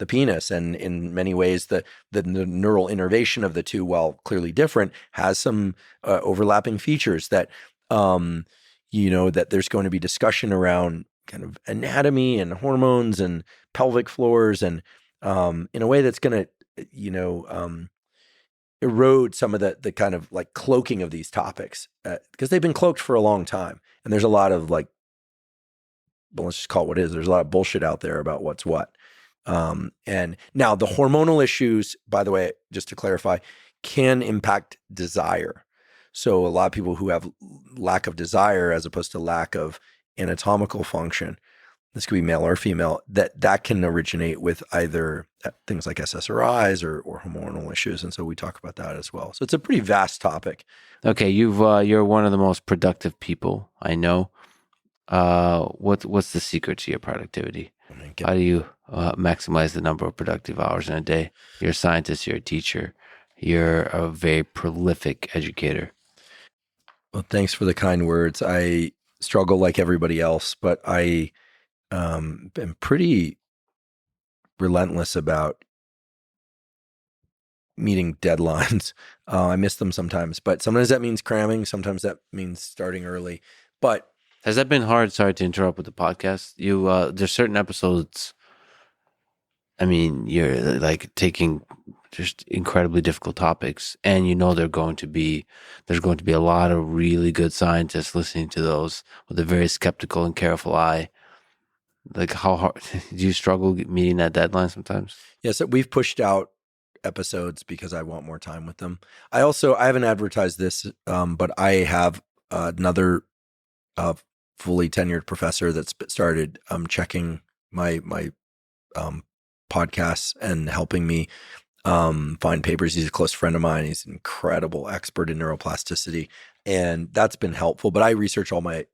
penis. And in many ways, the neural innervation of the two, while clearly different, has some overlapping features that, that there's going to be discussion around kind of anatomy and hormones and pelvic floors, and in a way that's going to, erode some of the kind of like cloaking of these topics, because they've been cloaked for a long time. And there's a lot of let's just call it what it is. There's a lot of bullshit out there about what's what. And now the hormonal issues, by the way, just to clarify, can impact desire. So a lot of people who have lack of desire as opposed to lack of anatomical function, this could be male or female, that can originate with either things like SSRIs or hormonal issues. And so we talk about that as well. So it's a pretty vast topic. Okay, you're one of the most productive people I know. What's the secret to your productivity? How do you maximize the number of productive hours in a day? You're a scientist, you're a teacher, you're a very prolific educator. Well, thanks for the kind words. I struggle like everybody else, but I am pretty relentless about meeting deadlines. I miss them sometimes, but sometimes that means cramming. Sometimes that means starting early. But has that been hard? Sorry to interrupt with the podcast. There's certain episodes. You're like taking just incredibly difficult topics, and there's going to be a lot of really good scientists listening to those with a very skeptical and careful eye. Like, how hard do you struggle meeting that deadline sometimes? Yes, we've pushed out episodes because I want more time with them. I haven't advertised this, but I have another fully tenured professor that's started checking my podcasts and helping me find papers. He's a close friend of mine. He's an incredible expert in neuroplasticity, and that's been helpful. But I research I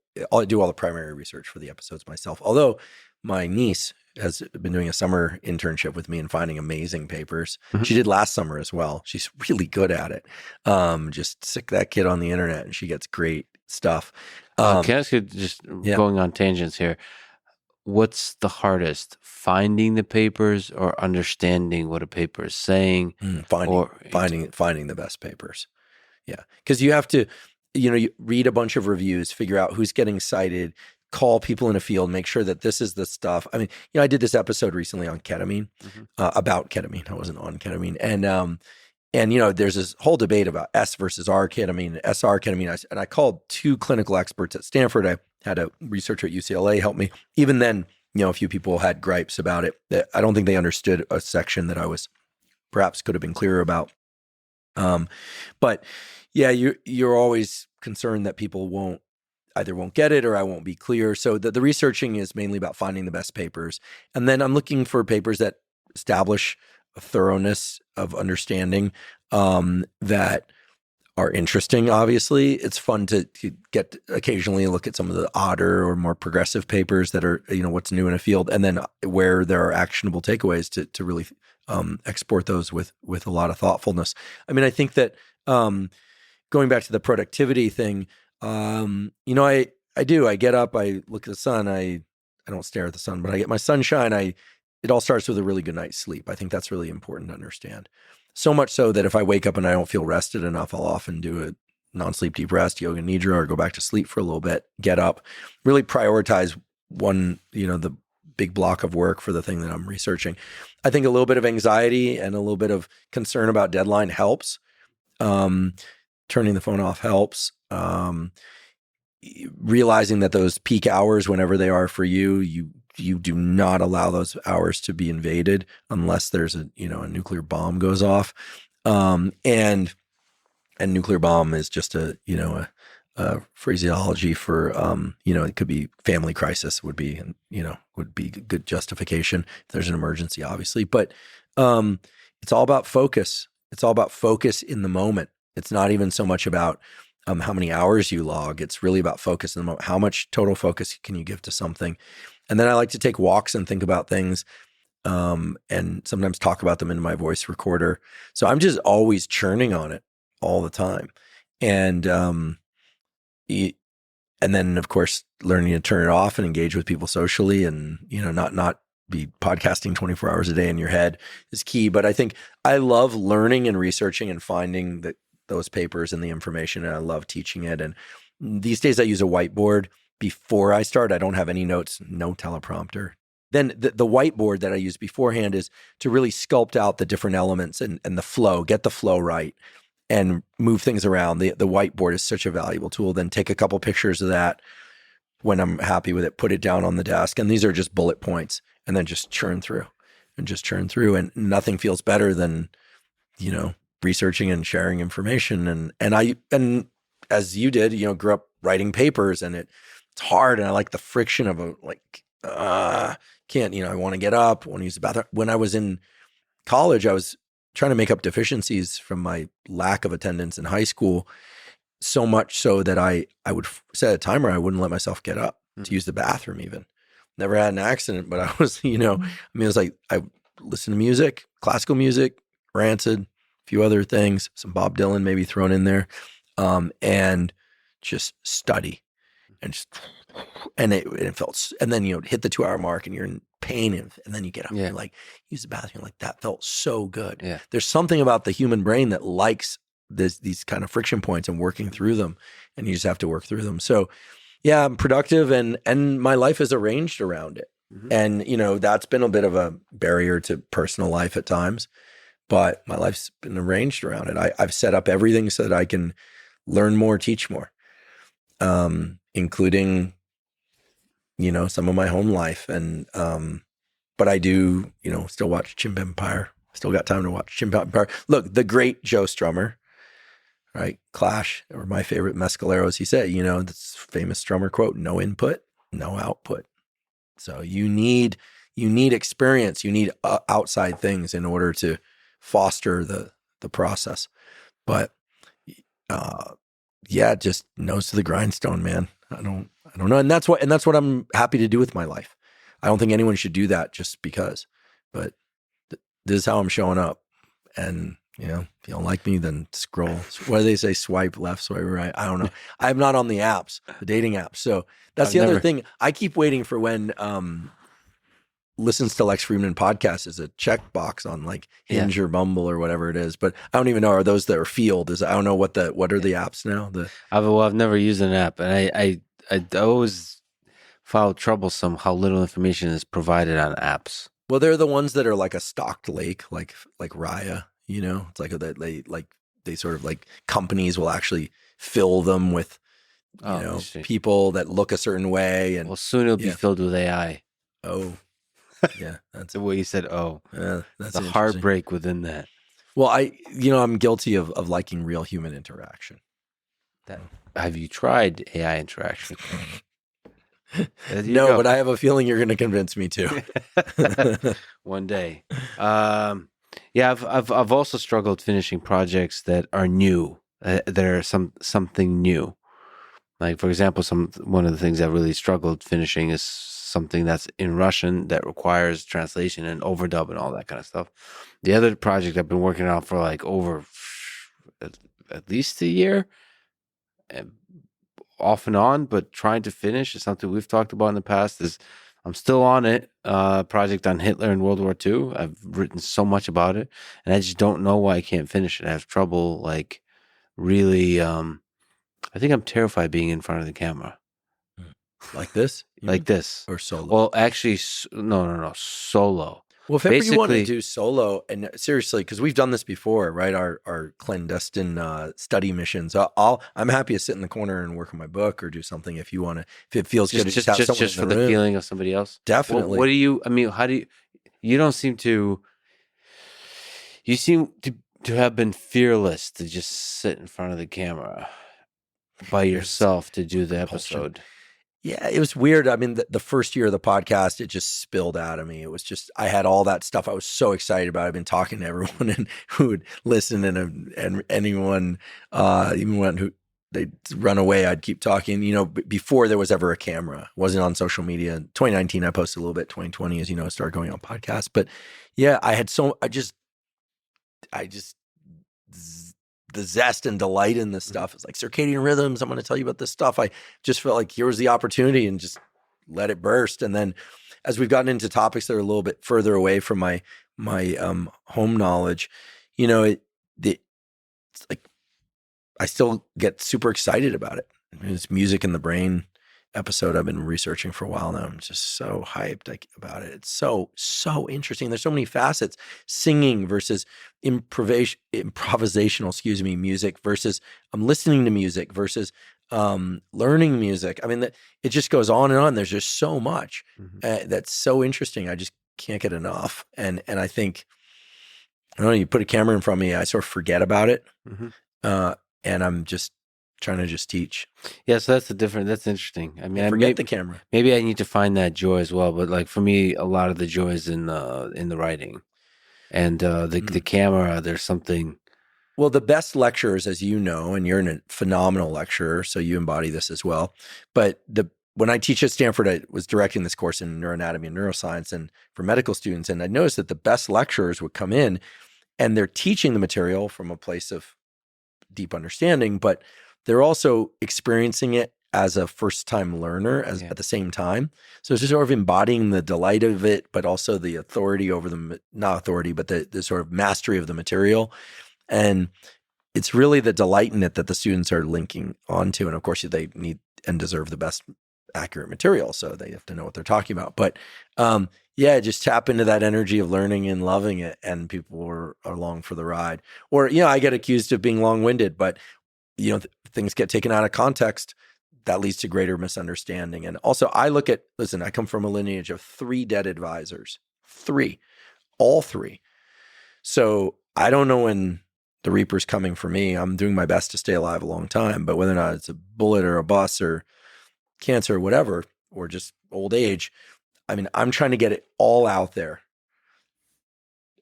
do all the primary research for the episodes myself. Although my niece has been doing a summer internship with me and finding amazing papers. Mm-hmm. She did last summer as well. She's really good at it. Just stick that kid on the internet and she gets great stuff. Can I ask you, going on tangents here, what's the hardest, finding the papers or understanding what a paper is saying? Finding the best papers. Yeah. Because you have to, you read a bunch of reviews, figure out who's getting cited, call people in a field, make sure that this is the stuff. I did this episode recently on ketamine, about ketamine. I wasn't on ketamine. And there's this whole debate about S versus R ketamine, SR ketamine. And I called 2 clinical experts at Stanford. I had a researcher at UCLA help me. Even then, a few people had gripes about it. I don't think they understood a section that I was perhaps could have been clearer about. But yeah, you're always concerned that people won't get it or I won't be clear. So the researching is mainly about finding the best papers. And then I'm looking for papers that establish a thoroughness of understanding that are interesting. Obviously, it's fun to get occasionally look at some of the odder or more progressive papers that are, what's new in a field, and then where there are actionable takeaways to really export those with a lot of thoughtfulness. I mean, I think that going back to the productivity thing, you know, I do. I get up, I look at the sun. I don't stare at the sun, but I get my sunshine. It all starts with a really good night's sleep. I think that's really important to understand. So much so that if I wake up and I don't feel rested enough, I'll often do a non-sleep deep rest, yoga nidra, or go back to sleep for a little bit, get up, really prioritize one, you know, the big block of work for the thing that I'm researching. I think a little bit of anxiety and a little bit of concern about deadline helps. Turning the phone off helps. Realizing that those peak hours, whenever they are for you, you do not allow those hours to be invaded unless there's a nuclear bomb goes off. And nuclear bomb is just a phraseology for, it could be family crisis would be good justification if there's an emergency, obviously. But it's all about focus. It's all about focus in the moment. It's not even so much about how many hours you log. It's really about focus in the moment. How much total focus can you give to something? And then I like to take walks and think about things, and sometimes talk about them in my voice recorder. So I'm just always churning on it all the time. And then of course learning to turn it off and engage with people socially, and not be podcasting 24 hours a day in your head is key. But I think I love learning and researching and finding those papers and the information, and I love teaching it. And these days I use a whiteboard. Before I start, I don't have any notes, no teleprompter. Then the whiteboard that I use beforehand is to really sculpt out the different elements and the flow, get the flow right, and move things around. The whiteboard is such a valuable tool. Then take a couple pictures of that when I'm happy with it, put it down on the desk. And these are just bullet points, and then just churn through. And nothing feels better than, researching and sharing information. And as you did, grew up writing papers, and it's hard. And I like the friction of can't, I want to get up, want to use the bathroom. When I was in college, I was trying to make up deficiencies from my lack of attendance in high school, so much so that I would set a timer. I wouldn't let myself get up to use the bathroom even. Never had an accident, but I was, it was like I listened to music, classical music, Rancid, a few other things, some Bob Dylan maybe thrown in there, and just study. And it felt, and then hit the 2 hour mark and you're in pain, and then you get up and you're like, use the bathroom. Like, that felt so good. Yeah. There's something about the human brain that likes these kind of friction points and working through them, and you just have to work through them. So yeah, I'm productive, and my life is arranged around it. Mm-hmm. And that's been a bit of a barrier to personal life at times, but my life's been arranged around it. I've set up everything so that I can learn more, teach more, including some of my home life. And but I do still watch Chimp Empire. Still got time to watch Chimp Empire. Look, the great Joe Strummer, right? Clash, or my favorite Mescaleros. He said, this famous Strummer quote: "No input, no output." So you need experience. You need outside things in order to foster the process. But just nose to the grindstone, man. I don't know. And that's what I'm happy to do with my life. I don't think anyone should do that just because, but this is how I'm showing up. And, if you don't like me, then scroll. What do they say? Swipe left, swipe right. I don't know. I'm not on the apps, the dating apps. So that's the other thing. I keep waiting for when, listens to Lex Fridman podcast is a checkbox on like Hinge or Bumble or whatever it is. But I don't even know, are those that are field? I don't know what are the apps now? I've never used an app, and I always found troublesome how little information is provided on apps. Well, they're the ones that are like a stocked lake, like Raya. It's like they sort of like companies will actually fill them with people that look a certain way, and soon it'll be filled with AI. Oh. Yeah, that's the way you said. Oh, that's the heartbreak within that. Well, I'm guilty of liking real human interaction. Have you tried AI interaction? No, but I have a feeling you're going to convince me to. One day. I've also struggled finishing projects that are new. That are something new. Like, for example, one of the things I really struggled finishing is something that's in Russian that requires translation and overdub and all that kind of stuff. The other project I've been working on for like over at least a year, off and on, but trying to finish is something we've talked about in the past. Is I'm still on it. Project on Hitler and World War II. I've written so much about it, and I just don't know why I can't finish it. I have trouble, like, really. I think I'm terrified being in front of the camera. Like this? Like this. Or solo? Well, actually, no, solo. Well, if ever you want to Basically- do solo, and seriously, because we've done this before, right? Our clandestine study missions. I'm happy to sit in the corner and work on my book or do something if you want to. If it feels good to just have someone Just in for the the room. feeling of somebody else. Definitely. What do you? I mean, how do you? You don't seem to. You seem to have been fearless to just sit in front of the camera by yourself to do the episode. Yeah, it was weird. I mean, the first year of the podcast, it just spilled out of me. It was just, I had all that stuff I was so excited about. I've been talking to everyone and who would listen and anyone, even when who they'd run away, I'd keep talking, before there was ever a camera. It wasn't on social media. In 2019, I posted a little bit. 2020, as you know, I started going on podcasts. But yeah, the zest and delight in this stuff. It's like circadian rhythms. I'm going to tell you about this stuff. I just felt like here was the opportunity and just let it burst. And then as we've gotten into topics that are a little bit further away from my home knowledge, it's like I still get super excited about it. It's music in the brain episode I've been researching for a while now. I'm just so hyped about it. It's so interesting. There's so many facets. Singing versus improvisational, music versus listening to music versus learning music. I mean, it just goes on and on. There's just so much that's so interesting. I just can't get enough. And I think, I don't know, you put a camera in front of me, I sort of forget about it. And I'm just trying to just teach. Yeah, so that's interesting. I mean, forget the camera. Maybe I need to find that joy as well. But like for me, a lot of the joy is in the writing, and the camera. There's something. Well, the best lecturers, as you know, and you're a phenomenal lecturer, so you embody this as well. But when I teach at Stanford, I was directing this course in neuroanatomy and neuroscience, and for medical students, and I noticed that the best lecturers would come in, and they're teaching the material from a place of deep understanding, but they're also experiencing it as a first-time learner at the same time. So it's just sort of embodying the delight of it, but also the authority over them, not authority, but the sort of mastery of the material. And it's really the delight in it that the students are linking onto. And of course, they need and deserve the best accurate material. So they have to know what they're talking about. But just tap into that energy of learning and loving it. And people are along for the ride. Or, I get accused of being long-winded, but things get taken out of context, that leads to greater misunderstanding. And also I come from a lineage of 3 dead advisors, all three. So I don't know when the Reaper's coming for me. I'm doing my best to stay alive a long time, but whether or not it's a bullet or a bus or cancer or whatever, or just old age, I mean, I'm trying to get it all out there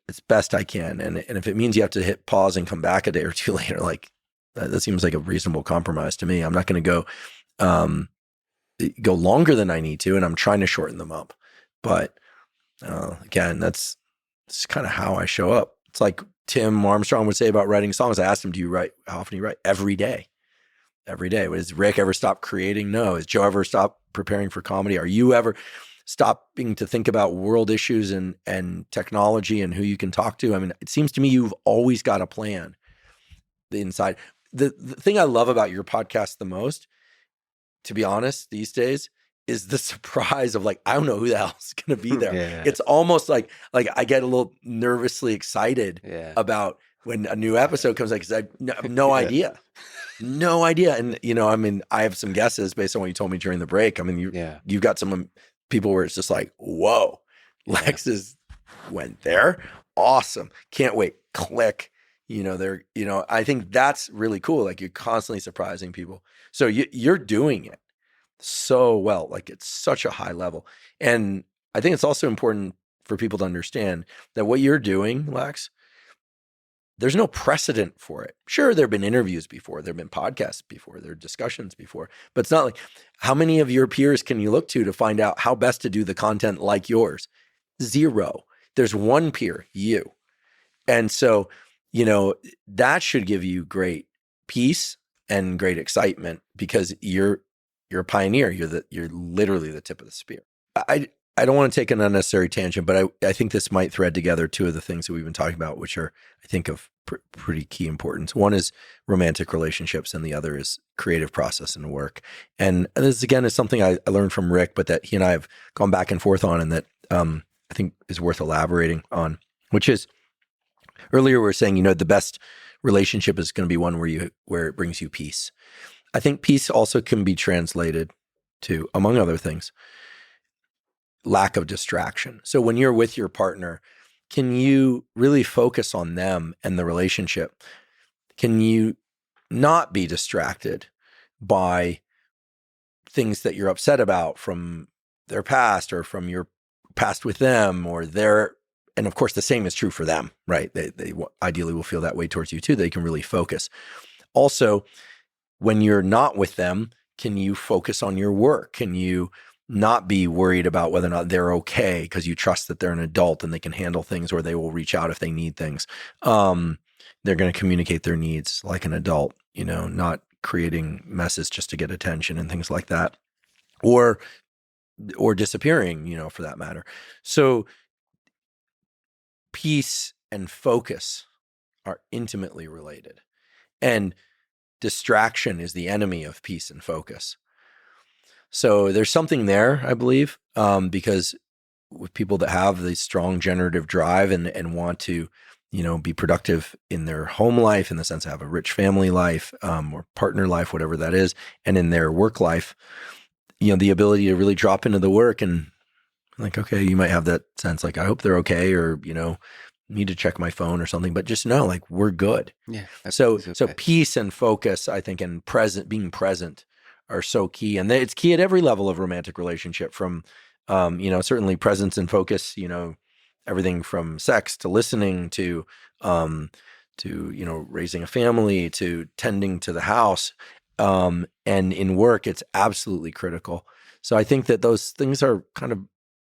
as best I can. And if it means you have to hit pause and come back a day or two later, like, that seems like a reasonable compromise to me. I'm not going to go longer than I need to, and I'm trying to shorten them up. But again, that's kind of how I show up. It's like Tim Armstrong would say about writing songs. I asked him, "Do you write? How often do you write?" Every day. Every day. Has Rick ever stopped creating? No. Has Joe ever stopped preparing for comedy? Are you ever stopping to think about world issues and technology and who you can talk to? I mean, it seems to me you've always got a plan. The inside. The thing I love about your podcast the most, to be honest, these days, is the surprise of like, I don't know who the hell's going to be there. Yeah. It's almost like I get a little nervously excited about when a new episode comes out because I have no idea. No idea. And, I mean, I have some guesses based on what you told me during the break. I mean, you've got some people where it's just like, whoa, Lex went there. Awesome. Can't wait. Click. I think that's really cool. Like, you're constantly surprising people. So you're doing it so well, like it's such a high level. And I think it's also important for people to understand that what you're doing, Lex, there's no precedent for it. Sure, there have been interviews before, there have been podcasts before, there are discussions before, but it's not like, how many of your peers can you look to find out how best to do the content like yours? Zero. There's one peer, you. And so, that should give you great peace and great excitement because you're a pioneer. You're literally the tip of the spear. I don't want to take an unnecessary tangent, but I think this might thread together two of the things that we've been talking about, which are, I think, of pretty key importance. One is romantic relationships, and the other is creative process and work. And this, again, is something I learned from Rick, but that he and I have gone back and forth on, and that I think is worth elaborating on, which is, earlier we were saying, the best relationship is going to be one where it brings you peace. I think peace also can be translated to, among other things, lack of distraction. So when you're with your partner, can you really focus on them and the relationship? Can you not be distracted by things that you're upset about from their past or from your past with them or and of course the same is true for them, right? They ideally will feel that way towards you too. They can really focus. Also, when you're not with them, can you focus on your work? Can you not be worried about whether or not they're okay because you trust that they're an adult and they can handle things, or they will reach out if they need things. They're going to communicate their needs like an adult, not creating messes just to get attention and things like that, or disappearing, for that matter. So peace and focus are intimately related, and distraction is the enemy of peace and focus. So there's something there, I believe, because with people that have the strong generative drive and want to, be productive in their home life, in the sense of have a rich family life, or partner life, whatever that is, and in their work life, the ability to really drop into the work and like, okay, you might have that sense like, I hope they're okay, or, need to check my phone or something, but just know, like, we're good. Yeah. So peace and focus, I think, and being present are so key. And it's key at every level of romantic relationship, from, certainly presence and focus, everything from sex to listening to raising a family to tending to the house. And in work, it's absolutely critical. So I think that those things are kind of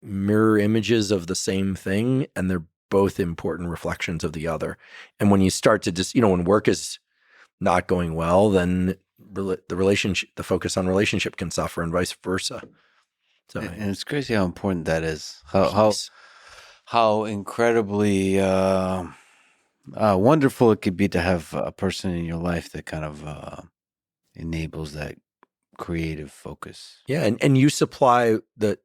mirror images of the same thing, and they're both important reflections of the other. And when you start to just, when work is not going well, then the focus on relationship can suffer, and vice versa. So, and it's crazy how important that is. How incredibly wonderful it could be to have a person in your life that kind of enables that creative focus. Yeah, and you supply the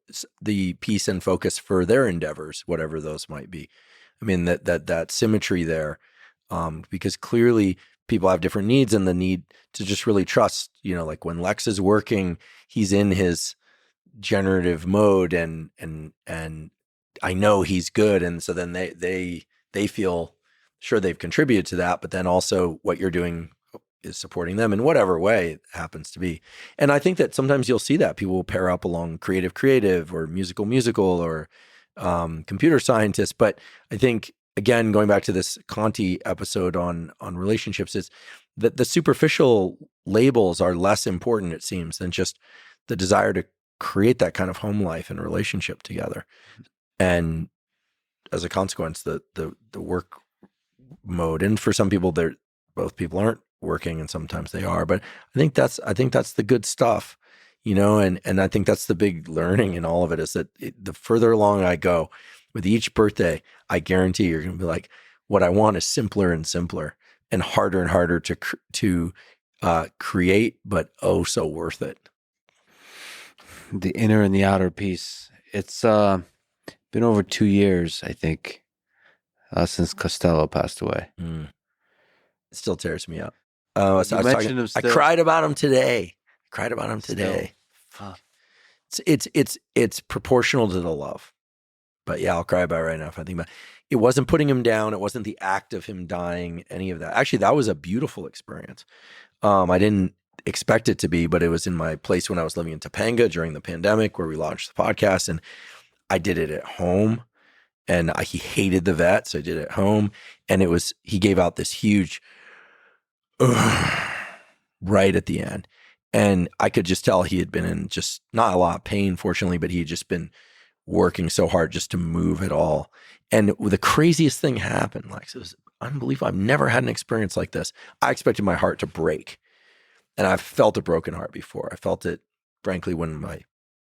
peace and focus for their endeavors, whatever those might be. I mean, that symmetry there, because clearly people have different needs, and the need to just really trust, like when Lex is working, he's in his generative mode, and I know he's good. And so then they feel sure they've contributed to that, but then also what you're doing is supporting them in whatever way it happens to be. And I think that sometimes you'll see that people will pair up along creative or musical or computer scientist. But I think, again, going back to this Conti episode on relationships, is that the superficial labels are less important, it seems, than just the desire to create that kind of home life and relationship together. And as a consequence, the work mode, and for some people, both people aren't working, and sometimes they are, but I think that's the good stuff, and I think that's the big learning in all of it, is that the further along I go with each birthday, I guarantee you're going to be like, what I want is simpler and simpler and harder to create, but oh, so worth it. The inner and the outer peace. It's been over 2 years, I think, since Costello passed away. It still tears me up. I cried about him today. It's proportional to the love. But yeah, I'll cry about it right now if I think about it. It wasn't putting him down. It wasn't the act of him dying, any of that. Actually, that was a beautiful experience. I didn't expect it to be, but it was in my place when I was living in Topanga during the pandemic, where we launched the podcast, and I did it at home. and he hated the vet, so I did it at home. And he gave out this huge right at the end. And I could just tell he had been in just not a lot of pain, fortunately, but he had just been working so hard just to move it all. And the craziest thing happened, like, it was unbelievable. I've never had an experience like this. I expected my heart to break. And I've felt a broken heart before. I felt it, frankly, when my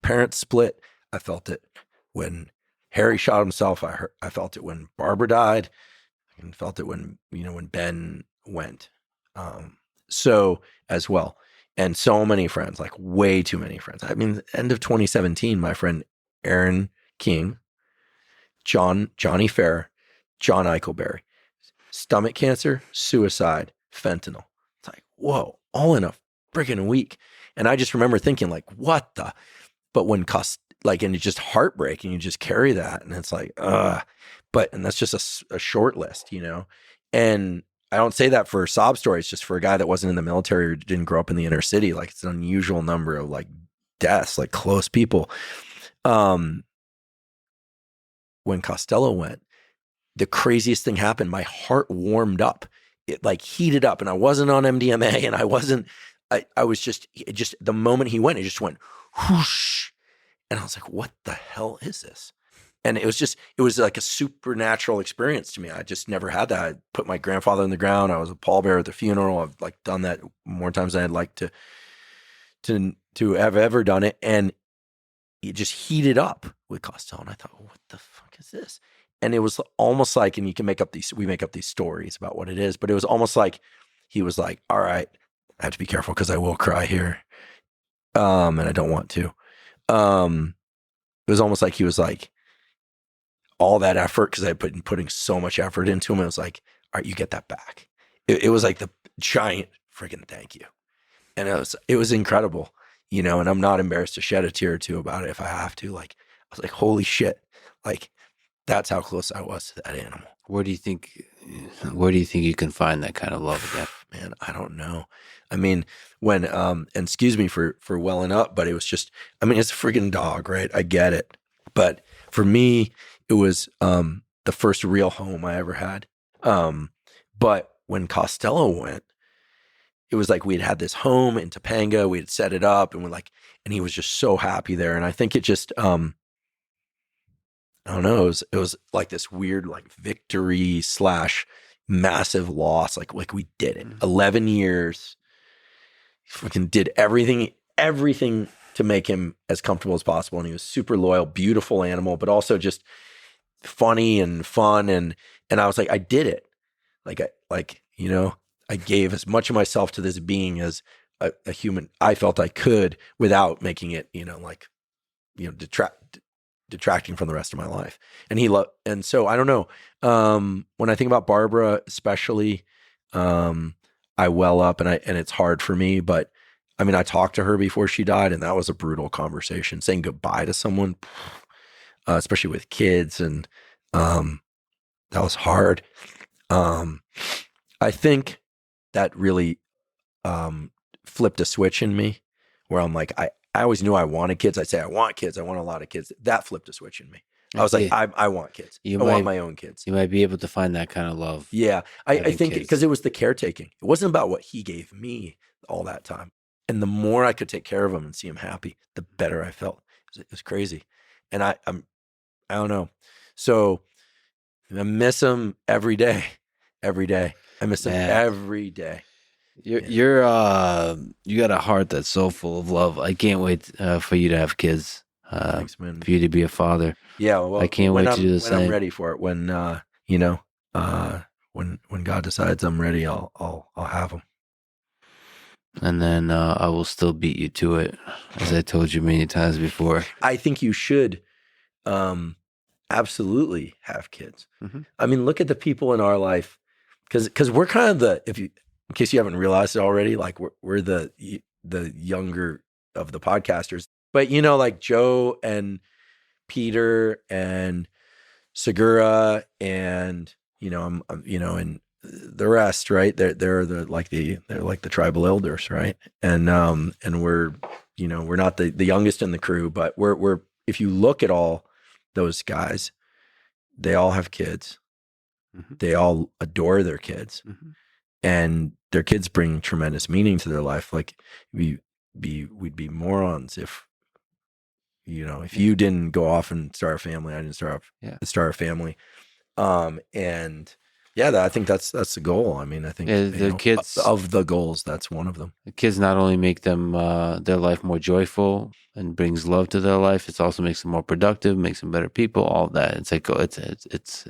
parents split. I felt it when Harry shot himself. I felt it when Barbara died. I felt it when Ben went. So as well. And so many friends, like way too many friends. I mean, end of 2017, my friend Aaron King, Johnny Fair, John Eichelberry, stomach cancer, suicide, fentanyl. It's like, whoa, all in a freaking week. And I just remember thinking, like, what the? But when and it's just heartbreaking, you just carry that. And it's like, and that's just a short list, And I don't say that for sob stories, just for a guy that wasn't in the military or didn't grow up in the inner city. Like, it's an unusual number of like deaths, like close people. When Costello went, the craziest thing happened. My heart warmed up. It like heated up, and I wasn't on MDMA, and I was just the moment he went, it just went whoosh. And I was like, what the hell is this? And it was like a supernatural experience to me. I just never had that. I put my grandfather in the ground. I was a pallbearer at the funeral. I've like done that more times than I'd like to have ever done it. And it just heated up with Costello. And I thought, what the fuck is this? And it was almost like, and we make up these stories about what it is, but it was almost like he was like, all right, I have to be careful because I will cry here. And I don't want to. It was almost like he was like, all that effort, because I had been putting so much effort into him. It was like, all right, you get that back. It was like the giant freaking thank you. And it was incredible, and I'm not embarrassed to shed a tear or two about it if I have to. Like, I was like, holy shit. Like, that's how close I was to that animal. Where do you think you can find that kind of love again? Man, I don't know. I mean, when, and excuse me for welling up, but it was just, I mean, it's a freaking dog, right? I get it. But for me, it was the first real home I ever had. But when Costello went, it was like we had this home in Topanga. We had set it up, and and he was just so happy there. And I think it just, I don't know. It was like this weird, like victory / massive loss. Like we did it. 11 years. Fucking did everything to make him as comfortable as possible. And he was super loyal, beautiful animal, but also just funny and fun. And I was like, I did it. I gave as much of myself to this being as a human I felt I could without making it, detracting from the rest of my life. And so I don't know. When I think about Barbara, especially, I well up and it's hard for me, but I mean, I talked to her before she died, and that was a brutal conversation, saying goodbye to someone, especially with kids. And, that was hard. I think that really, flipped a switch in me where I'm like, I always knew I wanted kids. I'd say, I want kids. I want a lot of kids. That flipped a switch in me. I was like, I want kids. I want my own kids. You might be able to find that kind of love. Yeah. I think because it was the caretaking. It wasn't about what he gave me all that time. And the more I could take care of him and see him happy, the better I felt. It was crazy. And I don't know. So I miss him every day. Every day. I miss him every day. You got a heart that's so full of love. I can't wait for you to have kids. Thanks, man. For you to be a father. Yeah, well, I can't wait to do the same. When I'm ready for it, when when God decides I'm ready, I'll have him. And then I will still beat you to it, as I told you many times before. I think you should absolutely have kids. Mm-hmm. I mean, look at the people in our life, because we're kind of in case you haven't realized it already, like we're the younger of the podcasters. But like Joe and Peter and Segura and I'm and the rest, right? They're like the tribal elders, right? And we're we're not the youngest in the crew, but we're if you look at all those guys, they all have kids. Mhm. They all adore their kids, Mhm. and their kids bring tremendous meaning to their life. Like we'd be morons if if Yeah. you didn't go off and start a family, I didn't start a family. And yeah, I think that's the goal. I mean, I think Yeah, the kids of the goals, that's one of them. The kids not only make them their life more joyful and brings love to their life, it also makes them more productive, makes them better people. All of that. It's like it's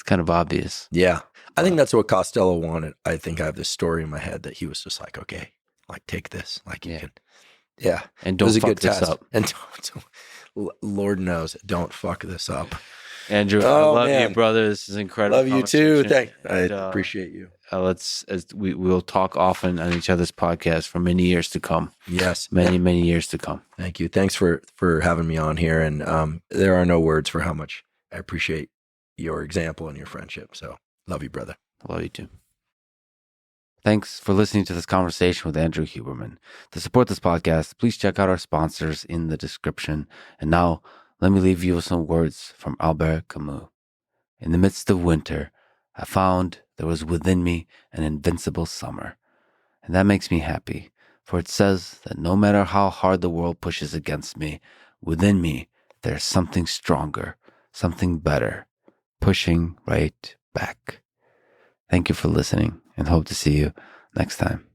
kind of obvious. Yeah, I think that's what Costello wanted. I think I have this story in my head that he was just like, okay, like take this, like you Yeah. can, yeah, And it don't was a fuck good this test. up. And Lord knows, don't fuck this up. Andrew, I Oh, love man. you, brother. This is incredible. Love you too. conversation. I And, appreciate you. We'll talk often on each other's podcast for many years to come. Yes, Many years to come. thank you. Thanks for having me on here. And there are no words for how much I appreciate your example and your friendship. So love you, brother. I love you too. Thanks for listening to this conversation with Andrew Huberman. To support this podcast, please check out our sponsors in the description. And now, let me leave you with some words from Albert Camus. In the midst of winter, I found there was within me an invincible summer. And that makes me happy, for it says that no matter how hard the world pushes against me, within me there's something stronger, something better, pushing right back. Thank you for listening, and hope to see you next time.